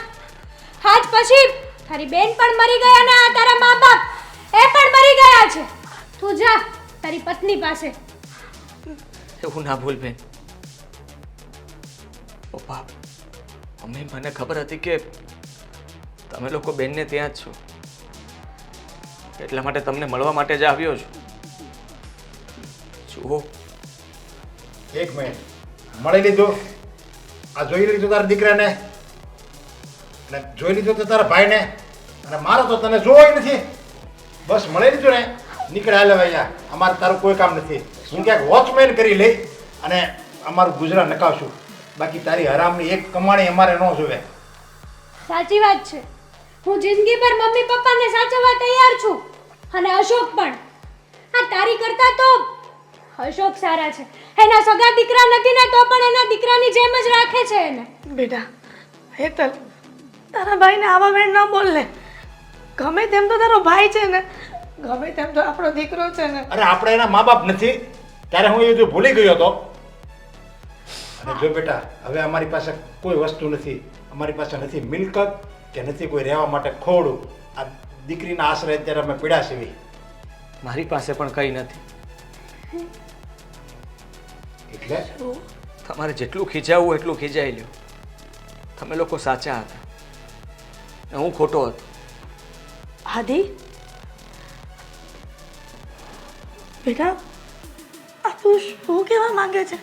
હાથ પછી તારી બેન પણ મરી ગયા ને આ તારા મા બાપ એ પણ મરી ગયા છે. તું જા તારી પત્ની પાસે. એવું ના ભૂલ બેન. પપ્પા, મમ્મી, મને ખબર હતી કે તમે લોકો બેનને ત્યાં જ છો, એટલા માટે તમને મળવા માટે જ આવ્યો છું. જુઓ, એક મિનિટ, મળી લીધું? આ જોઈ લીધું તારા દીકરાને? અને જોઈ લીધું તો તારા ભાઈને? અને મારો તો તને જોવો નથી. બસ મળી લીધું ને, નીકળે હાલે અહીંયા. અમારે તારું કોઈ કામ નથી. હું ક્યાંક વોચમેન કરી લઈ અને અમારું ગુજરાન નકાવશું. બાકી તારી હરામની એક કમાણી અમારે ન જોવે. સાચી વાત છે. હું જિંદગીભર મમ્મી પપ્પાને સાચવવા તૈયાર છું. અને અશોક પણ. આ તારી કરતા તો અશોક સારા છે. એના સગા દીકરા નથી ને તો પણ એના દીકરાની જેમ જ રાખે છે એને. બેટા હેતલ, તારા ભાઈને આવા વેણ ન બોલ ને. ગમે તેમ તો તારો ભાઈ છે ને, ગમે તેમ તો આપણો દીકરો છે ને. અરે આપણે એના મા બાપ નથી ત્યારે હું એ બધું ભૂલી ગયો હતો. અને જો બેટા, હવે અમારી પાસે કોઈ વસ્તુ નથી. અમારી પાસે નથી મિલકત કે નથી કોઈ રહેવા માટે ખોડું. આ દીકરીના આશરે અત્યારે અમે પીડા સીવી. મારી પાસે પણ કંઈ નથી. એટલે તમારે જેટલું ખીજાવવું એટલું ખીજાઈ લ્યો. તમે લોકો સાચા હતા ને હું ખોટો હતો. આદિ, બેટા આ તું શું કહેવા માંગે છે?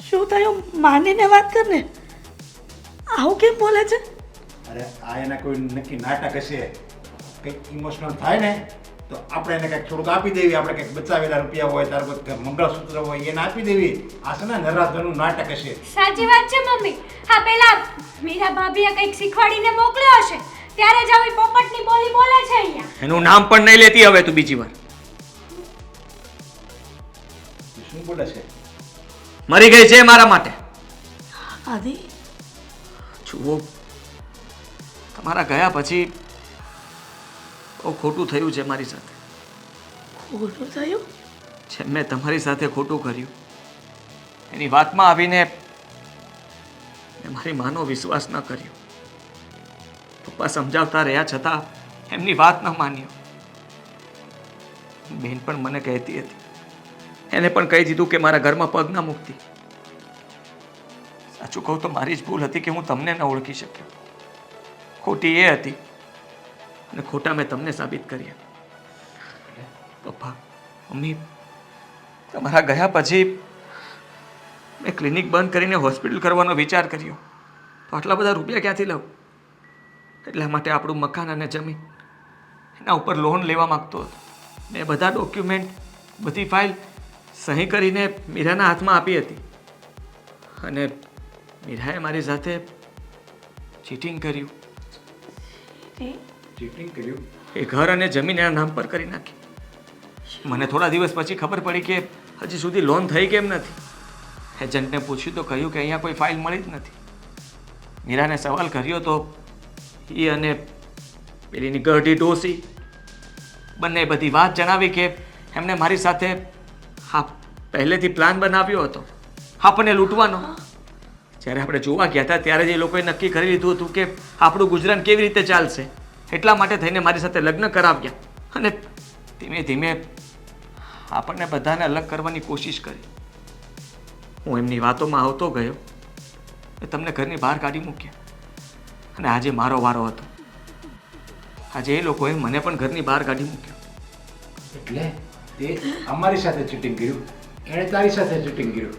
શું થયું? માનીને વાત કર ને. આવું કેમ બોલે છે? અરે આ એના કોઈ નક્કી નાટક હશે. કંઈક ઇમોશનલ થાય ને તો આપણે એને કંઈક થોડુંક આપી દેવી. આપણે કંઈક બચાવેલા રૂપિયા હોય, તાર કોઈ મંગળસૂત્ર હોય એને આપી દેવી. આ છે ને નરાધનનું નાટક હશે. સાચી વાત છે મમ્મી. હા પેલા મીરા ભાભીએ કંઈક શીખવાડીને મોકલ્યો હશે ત્યારે જ આવી પોપટની બોલી બોલે છે અહીંયા. એનું નામ પણ નહીં લેતી હવે તું બીજી વાર. તું શું બોલે છે? મરી ગઈ છે મારા માટે. આદિ, જુઓ, તમારા ગયા પછી બહુ ખોટું થયું છે મારી સાથે. ખોટું થયું? જેમ મેં તમારી સાથે ખોટું કર્યું એની વાતમાં આવીને મેં મારી માનો વિશ્વાસ ન કર્યો. પપ્પા સમજાવતા રહ્યા છતાં એમની વાત ન માન્યો. બેન પણ મને કહેતી હતી, એને પણ કહી દીધું કે મારા ઘરમાં પગ ના મૂકતી. સાચું કહું તો મારી જ ભૂલ હતી કે હું તમને ન ઓળખી શક્યો. ખોટી એ હતી અને ખોટા મેં તમને સાબિત કર્યા. પપ્પા, મમ્મી, તમારા ગયા પછી મેં ક્લિનિક બંધ કરીને હોસ્પિટલ કરવાનો વિચાર કર્યો. તો આટલા બધા રૂપિયા ક્યાંથી લઉં? એટલા માટે આપણું મકાન અને જમીન એના ઉપર લોન લેવા માગતો હતો. મેં બધા ડોક્યુમેન્ટ, બધી ફાઇલ સહી કરીને મીરાના હાથમાં આપી હતી. અને મીરાએ મારી સાથે ચીટિંગ કર્યું. ચીટિંગ કર્યું? એ ઘર અને જમીન એના નામ પર કરી નાખી. મને થોડા દિવસ પછી ખબર પડી કે હજી સુધી લોન થઈ કેમ નથી. એજન્ટને પૂછ્યું તો કહ્યું કે અહીંયા કોઈ ફાઇલ મળી જ નથી. મીરાને સવાલ કર્યો તો એ અને પેલીની ગઢી ડોસી બંને બધી વાત જણાવી કે એમને મારી સાથે પહેલેથી પ્લાન બનાવ્યો હતો આપણને લૂંટવાનો. જ્યારે આપણે જોવા ગયા હતા ત્યારે જ એ લોકોએ નક્કી કરી લીધું હતું કે આપણું ગુજરાન કેવી રીતે ચાલશે. એટલા માટે થઈને મારી સાથે લગ્ન કરાવ્યા અને ધીમે ધીમે આપણને બધાને અલગ કરવાની કોશિશ કરી. હું એમની વાતોમાં આવતો ગયો એ તમને ઘરની બહાર કાઢી મૂક્યા અને આજે મારો વારો હતો. આજે એ લોકોએ મને પણ ઘરની બહાર કાઢી મૂક્યો. એટલે તે અમારી સાથે ચીટિંગ કર્યું, એણે તારી સાથે ચીટિંગ કર્યું.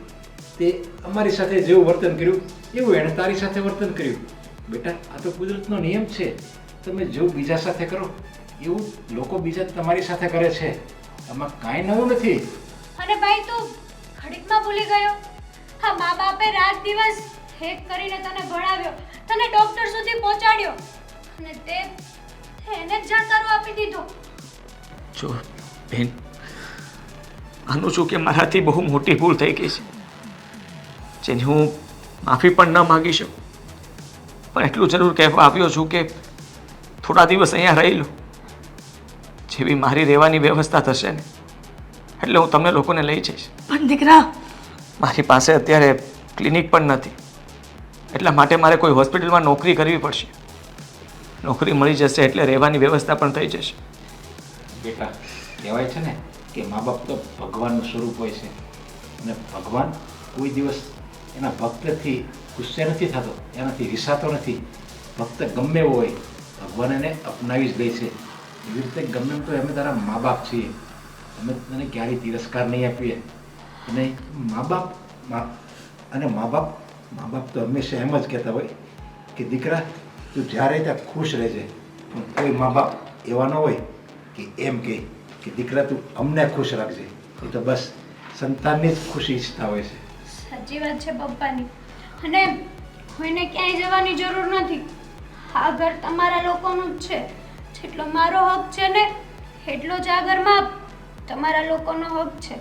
તે અમારી સાથે જેવું વર્તન કર્યું એવું એણે તારી સાથે વર્તન કર્યું. બેટા, આ તો કુદરતનો નિયમ છે. તમે જેવું બીજા સાથે કરો એવું લોકો બીજા તમારી સાથે કરે છે. આમાં કાંઈ નવું નથી. અને ભાઈ તું ઘડીકમાં ભૂલી ગયો. હા, મા બાપે રાત દિવસ એક કરીને તને ભણાવ્યો, તને ડોક્ટર સુધી પહોંચાડ્યો અને તે એને જ જાકારો આપી દીધો. જો બેન, માનું છું કે મારાથી બહુ મોટી ભૂલ થઈ ગઈ છે, જેની હું માફી પણ ન માગી શકું. પણ એટલું જરૂર કહેવા આવ્યો છું કે થોડા દિવસ અહીંયા રહી લો. જેવી મારી રહેવાની વ્યવસ્થા થશે ને એટલે હું તમને લોકોને લઈ જઈશ. પણ દીકરા, મારી પાસે અત્યારે ક્લિનિક પણ નથી, એટલા માટે મારે કોઈ હોસ્પિટલમાં નોકરી કરવી પડશે. નોકરી મળી જશે એટલે રહેવાની વ્યવસ્થા પણ થઈ જશે. બેટા, કહેવાય છે ને કે મા બાપ તો ભગવાનનું સ્વરૂપ હોય છે અને ભગવાન કોઈ દિવસ એના ભક્તથી ગુસ્સે નથી થતો, એનાથી રિસાતો નથી. ભક્ત ગમે એવો હોય ભગવાન એને અપનાવી જ લે છે. એવી રીતે ગમે એમ તો અમે તારા મા બાપ છીએ, અમે તને ક્યારેય તિરસ્કાર નહીં આપીએ. અને મા બાપ તો હંમેશા એમ જ કહેતા હોય કે દીકરા તું જ્યારે ત્યાં ખુશ રહેજે. પણ કોઈ મા બાપ એવા ન હોય કે એમ કહે કે દીકરા તું અમને ખુશ રાખજે. એ તો બસ સંતાનની જ ખુશી ઈચ્છતા હોય છે. સાચી વાત છે પપ્પાની. અને કોઈને ક્યાંય જવાની જરૂર નથી. આ ઘર તમારા લોકોનું જ છે. જેટલો મારો હક છે ને એટલો જ આ ઘરમાં તમારા લોકોનો હક છે.